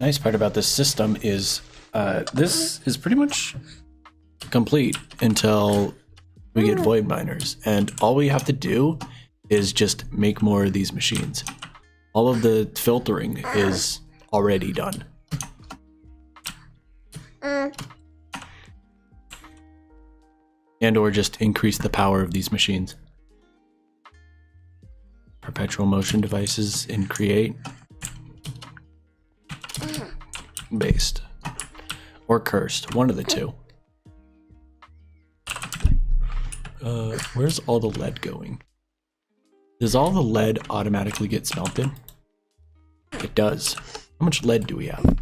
Nice part about this system is this is pretty much complete until we get void miners, and all we have to do is just make more of these machines. All of the filtering is already done. And or just increase the power of these machines. Perpetual motion devices in create. Based or cursed, one of the two. Where's all the lead going? Does all the lead automatically get smelted? It does. How much lead do we have?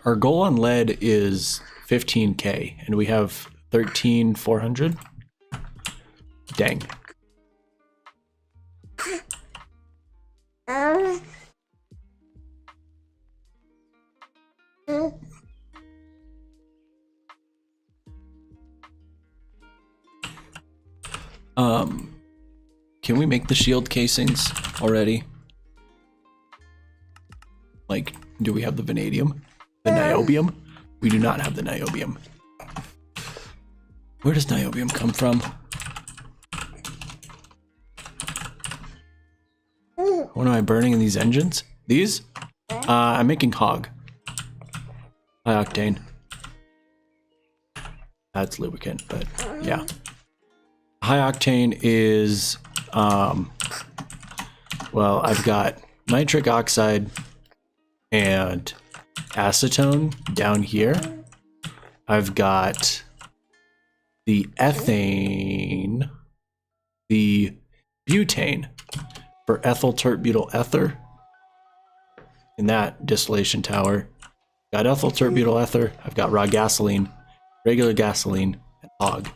Our goal on lead is 15k and we have 13,400. Dang. Can we make the shield casings already? Like, do we have the vanadium? The niobium? We do not have the niobium. Where does niobium come from? What am I burning in these engines? These? I'm making hog. High octane. That's lubricant, but yeah. High octane is, well, I've got nitric oxide and acetone down here. I've got the ethane, the butane for ethyl tert butyl ether in that distillation tower. Got ethyl tert butyl ether. I've got raw gasoline, regular gasoline, and hog.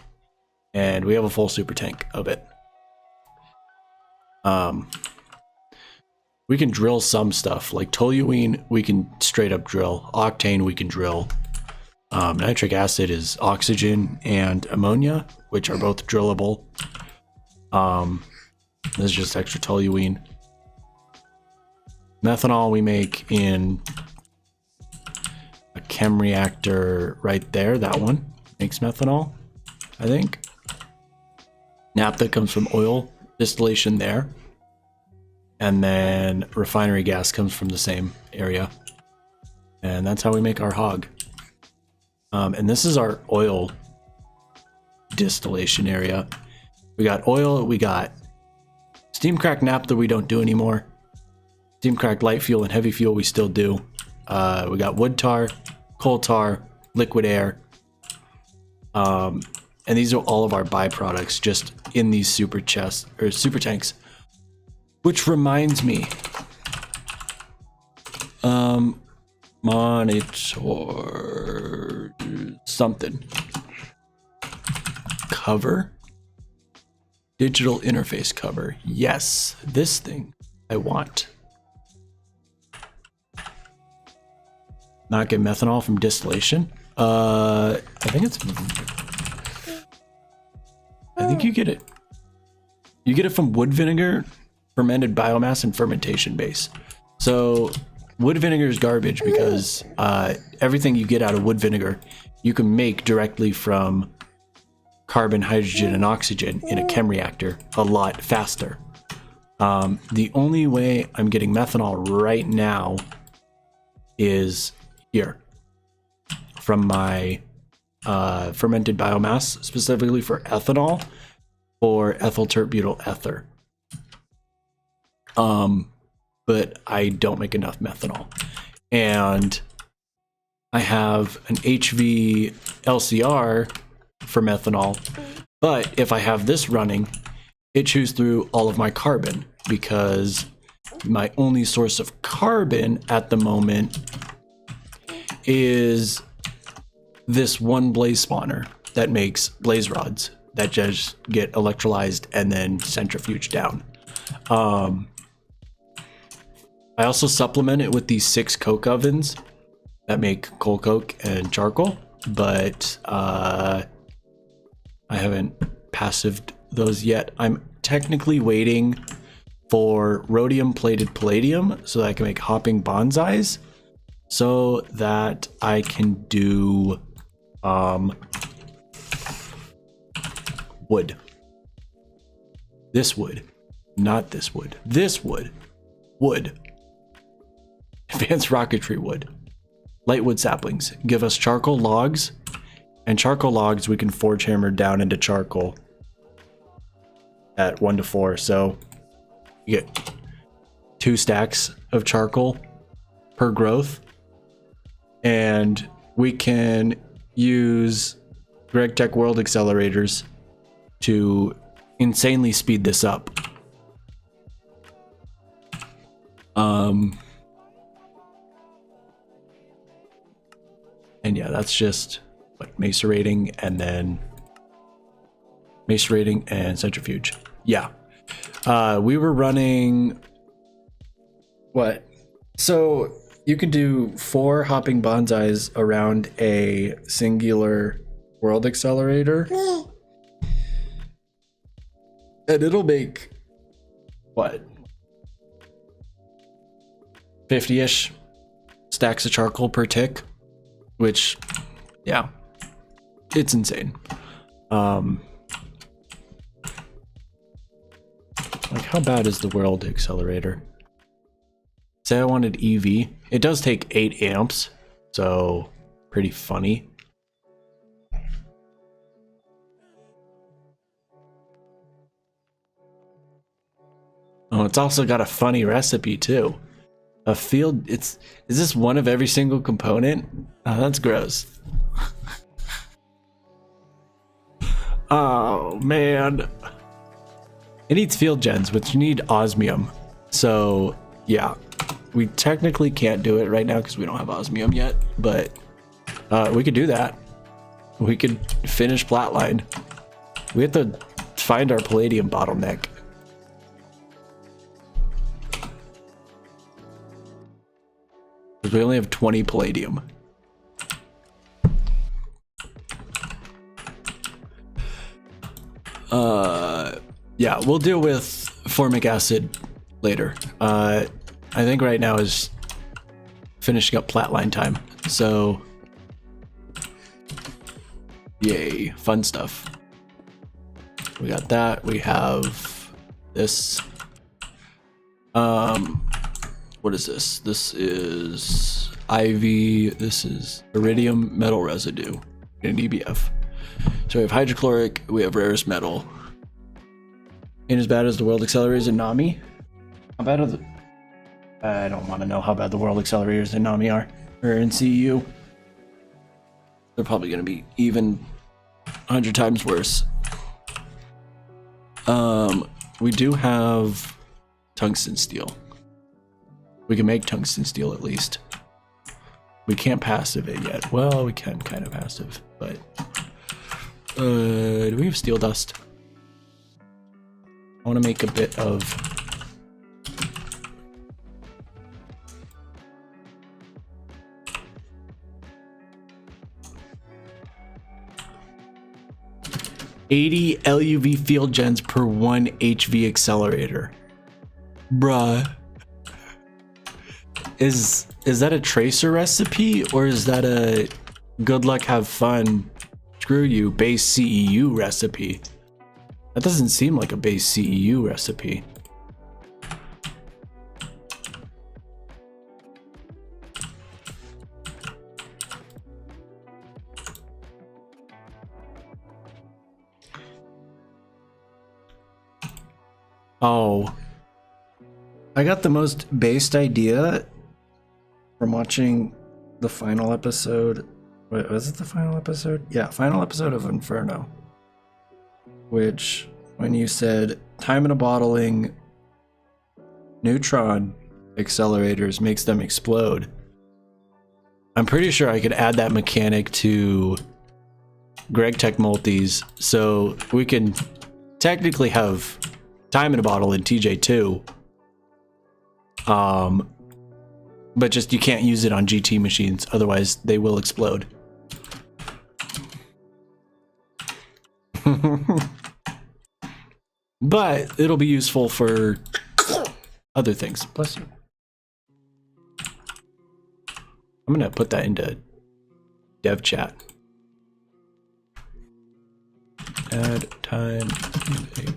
And we have a full super tank of it. We can drill some stuff, like toluene we can straight up drill. Octane we can drill. Nitric acid is oxygen and ammonia, which are both drillable. This is just extra toluene. Methanol we make in a chem reactor right there. That one makes methanol, I think. Naphtha comes from oil distillation there. And then refinery gas comes from the same area. And that's how we make our hog. And this is our oil distillation area. We got oil, we got steam cracked naphtha we don't do anymore. Steam cracked light fuel and heavy fuel we still do. We got wood tar, coal tar, liquid air. And these are all of our byproducts just in these super chests or super tanks. Which reminds me, monitor something. Cover? Digital interface cover. Yes, this thing I want. Not get methanol from distillation. I think you get it. You get it from wood vinegar, fermented biomass, and fermentation base. So wood vinegar is garbage because everything you get out of wood vinegar you can make directly from carbon, hydrogen, and oxygen in a chem reactor a lot faster. The only way I'm getting methanol right now is here from my fermented biomass, specifically for ethanol or ethyl tert butyl ether. But I don't make enough methanol. And I have an HV LCR for methanol, but if I have this running, it chews through all of my carbon because my only source of carbon at the moment is this one blaze spawner that makes blaze rods that just get electrolyzed and then centrifuged down. I also supplement it with these 6 coke ovens that make coal coke and charcoal, but I haven't passived those yet. I'm technically waiting for rhodium plated palladium so that I can make hopping bonsais so that I can do wood. This wood, not this wood. This wood. Wood. Advanced rocketry wood. Lightwood saplings give us charcoal logs, and charcoal logs we can forge hammer down into charcoal at 1 to 4. So you get 2 stacks of charcoal per growth, and we can use Gregtech World accelerators to insanely speed this up. And yeah, that's just what macerating and then macerating and centrifuge. Yeah. We were running what? So you can do 4 hopping bonsais around a singular world accelerator. And it'll make, what, 50-ish stacks of charcoal per tick, which, yeah, it's insane. Like, how bad is the world accelerator? Say I wanted EV. It does take 8 amps, so pretty funny. Oh, it's also got a funny recipe too. A field, is this one of every single component? Oh, that's gross. Oh man. It needs field gens, which need osmium. So yeah, we technically can't do it right now because we don't have osmium yet, but we could do that. We could finish Flatline. We have to find our palladium bottleneck. We only have 20 palladium. Yeah, we'll deal with formic acid later. I think right now is finishing up Flatline time. So, yay, fun stuff. We got that. We have this. What is this? This is ivy. This is iridium metal residue and EBF. So we have hydrochloric. We have rarest metal. Ain't as bad as the world accelerators in Nami. How bad are the? I don't want to know how bad the world accelerators in Nami are, or in CEU. They're probably going to be even 100 times worse. We do have tungsten steel. We can make tungsten steel at least. We can't passive it yet. Well, we can kind of passive, but do we have steel dust? I want to make a bit of 80 LUV field gens per 1 HV accelerator. Bruh. Is that a tracer recipe, or is that a good luck have fun screw you base CEU recipe? That doesn't seem like a base CEU recipe. Oh, I got the most based idea from watching the final episode. Wait, was it the final episode? Yeah, final episode of Inferno. Which, when you said time in a bottling neutron accelerators makes them explode, I'm pretty sure I could add that mechanic to Gregtech multis, so we can technically have time in a bottle in TJ2. But just you can't use it on GT machines, otherwise they will explode. But it'll be useful for other things. Bless you. I'm gonna put that into dev chat. Add time in a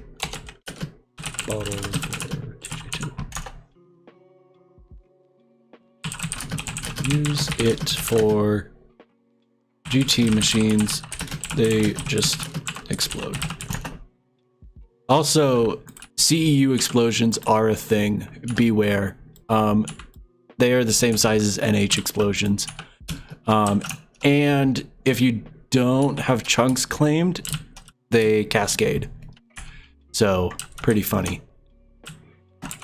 bottle for TJ2. Use it for GT machines. They just explode. Also, CEU explosions are a thing. Beware. They are the same size as NH explosions. And if you don't have chunks claimed, they cascade. So, pretty funny.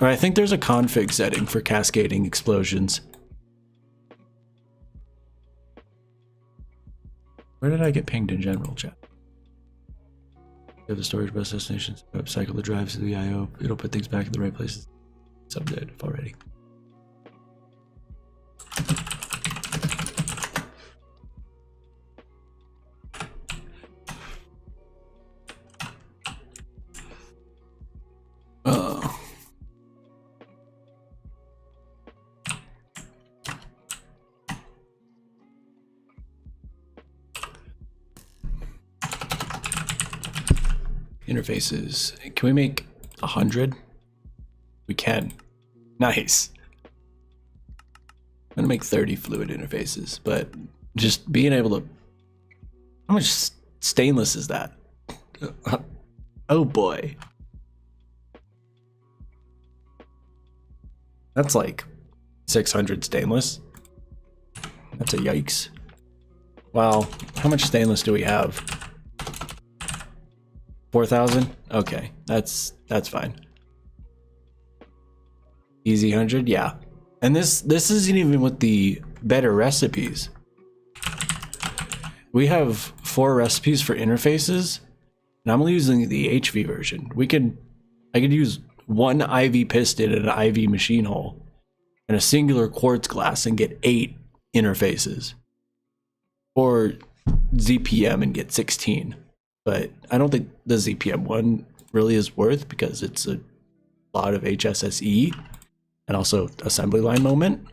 Or I think there's a config setting for cascading explosions. Where did I get pinged in general chat? You have the storage bus destinations. Cycle the drives to the IO. It'll put things back in the right places. It's updated already. interfaces. Can we make 100? We can. Nice. I'm gonna make 30 fluid interfaces, but just being able to... How much stainless is that? Oh boy. That's like 600 stainless. That's a yikes. Wow, how much stainless do we have? 4,000? Okay, that's fine. Easy 100, yeah. And this isn't even with the better recipes. We have 4 recipes for interfaces, and I'm only using the HV version. I could use one IV piston and an IV machine hole and a singular quartz glass and get 8 interfaces. Or ZPM and get 16. But I don't think the ZPM one really is worth, because it's a lot of HSSE and also assembly line moment.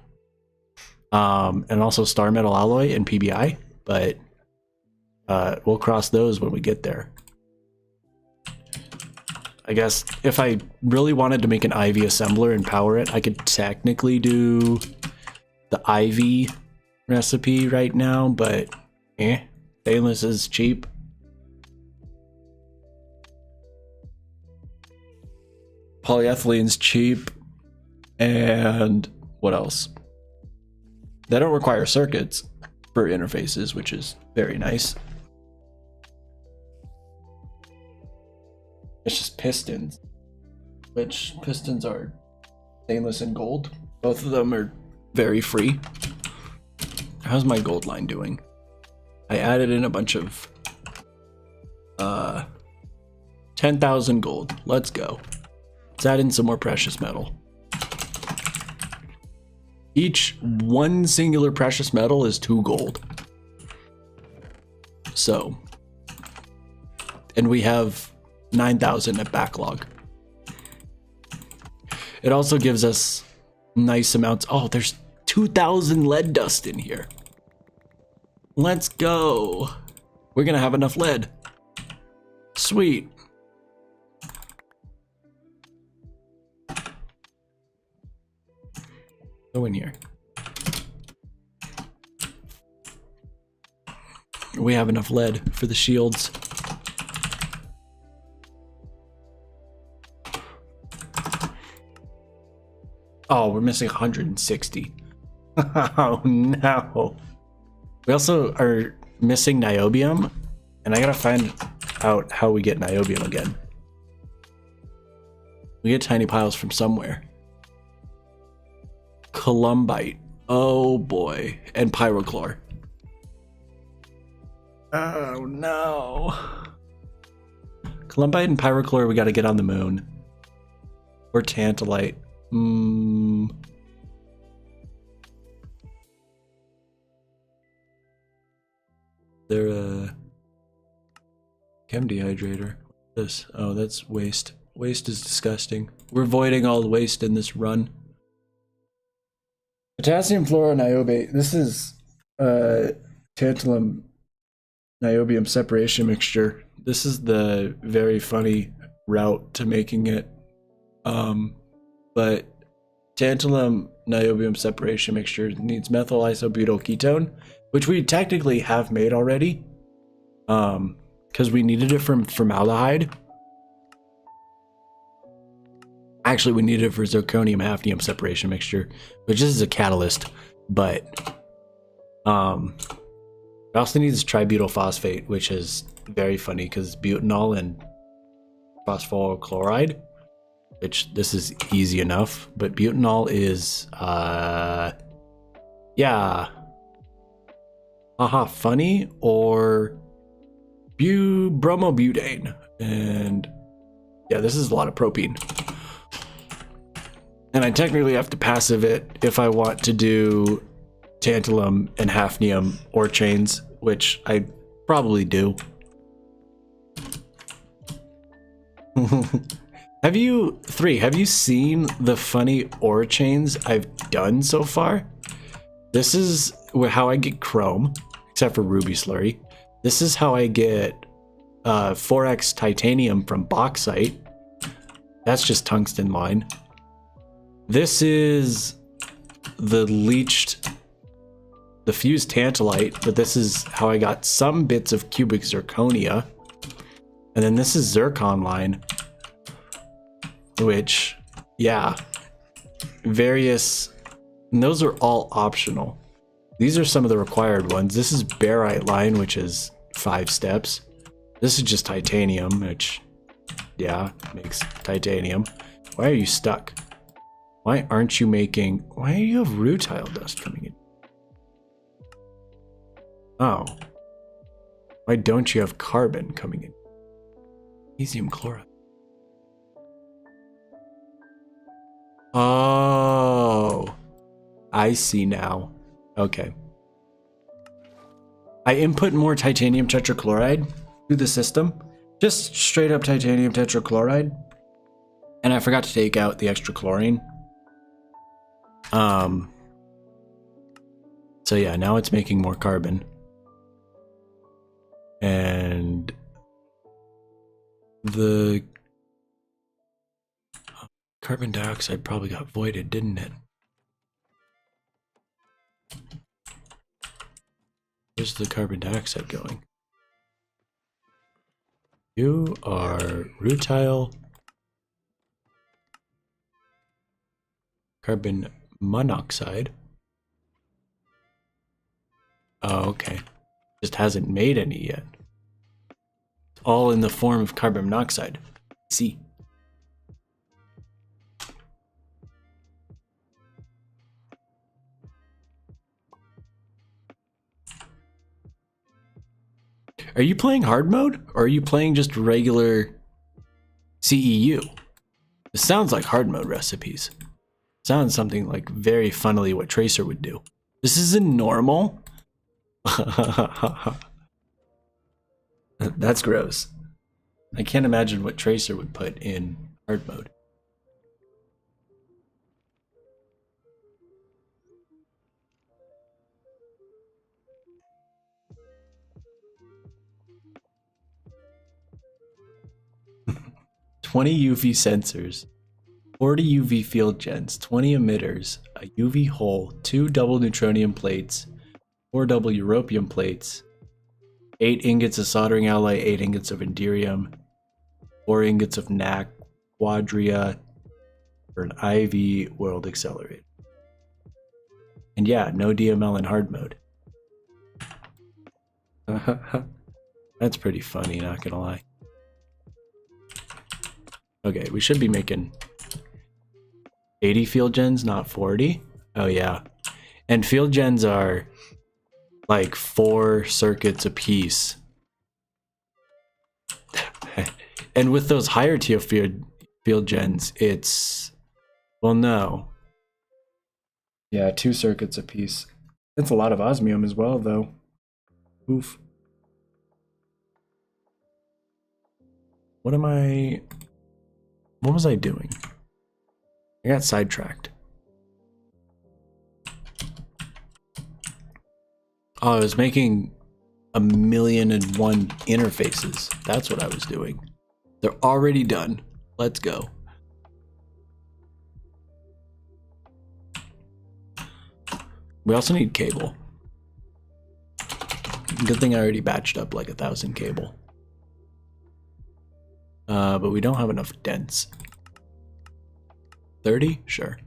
And also star metal alloy and PBI, but we'll cross those when we get there. I guess if I really wanted to make an IV assembler and power it, I could technically do the IV recipe right now, but stainless is cheap. Polyethylene's cheap. And what else? They don't require circuits for interfaces, which is very nice. It's just pistons, which pistons are stainless and gold. Both of them are very free. How's my gold line doing? I added in a bunch of 10,000 gold. Let's go. Let's add in some more precious metal. Each one singular precious metal is 2 gold. So, and we have 9,000 at backlog. It also gives us nice amounts. Oh, there's 2,000 lead dust in here. Let's go. We're gonna have enough lead. Sweet. Go in here. We have enough lead for the shields. Oh, we're missing 160. Oh no. We also are missing niobium, and I gotta find out how we get niobium again. We get tiny piles from somewhere. Columbite. Oh boy. And pyrochlor. Oh no. Columbite and pyrochlor we gotta get on the moon. Or tantalite. They're a chem dehydrator. This. Oh, that's waste. Waste is disgusting. We're avoiding all the waste in this run. Potassium fluoroniobate. This is tantalum niobium separation mixture. This is the very funny route to making it. But tantalum niobium separation mixture needs methyl isobutyl ketone, which we technically have made already, because we needed it from formaldehyde. Actually, we needed it for zirconium hafnium separation mixture, which is a catalyst, but it also needs tributyl phosphate, which is very funny because butanol and phosphoryl chloride, which this is easy enough, but butanol is yeah, funny, or bromobutane, and yeah, this is a lot of propene. And I technically have to passive it if I want to do tantalum and hafnium ore chains, which I probably do. Have you seen the funny ore chains I've done so far? This is how I get chrome, except for ruby slurry. This is how I get 4x titanium from bauxite. That's just tungsten line. This is the fused tantalite, but this is how I got some bits of cubic zirconia. And then this is zircon line, which, yeah, various, and those are all optional. These are some of the required ones. This is barite line, which is 5 steps. This is just titanium, which, yeah, makes titanium. Why are you stuck? Why aren't you making, why do you have rutile dust coming in? Oh. Why don't you have carbon coming in? Magnesium chloride. Oh. I see now. Okay. I input more titanium tetrachloride to the system. Just straight up titanium tetrachloride. And I forgot to take out the extra chlorine. So yeah, now it's making more carbon. And the carbon dioxide probably got voided, didn't it? Where's the carbon dioxide going? You are rutile carbon monoxide. Oh, okay. Just hasn't made any yet. It's all in the form of carbon monoxide. See. Are you playing hard mode, or are you playing just regular CEU? It sounds like hard mode recipes. Sounds something like very funnily what Tracer would do. This isn't normal. That's gross. I can't imagine what Tracer would put in hard mode. $20 UV sensors, 40 UV field gens, 20 emitters, a UV hole, 2 double neutronium plates, 4 double europium plates, 8 ingots of soldering alloy, 8 ingots of inderium, 4 ingots of NAC, quadria, for an IV world accelerator. And yeah, no DML in hard mode. That's pretty funny, not gonna lie. Okay, we should be making 80 field gens, not 40. Oh yeah. And field gens are like 4 circuits a piece. And with those higher tier field gens, it's, well, no. Yeah, 2 circuits a piece. That's a lot of osmium as well, though. Oof. What was I doing? I got sidetracked. Oh, I was making 1,000,001 interfaces. That's what I was doing. They're already done. Let's go. We also need cable. Good thing I already batched up like 1,000 cable. But we don't have enough dents. 30? Sure.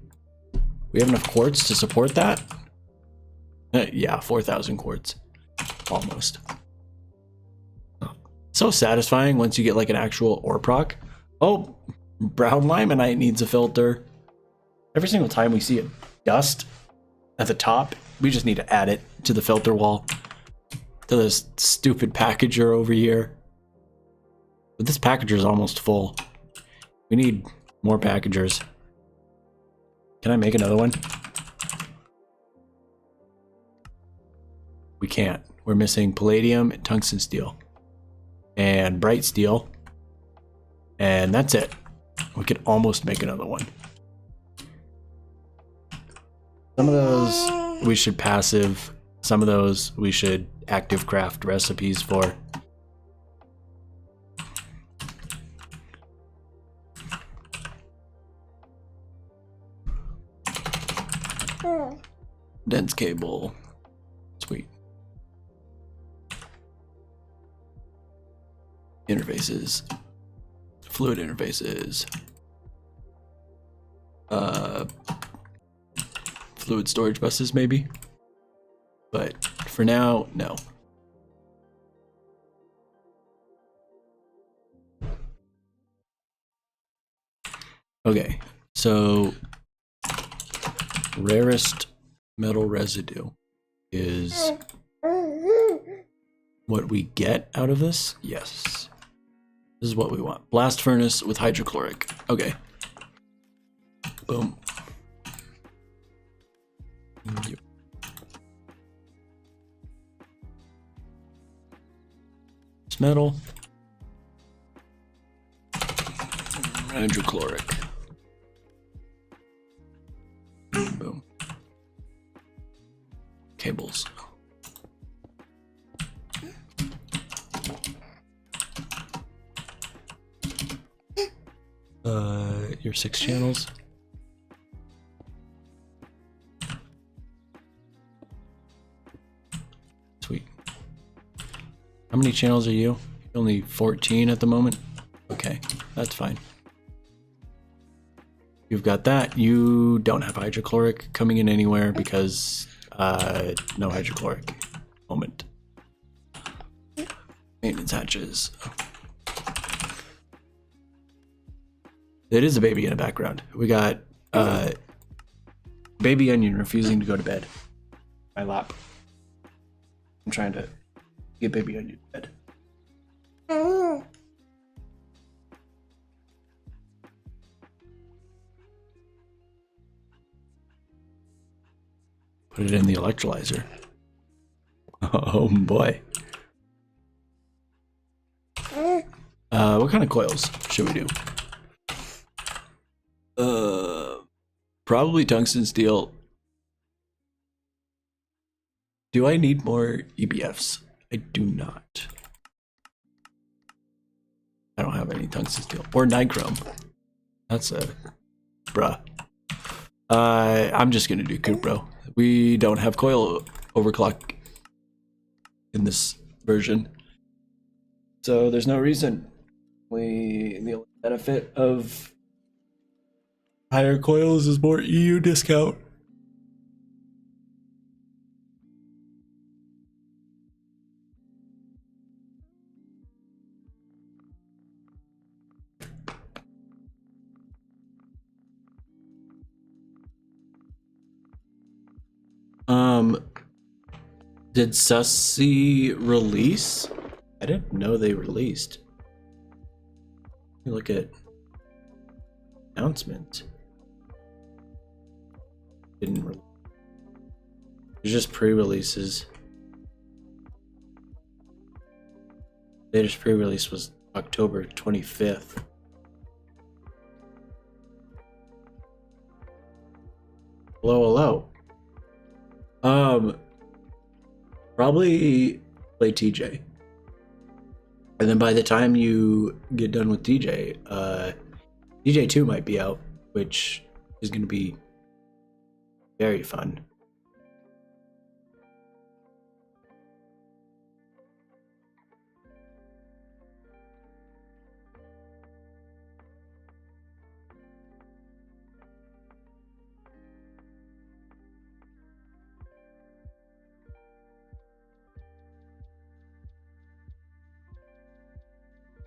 We have enough quartz to support that? Yeah, 4,000 quartz. Almost. So satisfying once you get like an actual ore proc. Oh, brown limonite needs a filter. Every single time we see a dust at the top, we just need to add it to the filter wall. To this stupid packager over here. But this packager is almost full. We need more packagers. Can I make another one? We can't. We're missing palladium and tungsten steel. And bright steel. And that's it. We could almost make another one. Some of those we should passive. Some of those we should active craft recipes for. dense cable. Sweet. Interfaces. Fluid interfaces. Fluid storage buses, maybe. But for now, no. Okay, so rarest metal residue is what we get out of this? Yes. This is what we want. Blast furnace with hydrochloric. Okay. Boom. Yep. It's metal. Hydrochloric. Boom. Cables. Your 6 channels. Sweet. How many channels are you? Only 14 at the moment? Okay, that's fine. You've got that. You don't have hydrochloric coming in anywhere because no hydrochloric moment. Maintenance hatches. It is a baby in the background. We got baby onion refusing to go to bed. My lap. I'm trying to get baby onion to bed. Put it in the electrolyzer. Oh boy. What kind of coils should we do? Probably tungsten steel. Do I need more EBFs? I do not. I don't have any tungsten steel or nichrome. That's a bruh. I'm just gonna do Cupro. We don't have coil overclock in this version, so there's no reason. The only benefit of higher coils is more EU discount. Did Sussy release? I didn't know they released. Let me look at announcement. Didn't release. It's just pre-releases. Latest pre-release was October 25th. Hello. Probably play TJ. And then by the time you get done with TJ, TJ 2 might be out, which is going to be very fun.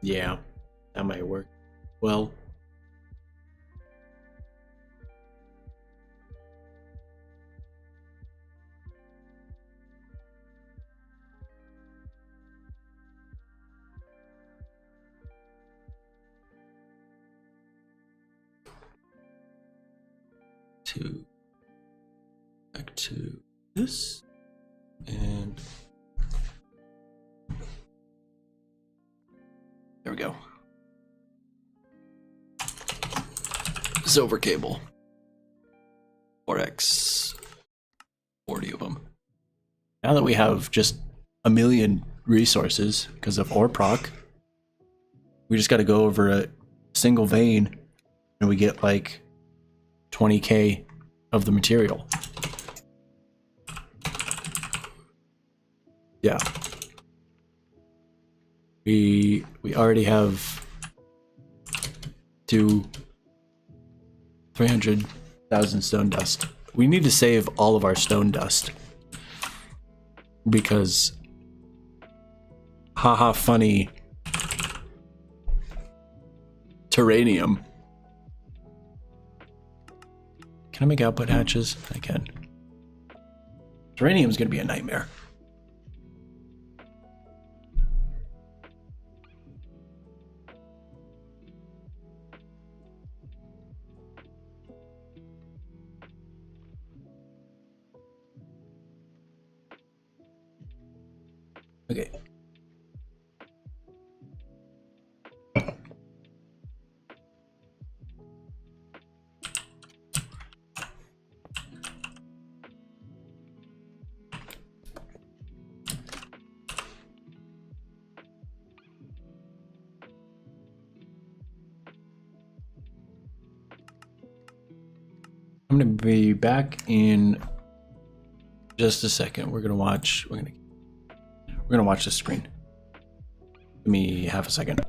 Yeah, that might work well. Back to this, and there we go. Silver cable. 4x. 40 of them. Now that we have just a million resources because of ore proc, we just got to go over a single vein and we get like 20k of the material. Yeah. We already have 300,000 stone dust. We need to save all of our stone dust because haha funny terranium. Can I make output hatches? I can. Terranium's gonna be a nightmare. Okay. I'm gonna be back in just a second. We're gonna watch the screen. Give me half a second.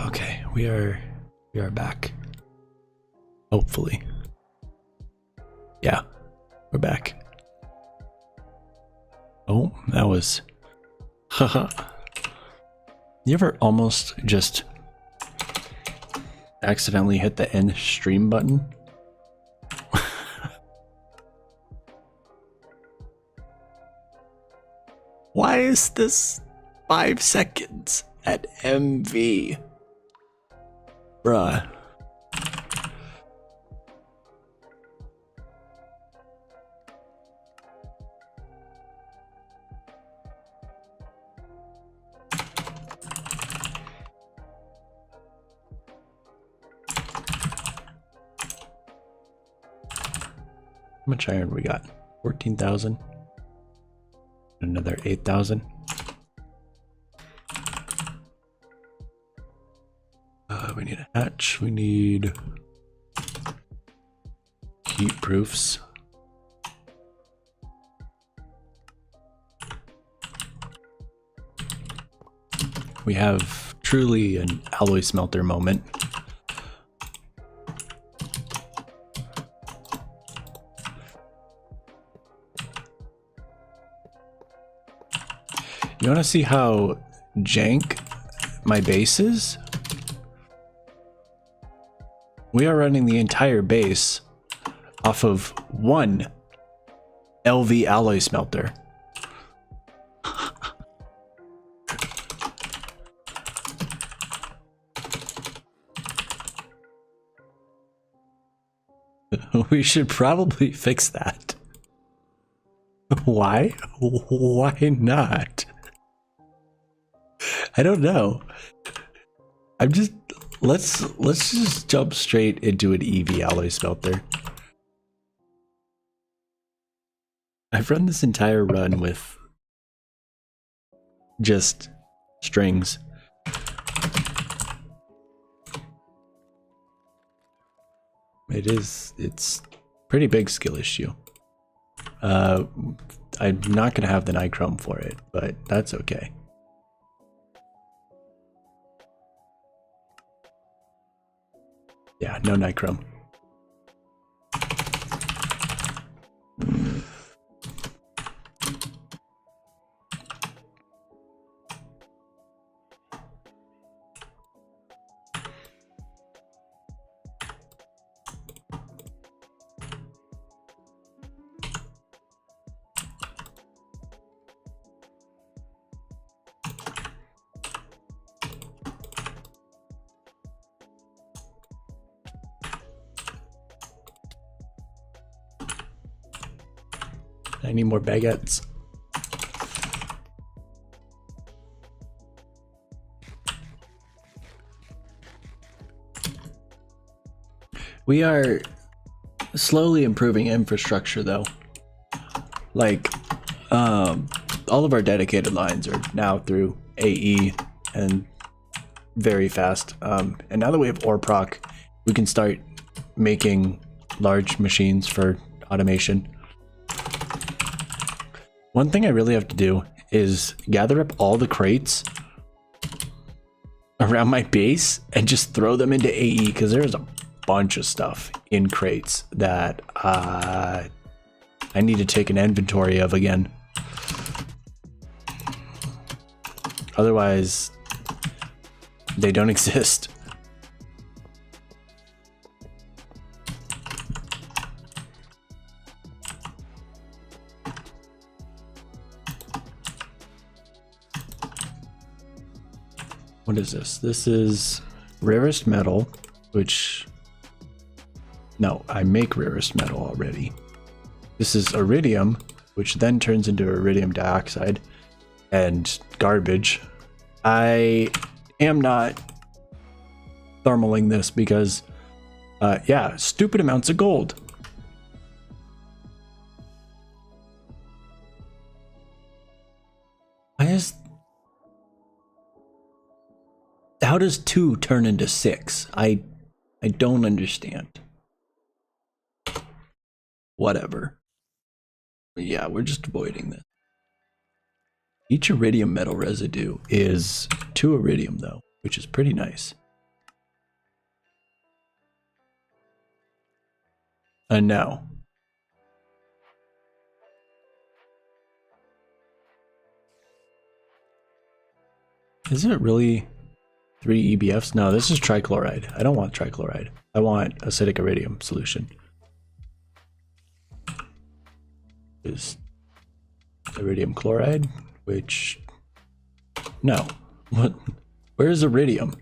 Okay, we are back. Hopefully. Yeah, we're back. Oh, that was haha. You ever almost just accidentally hit the end stream button? Why is this 5 seconds at MV? Bruh. How much iron we got? 14,000. Another 8,000. We need a hatch. We need heat proofs. We have truly an alloy smelter moment. You want to see how jank my base is? We are running the entire base off of one LV alloy smelter. We should probably fix that. Why? Why not? I don't know. I'm just let's just jump straight into an EV alloy smelter. I've run this entire run with just strings. It's pretty big skill issue. I'm not gonna have the nichrome for it, but that's okay. Yeah, no nichrome. I need more baguettes. We are slowly improving infrastructure though. Like, all of our dedicated lines are now through AE and very fast. And now that we have ore proc, we can start making large machines for automation. One thing I really have to do is gather up all the crates around my base and just throw them into AE, because there's a bunch of stuff in crates that I need to take an inventory of again. Otherwise, they don't exist. What is this? This is rarest metal, which... No, I make rarest metal already. This is iridium, which then turns into iridium dioxide and garbage. I am not thermaling this because, yeah, stupid amounts of gold. Why is... How does 2 turn into 6? I don't understand. Whatever. But yeah, we're just avoiding this. Each iridium metal residue is 2 iridium though, which is pretty nice. And now. Is it really 3 EBFs? No, this is trichloride. I don't want trichloride. I want acidic iridium solution. Is iridium chloride. which, no. What? Where's iridium?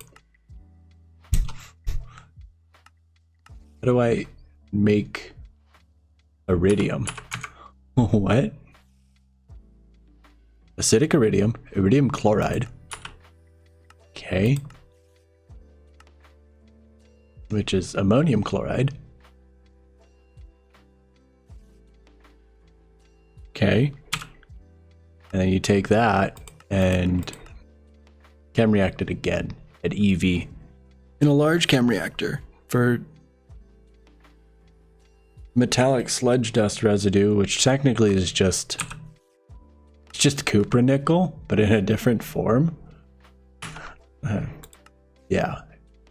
How do I make iridium? What? Acidic iridium, iridium chloride. Okay. Which is ammonium chloride. Okay. And then you take that and chem react it again at EV in a large chem reactor for metallic sludge dust residue, which technically is just cupronickel, but in a different form. Yeah.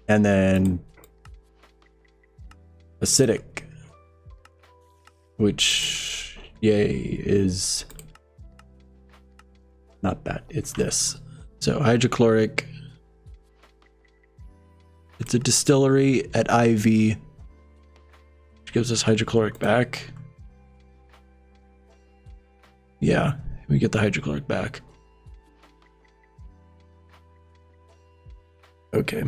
And then acidic, which, yay, is not that, it's this. So hydrochloric, it's a distillery at IV, which gives us hydrochloric back. Yeah, we get the hydrochloric back. Okay.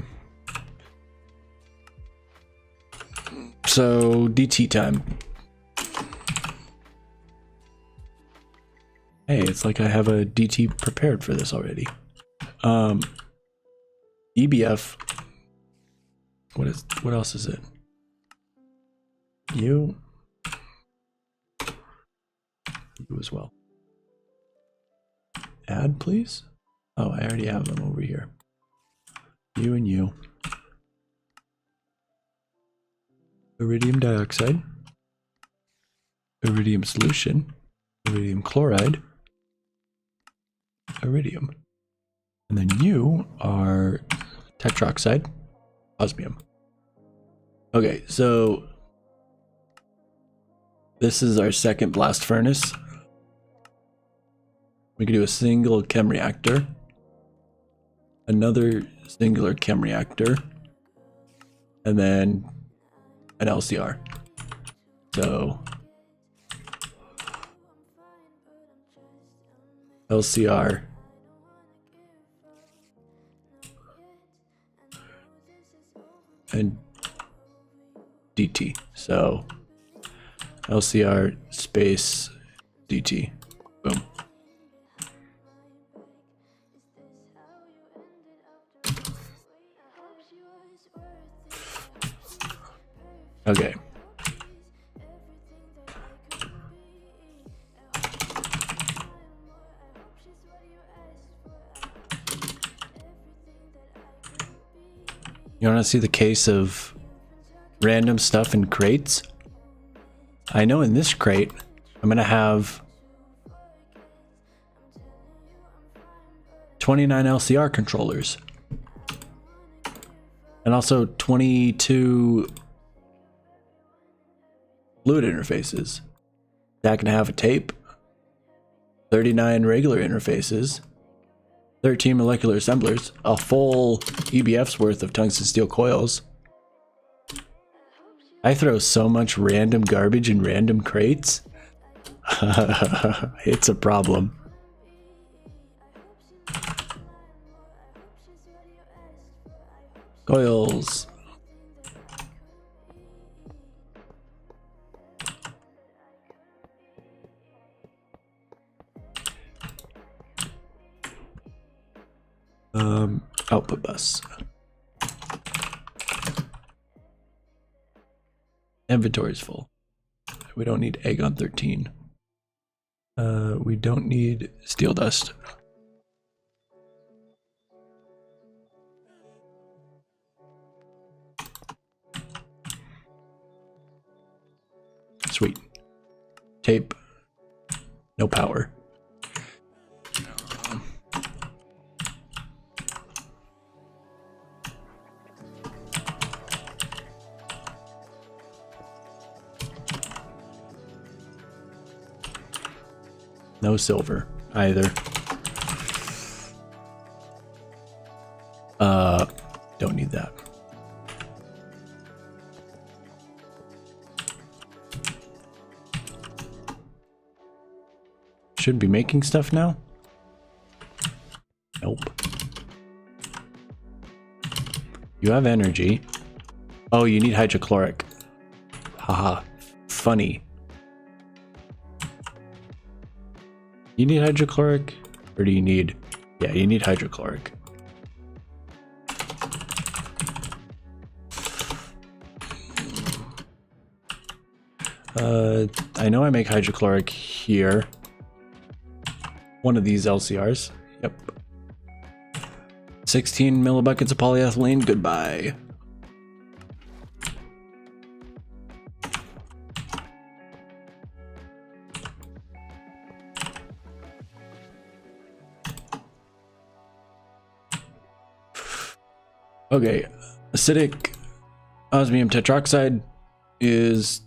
So DT time. Hey, it's like I have a DT prepared for this already. EBF. What else is it? You as well. Add, please. Oh, I already have them over here. You and you. Iridium dioxide. Iridium solution. Iridium chloride. Iridium. And then you are tetroxide, osmium. Okay, so this is our second blast furnace. We can do a single chem reactor, another singular chem reactor, and then an LCR. So LCR and DT. So LCR space DT. Boom. Okay. You want to see the case of random stuff in crates? I know in this crate, I'm going to have 29 LCR controllers. And also 22 fluid interfaces. That can have a tape. 39 regular interfaces. 13 molecular assemblers. A full EBF's worth of tungsten steel coils. I throw so much random garbage in random crates. It's a problem. Coils. Output bus. Inventory is full. We don't need egg on 13. We don't need steel dust. Sweet. Tape. No power. No silver either. Don't need that. Should be making stuff now. You have energy. Oh, you need hydrochloric. Haha, funny. You need hydrochloric? Or do you need... Yeah, you need hydrochloric. I know I make hydrochloric here. One of these LCRs. Yep. 16 millibuckets of polyethylene. Goodbye. Okay, acidic osmium tetroxide is...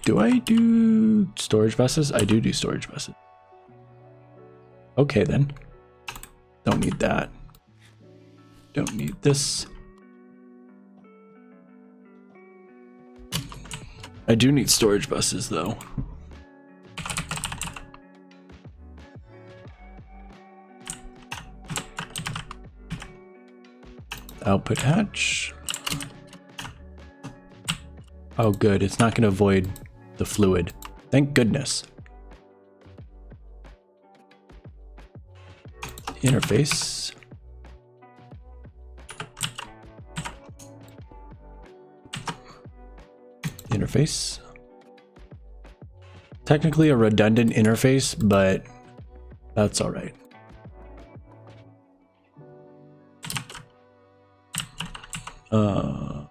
Do I do storage buses? I do storage buses. Okay then. Don't need that. Don't need this. I do need storage buses though. Output hatch. Oh good, it's not going to void the fluid. Thank goodness. Interface. Interface. Technically a redundant interface, but that's all right. I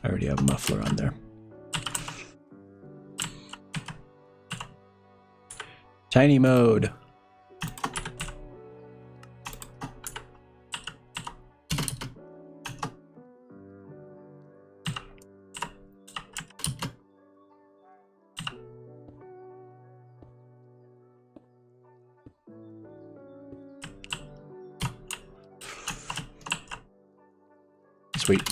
already have a muffler on there. Tiny mode. Sweet.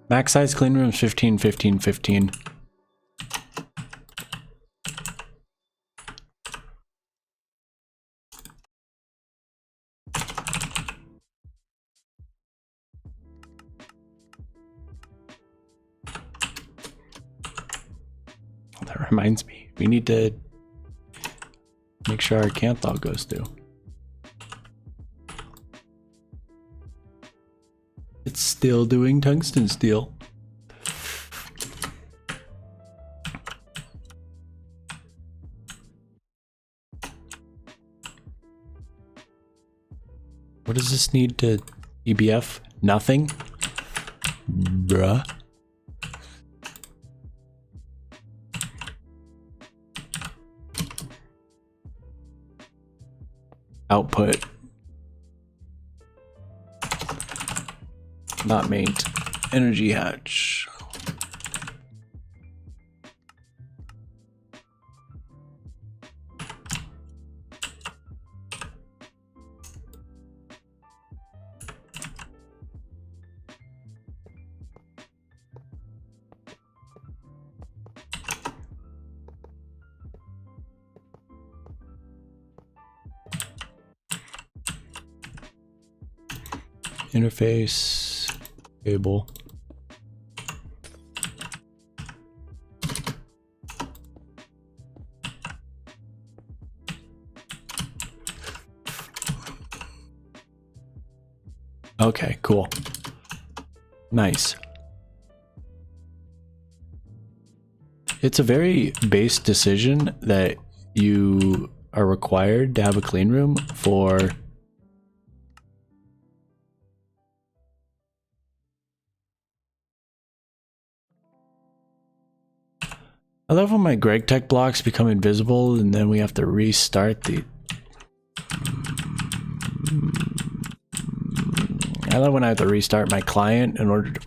Max size clean room is 15, 15, 15. That reminds me, we need to make sure our Canthal goes through. It's still doing tungsten steel. What does this need to EBF? Nothing? Bruh. Output. Not mate. Energy hatch. Interface. Cable. Okay, cool. Nice. It's a very base decision that you are required to have a clean room for I love when my Gregtech blocks become invisible and then we have to restart the... I love when I have to restart my client in order to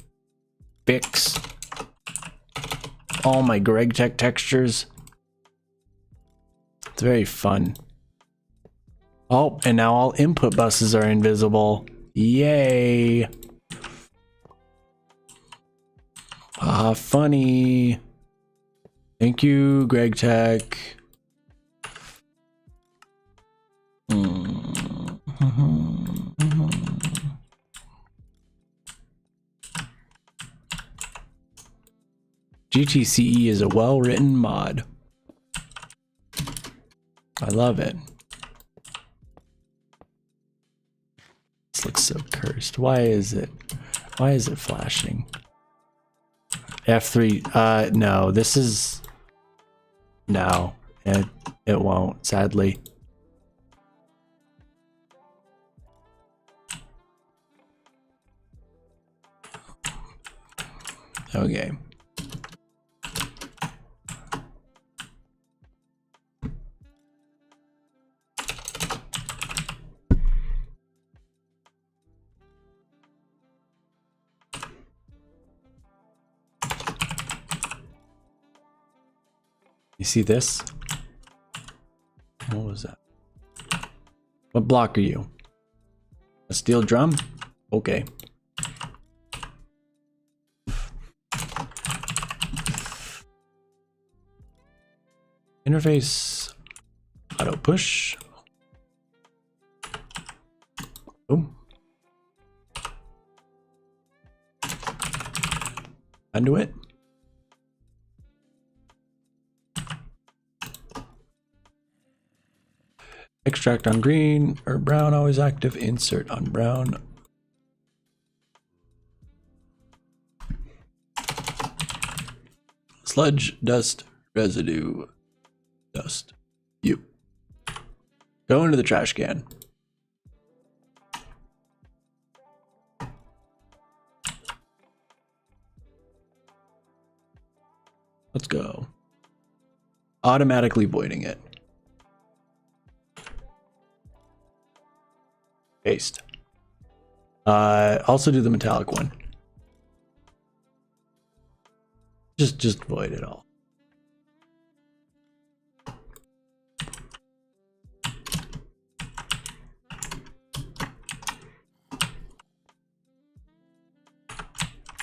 fix all my Gregtech textures. It's very fun. Oh, and now all input buses are invisible. Yay! Ah, funny. Thank you, Gregtech. GTCE is a well-written mod. I love it. This looks so cursed. Why is it flashing? F3, no, this is, no, it won't, sadly. Okay. You see this? What was that? What block are you? A steel drum? Okay. Interface auto push. Boom. Conduit. Extract on green or brown, always active. Insert on brown. Sludge, dust, residue, dust. You. Go into the trash can. Let's go. Automatically voiding it. Paste. Also do the metallic one. Just void it all.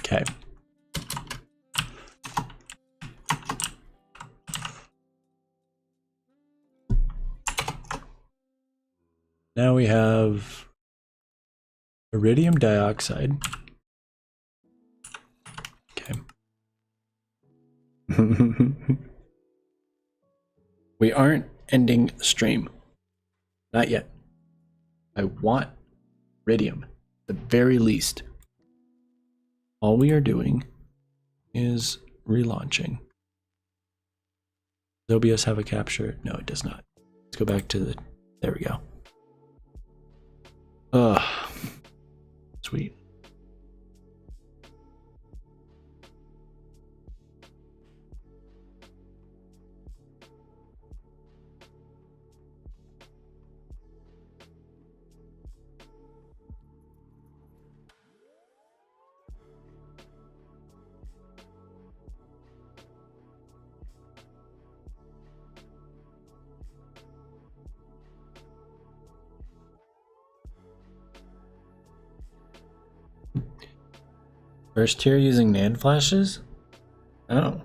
Okay. Now we have iridium dioxide. Okay. We aren't ending the stream. Not yet. I want iridium, at the very least. All we are doing is relaunching. Does OBS have a capture? No, it does not. Let's go back to the, there we go. Sweet. First tier using NAND flashes? Oh.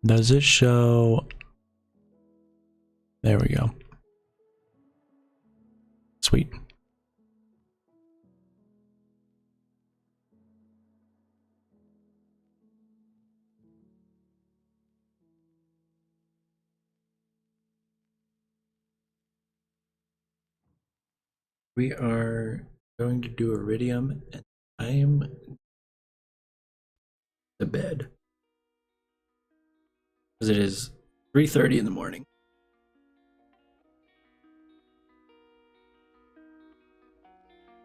Does it show? There we go. Sweet. We are going to do iridium, and I am to bed. Because it is 3:30 in the morning.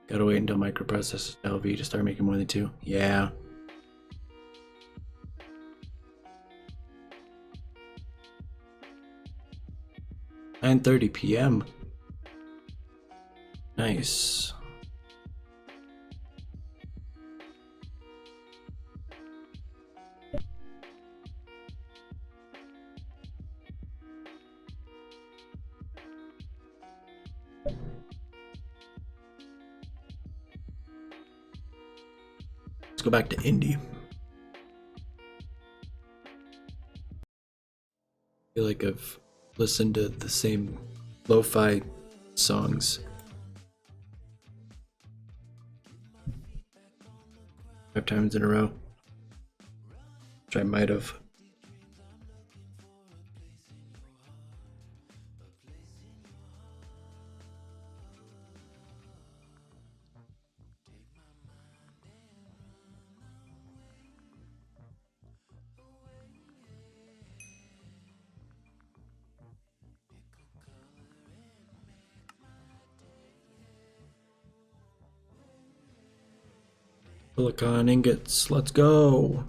Gotta wait until microprocessors LV to start making more than 2. Yeah. 9:30 p.m. Nice. Let's go back to indie. I feel like I've listened to the same lo-fi songs 5 times in a row, which I might have. Silicon ingots, let's go.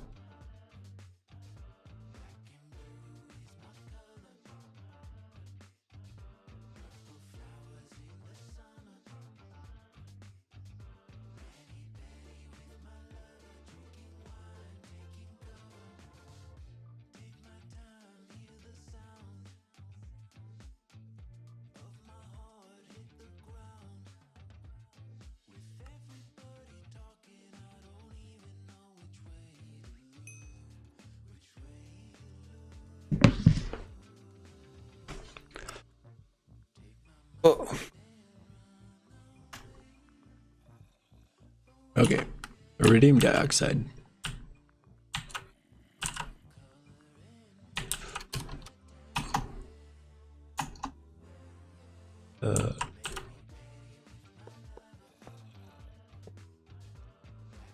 Oh. Okay, iridium dioxide.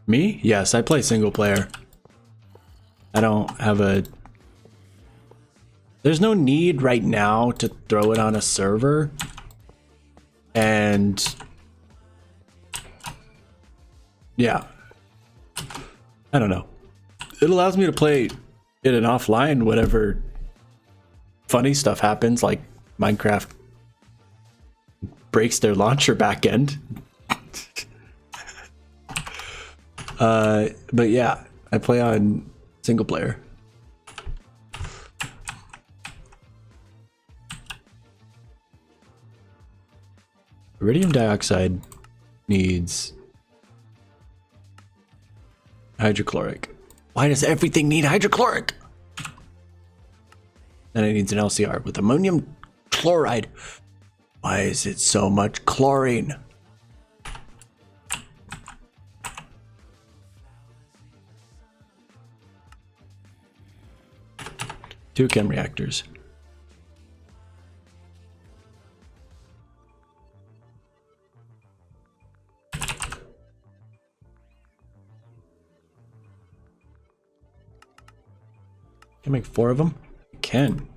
Me? Yes, I play single player. I don't have a... There's no need right now to throw it on a server. And yeah, I don't know. It allows me to play it in offline whenever funny stuff happens, like Minecraft breaks their launcher backend. But yeah, I play on single player. Iridium dioxide needs hydrochloric. Why does everything need hydrochloric? Then it needs an LCR with ammonium chloride. Why is it so much chlorine? Two chem reactors. Can I make 4 of them? I can.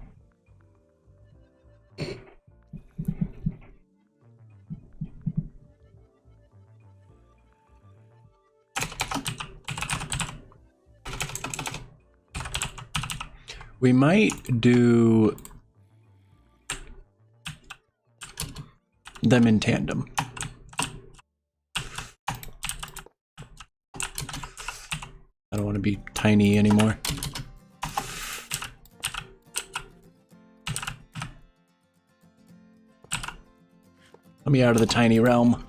We might do them in tandem. I don't want to be tiny anymore. Let me out of the tiny realm.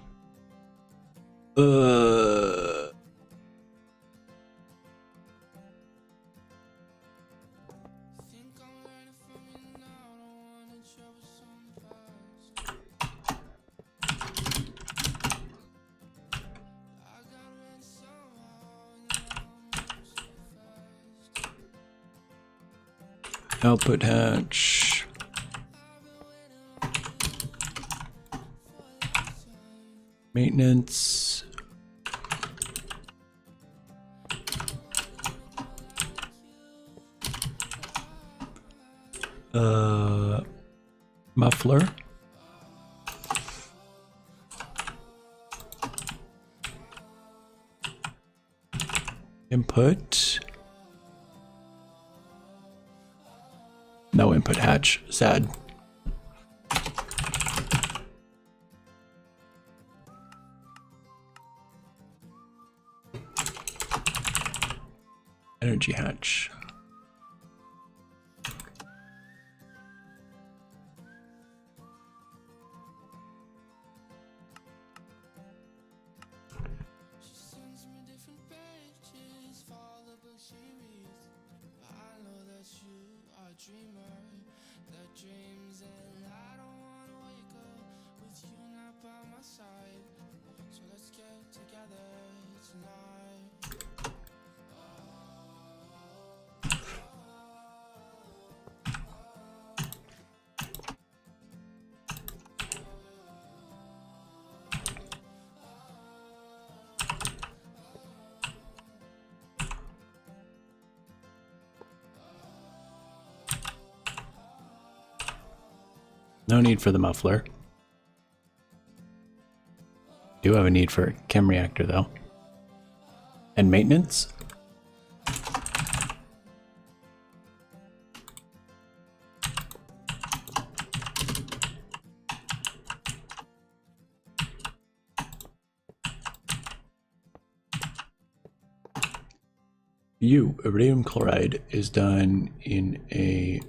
Output hatch. Maintenance. Muffler. Input. No input hatch. Sad. Energy hatch. No need for the muffler. Do have a need for a chem reactor though. And maintenance? Iridium chloride is done in a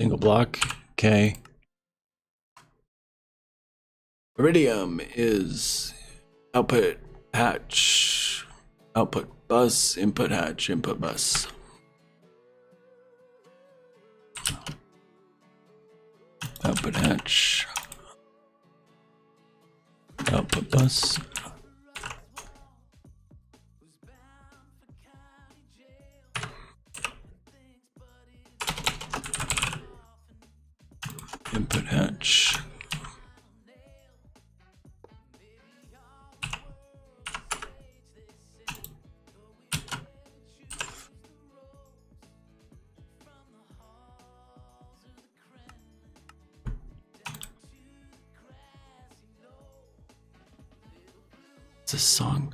single block. Okay. Iridium is output hatch, output bus, input hatch, input bus. Output hatch, output bus. Input hatch. It's a song.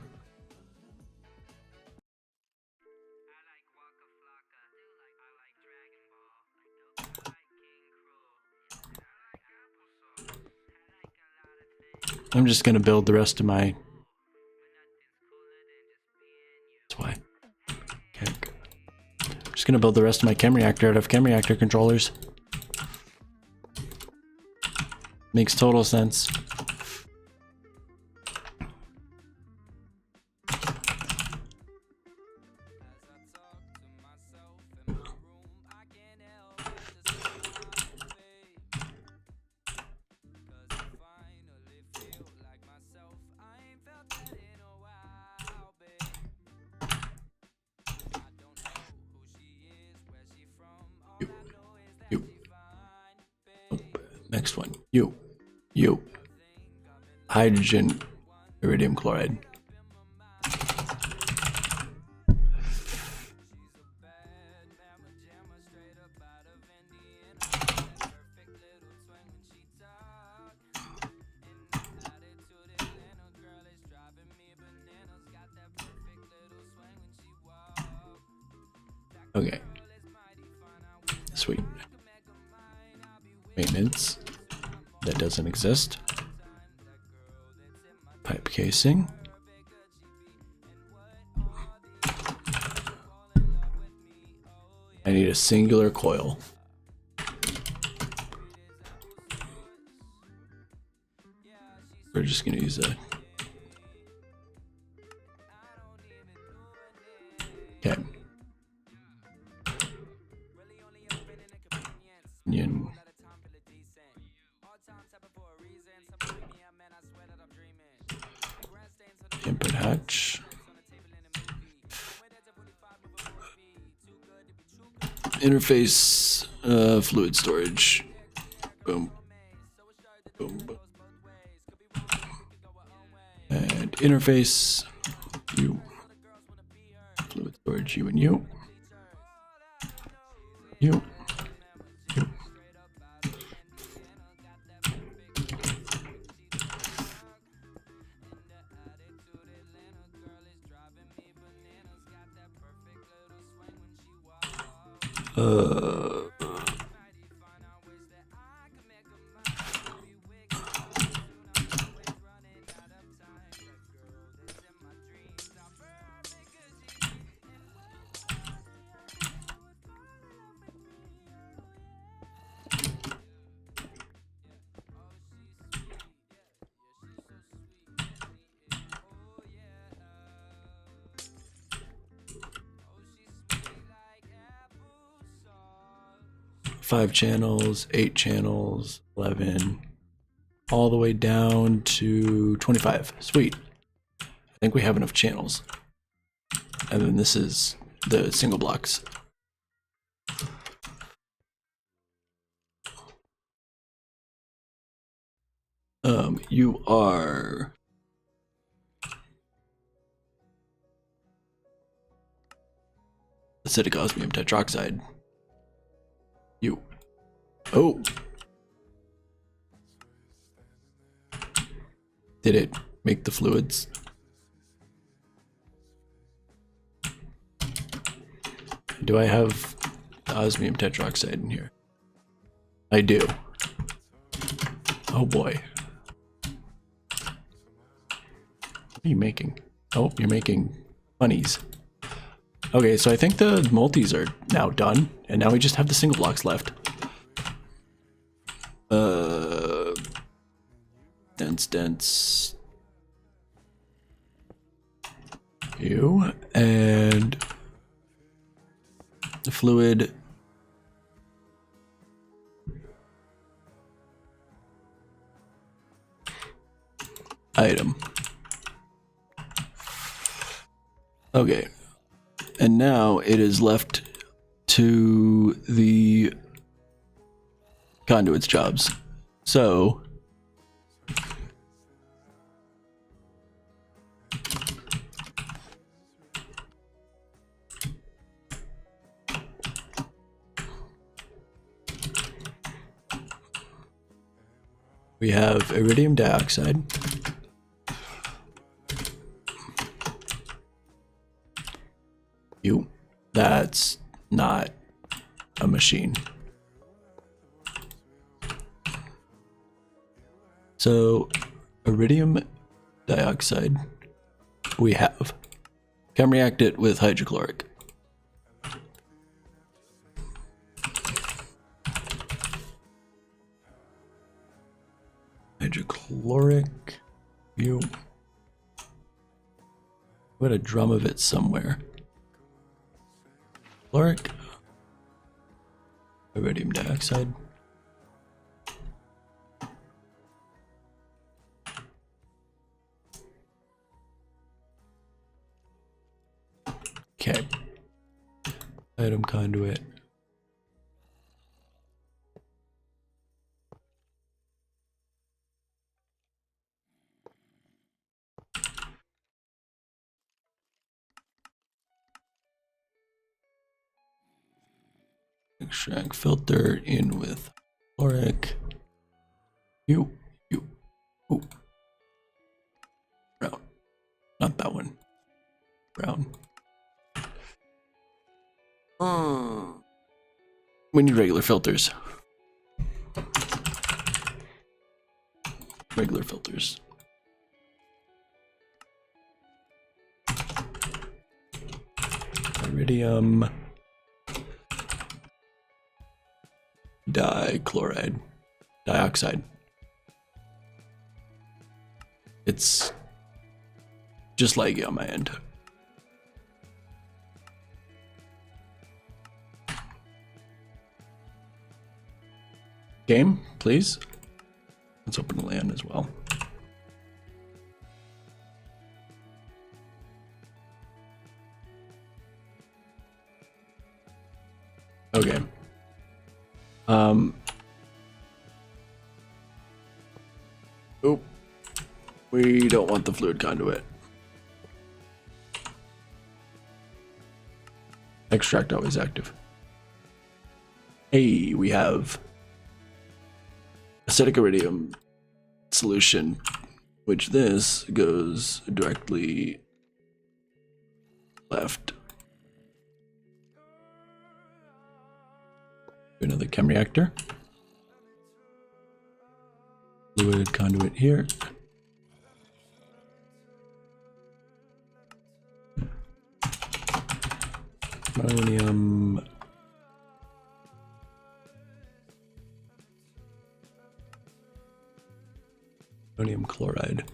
I'm just gonna build the rest of my. That's why. Okay. I'm just gonna build the rest of my chem reactor out of chem reactor controllers. Makes total sense. Next one. You. Hydrogen, iridium chloride. Okay. Sweet. Maintenance. That doesn't exist. Pipe casing. I need a singular coil. We're just gonna use a. Okay. Union. Input hatch. Interface, fluid storage. Boom. Boom, boom. And interface, U. Fluid storage, U and U. U. U. 5 channels, 8 channels, 11, all the way down to 25. Sweet. I think we have enough channels. And then this is the single blocks. You are acidic osmium tetroxide. You. Oh. Did it make the fluids? Do I have the osmium tetroxide in here? I do. Oh boy. What are you making? Oh, you're making bunnies. Okay, so I think the multis are now done, and now we just have the single blocks left. Dense. You, and the fluid. Item. Okay, and now it is left to the conduits jobs. So we have iridium dioxide. That's not a machine. So iridium dioxide we have. Can react it with hydrochloric. Hydrochloric. You. Put a drum of it somewhere. Chloric. Iridium dioxide. Okay. Item conduit. Extract filter in with chloric. You. Ooh. Brown. Not that one. Brown. We need regular filters. Regular filters. Iridium dioxide. It's just laggy on my end. Game, please. Let's open the LAN as well. Okay. Oh, we don't want the fluid conduit. Extract always active. Hey, we have acidic iridium solution, which this goes directly left. Another chem reactor. Fluid conduit here. Ammonium. Ammonium chloride.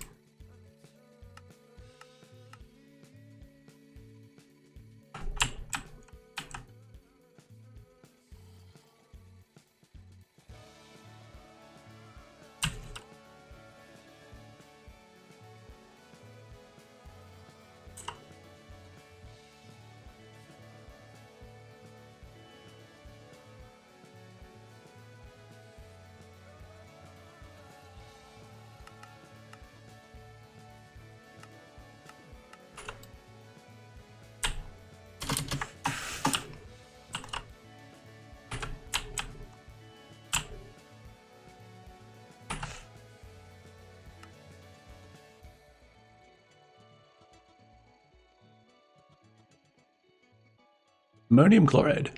Ammonium chloride.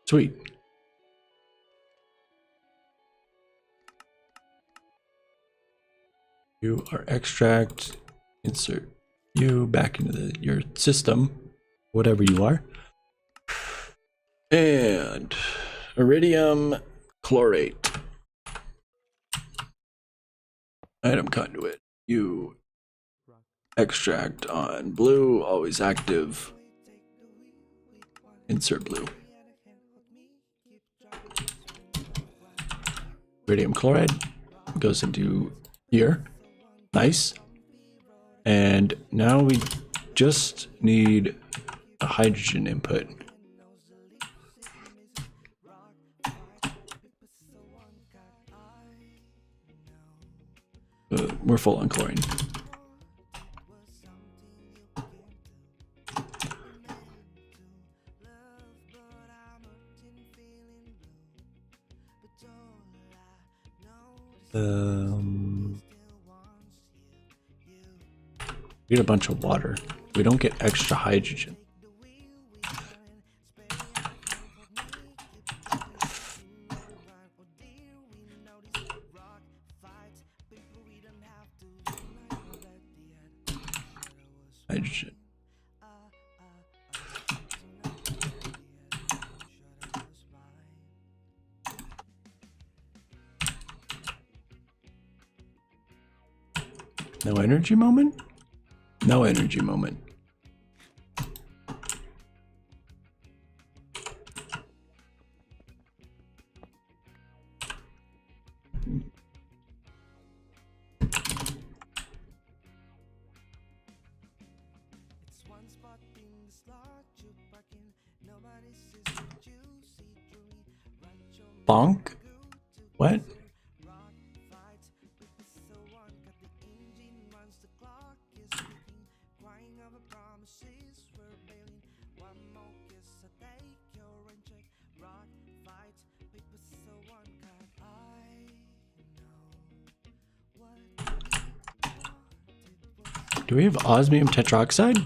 Sweet. You are extract, insert you back into your system, whatever you are. And iridium chlorate. Item conduit. You extract on blue, always active. Insert blue. Iridium chloride goes into here. Nice. And now we just need a hydrogen input. We're full on chlorine. We get a bunch of water. We don't get extra hydrogen. Hydrogen. No energy moment? No energy moment. Bonk? What? Do we have osmium tetroxide?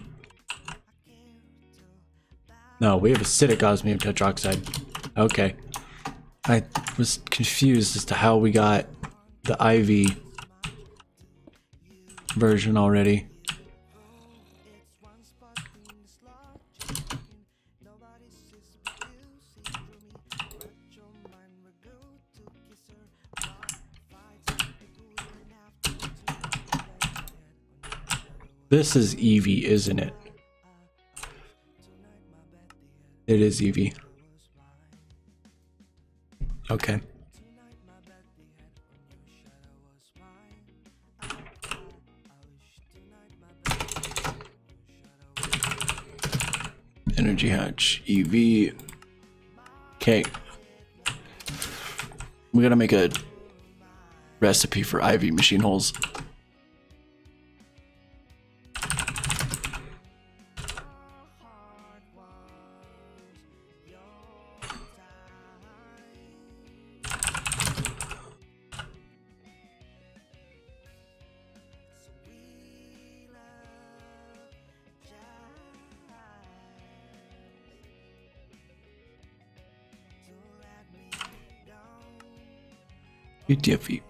No, we have acidic osmium tetroxide. Okay. I was confused as to how we got the IV version already. This is Eevee, isn't it? It is Eevee. Okay. Energy hatch, EV. Okay. We gotta make a recipe for IV machine holes. UTF-E.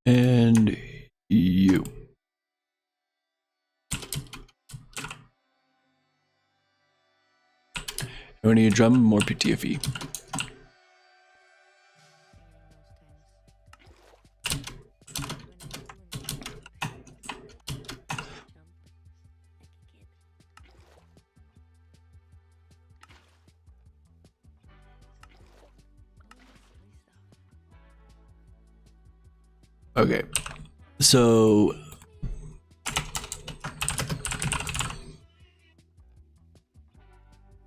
And you. You need a drum, more PTFE. Okay, so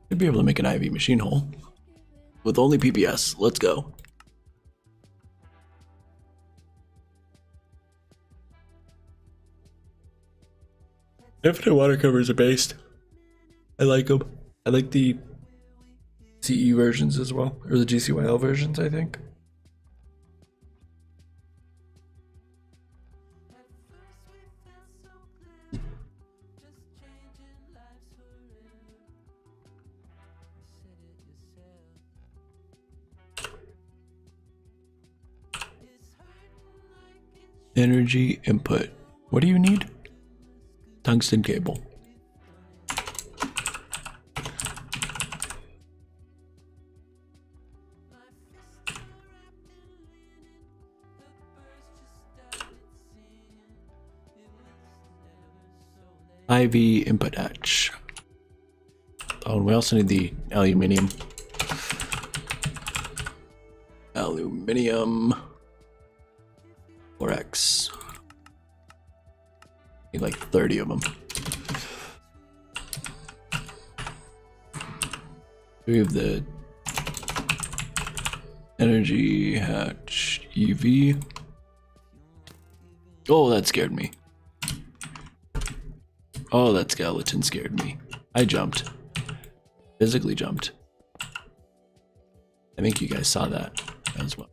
I'd be able to make an IV machine hole with only PPS. Let's go. Infinite water covers are based. I like them. I like the CE versions as well, or the GCYL versions, I think. Energy input. What do you need? Tungsten cable. IV input hatch. Oh, and we also need the aluminium. Aluminium. 4x. Need like 30 of them. We have the energy hatch EV. Oh, that scared me. Oh, that skeleton scared me. I jumped. Physically jumped. I think you guys saw that as well.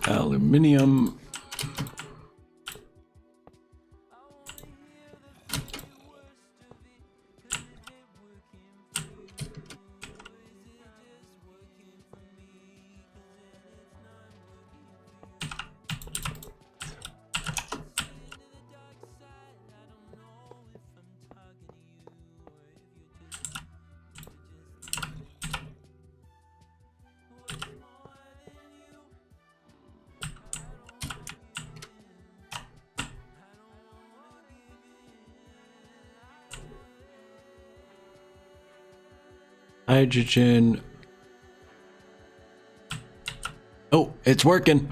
Aluminium. Hydrogen. Oh, it's working.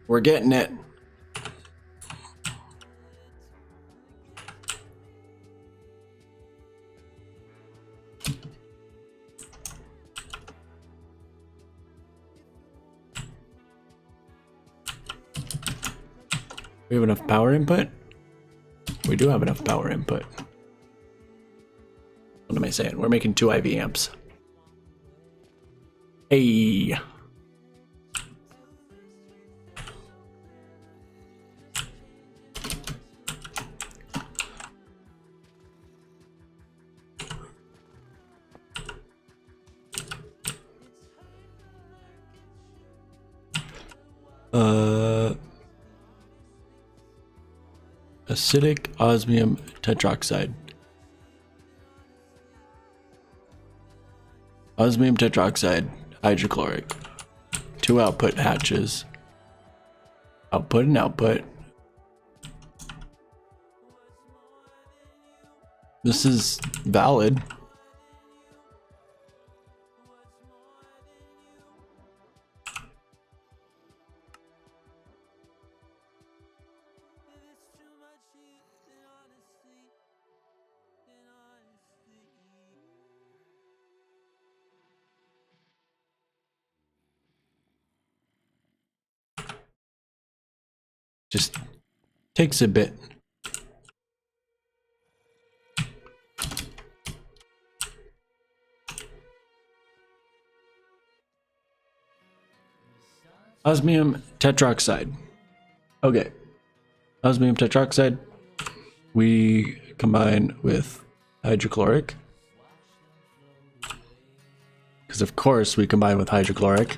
We're getting it. We have enough power input? We do have enough power input. What am I saying? We're making 2 IV amps. Hey. Acidic osmium tetroxide. Osmium tetroxide, hydrochloric. 2 output hatches. Output and output. This is valid. Just takes a bit. Osmium tetroxide. Okay. Osmium tetroxide. We combine with hydrochloric. Because of course we combine with hydrochloric.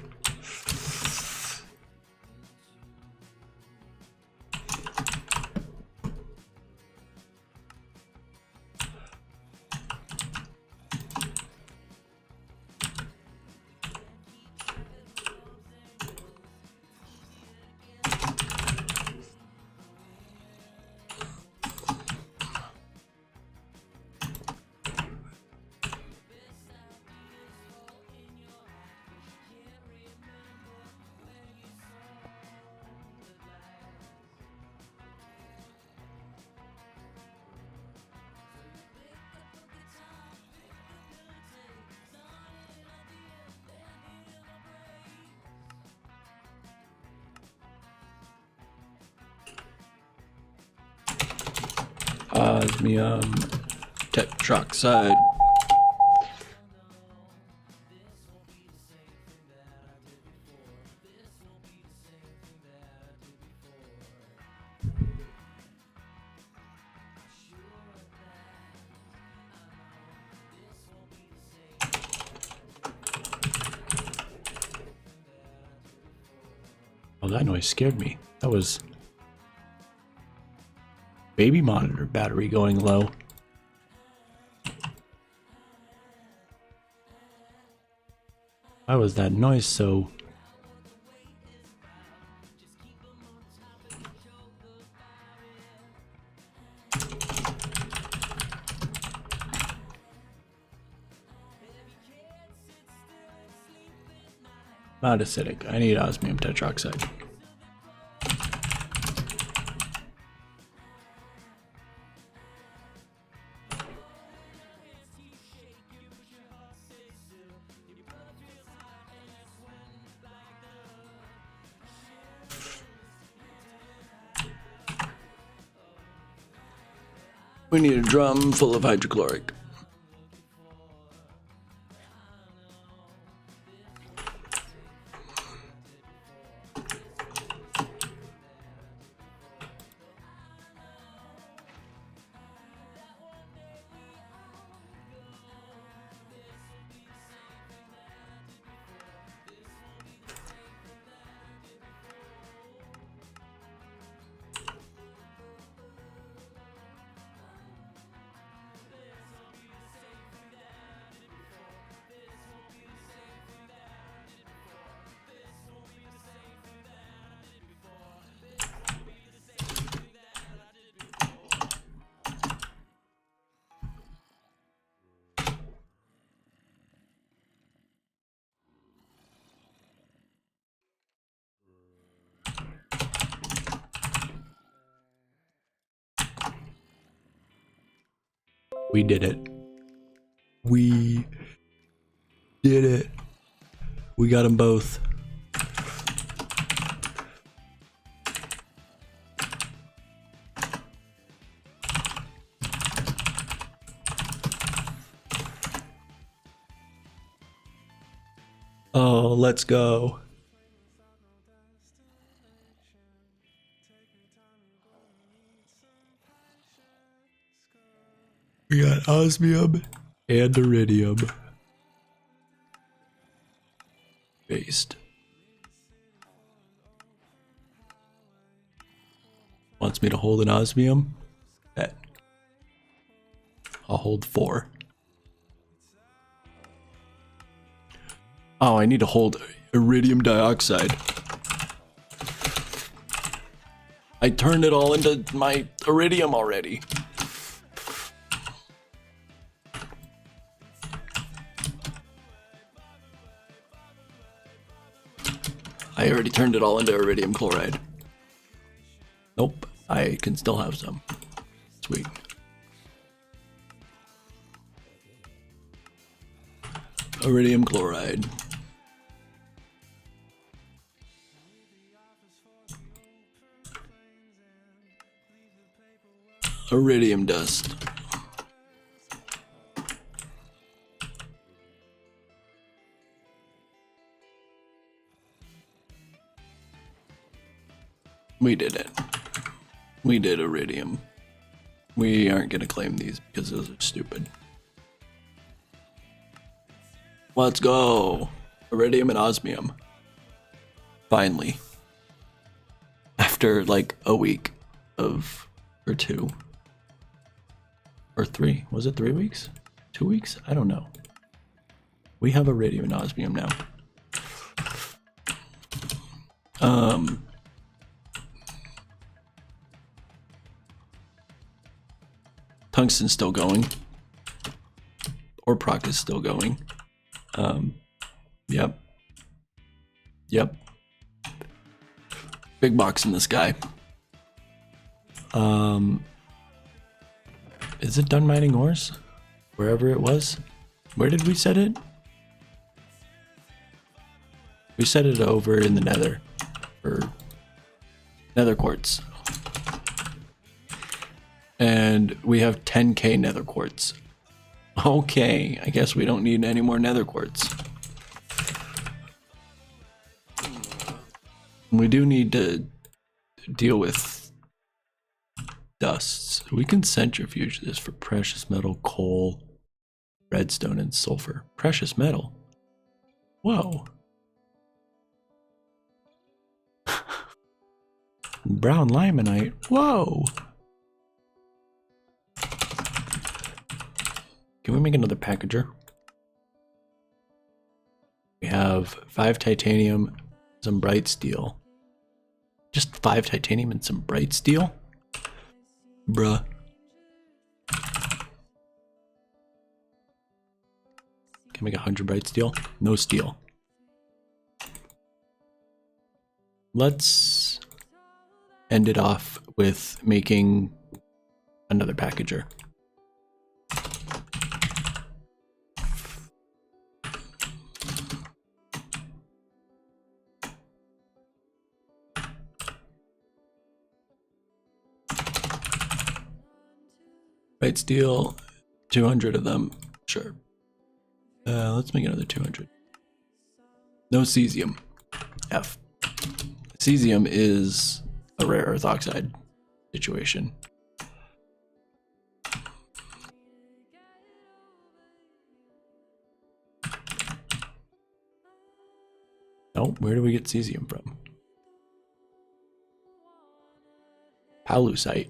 osmium tetroxide. Oh, that noise scared me. That was baby monitor battery going low. Why was that noise so... Not acidic. I need osmium tetroxide. We need a drum full of hydrochloric. We did it. We did it. We got them both. Oh, let's go. We got osmium and iridium based. Wants me to hold an osmium? Bet. I'll hold 4. Oh, I need to hold iridium dioxide. I turned it all into my iridium already. I already turned it all into iridium chloride. Nope, I can still have some. Sweet. Iridium chloride. Iridium dust. We did it. We did iridium. We aren't gonna claim these because those are stupid. Let's go. Iridium and osmium. Finally. After like a week of, or 2. Or 3. Was it 3 weeks? 2 weeks? I don't know. We have iridium and osmium now. Tungsten's still going. Or proc is still going. Yep. Yep. Big box in the sky. Is it done mining ores? Wherever it was? Where did we set it? We set it over in the nether. Or nether quartz. And we have 10k nether quartz. Okay, I guess we don't need any more nether quartz. We do need to deal with dusts. We can centrifuge this for precious metal, coal, redstone, and sulfur. Precious metal? Whoa. Brown limonite? Whoa. Can we make another packager? We have 5 titanium, some bright steel. Just 5 titanium and some bright steel? Bruh. Can I make 100 bright steel? No steel. Let's end it off with making another packager. Bright steel, 200 of them, sure. Let's make another 200. No cesium. F. Cesium is a rare earth oxide situation. Oh, where do we get cesium from? Palusite.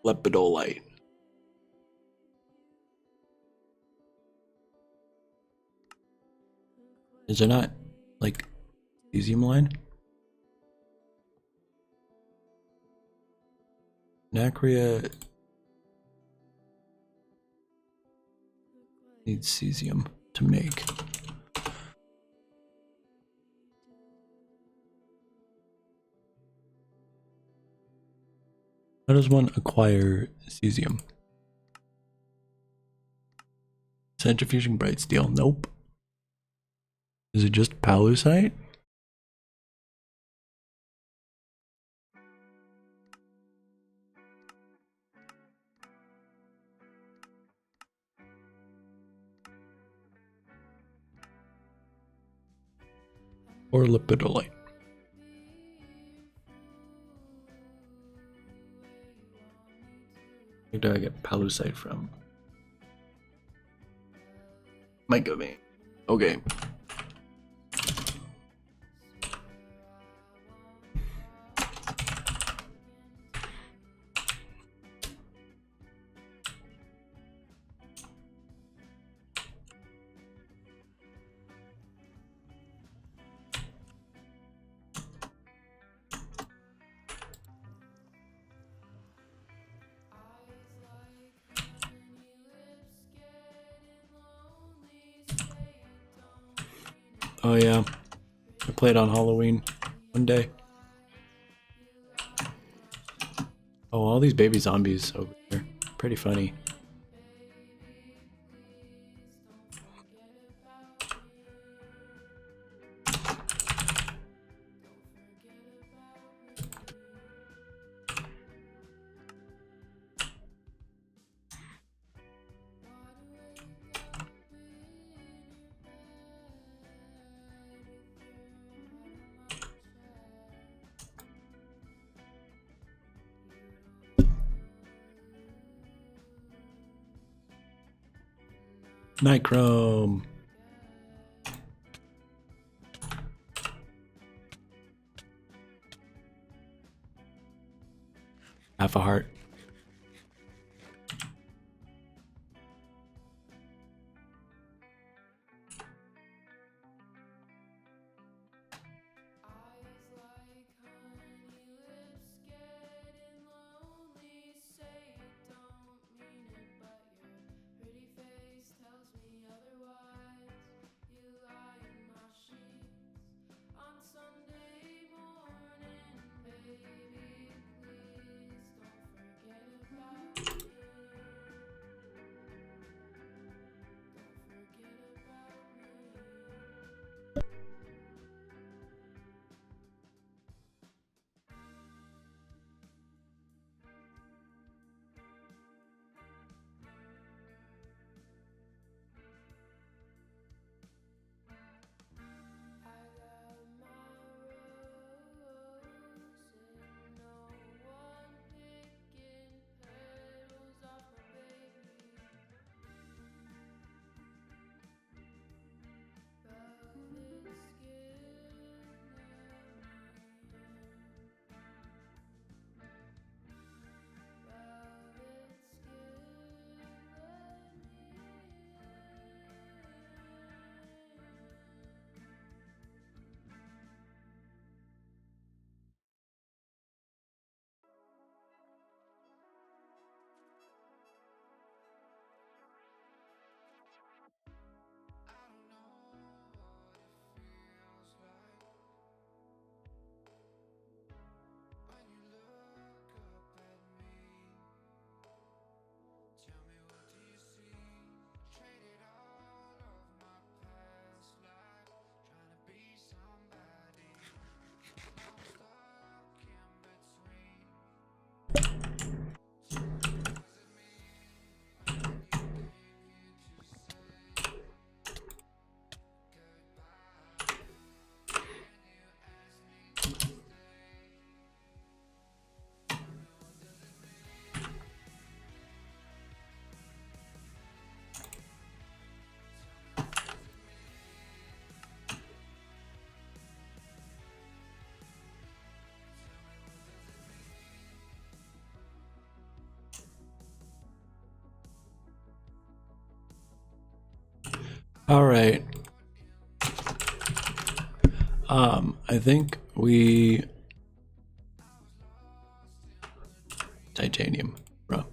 Lepidolite. Is there not, like, cesium line? Nacria needs cesium to make. How does one acquire cesium? Centrifuging bright steel? Nope. Is it just palusite? Or lepidolite? Where do I get palusite from? Mica vein. Okay. Oh yeah, I played on Halloween one day. Oh, all these baby zombies over here. Pretty funny. Nichrome. Half a heart. All right. I think we titanium, bro.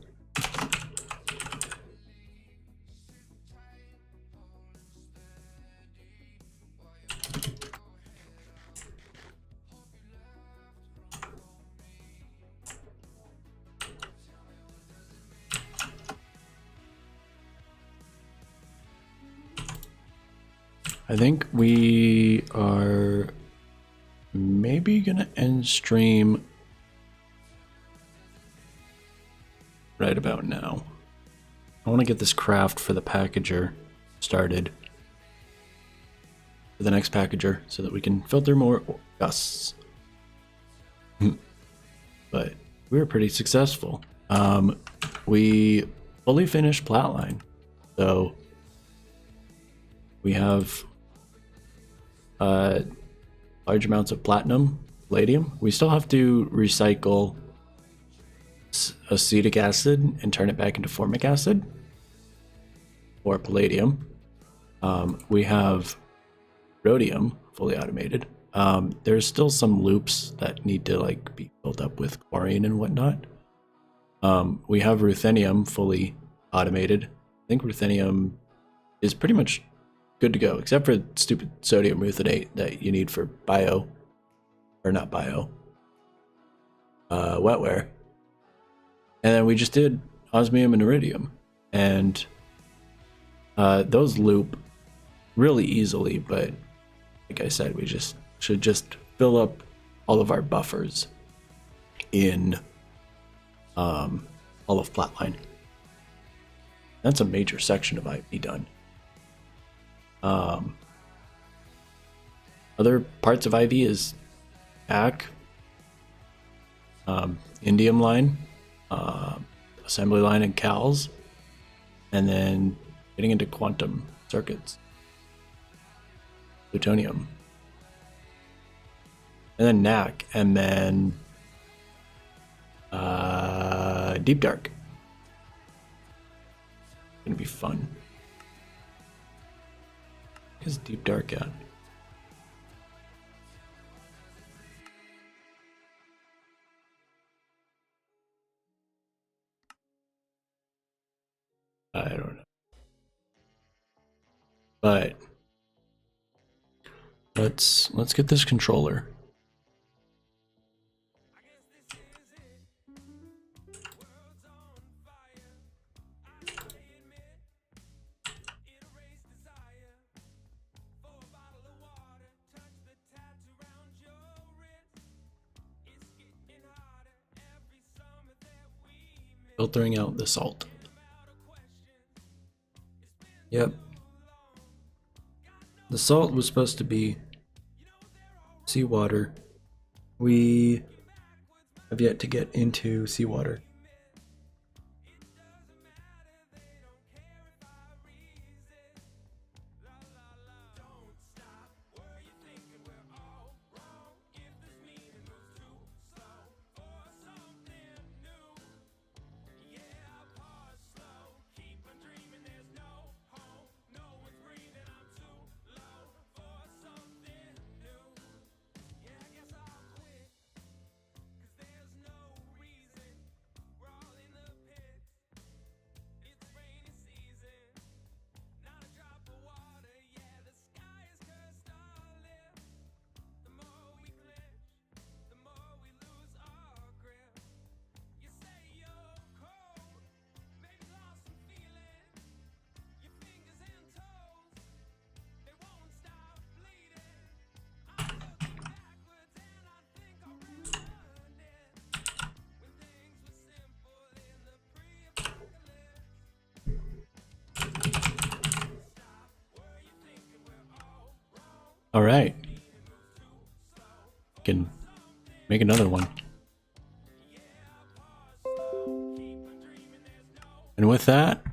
I think we are maybe gonna end stream right about now. I want to get this craft for the packager started for the next packager so that we can filter more gusts. But we were pretty successful. We fully finished Platline, so we have large amounts of platinum, palladium. We still have to recycle acetic acid and turn it back into formic acid or palladium. We have rhodium fully automated. There's still some loops that need to like be built up with chlorine and whatnot. We have ruthenium fully automated. I think ruthenium is pretty much good to go, except for stupid sodium ruthenate that you need for bio, or not bio, wetware. And then we just did osmium and iridium, and those loop really easily, but like I said, we just should just fill up all of our buffers in all of Platline. That's a major section of IV done. Other parts of IV is ACK, indium line, assembly line and CALs, and then getting into quantum circuits, plutonium, and then NAC, and then deep dark. It's gonna be fun. Is deep dark at? I don't know. But let's get this controller. Filtering out the salt. Yep. The salt was supposed to be seawater. We have yet to get into seawater. All right. Can make another one. And with that,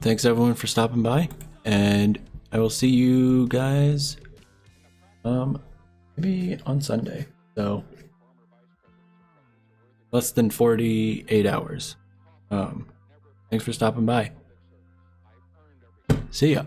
thanks everyone for stopping by, and I will see you guys maybe on Sunday. So less than 48 hours. Thanks for stopping by. See ya.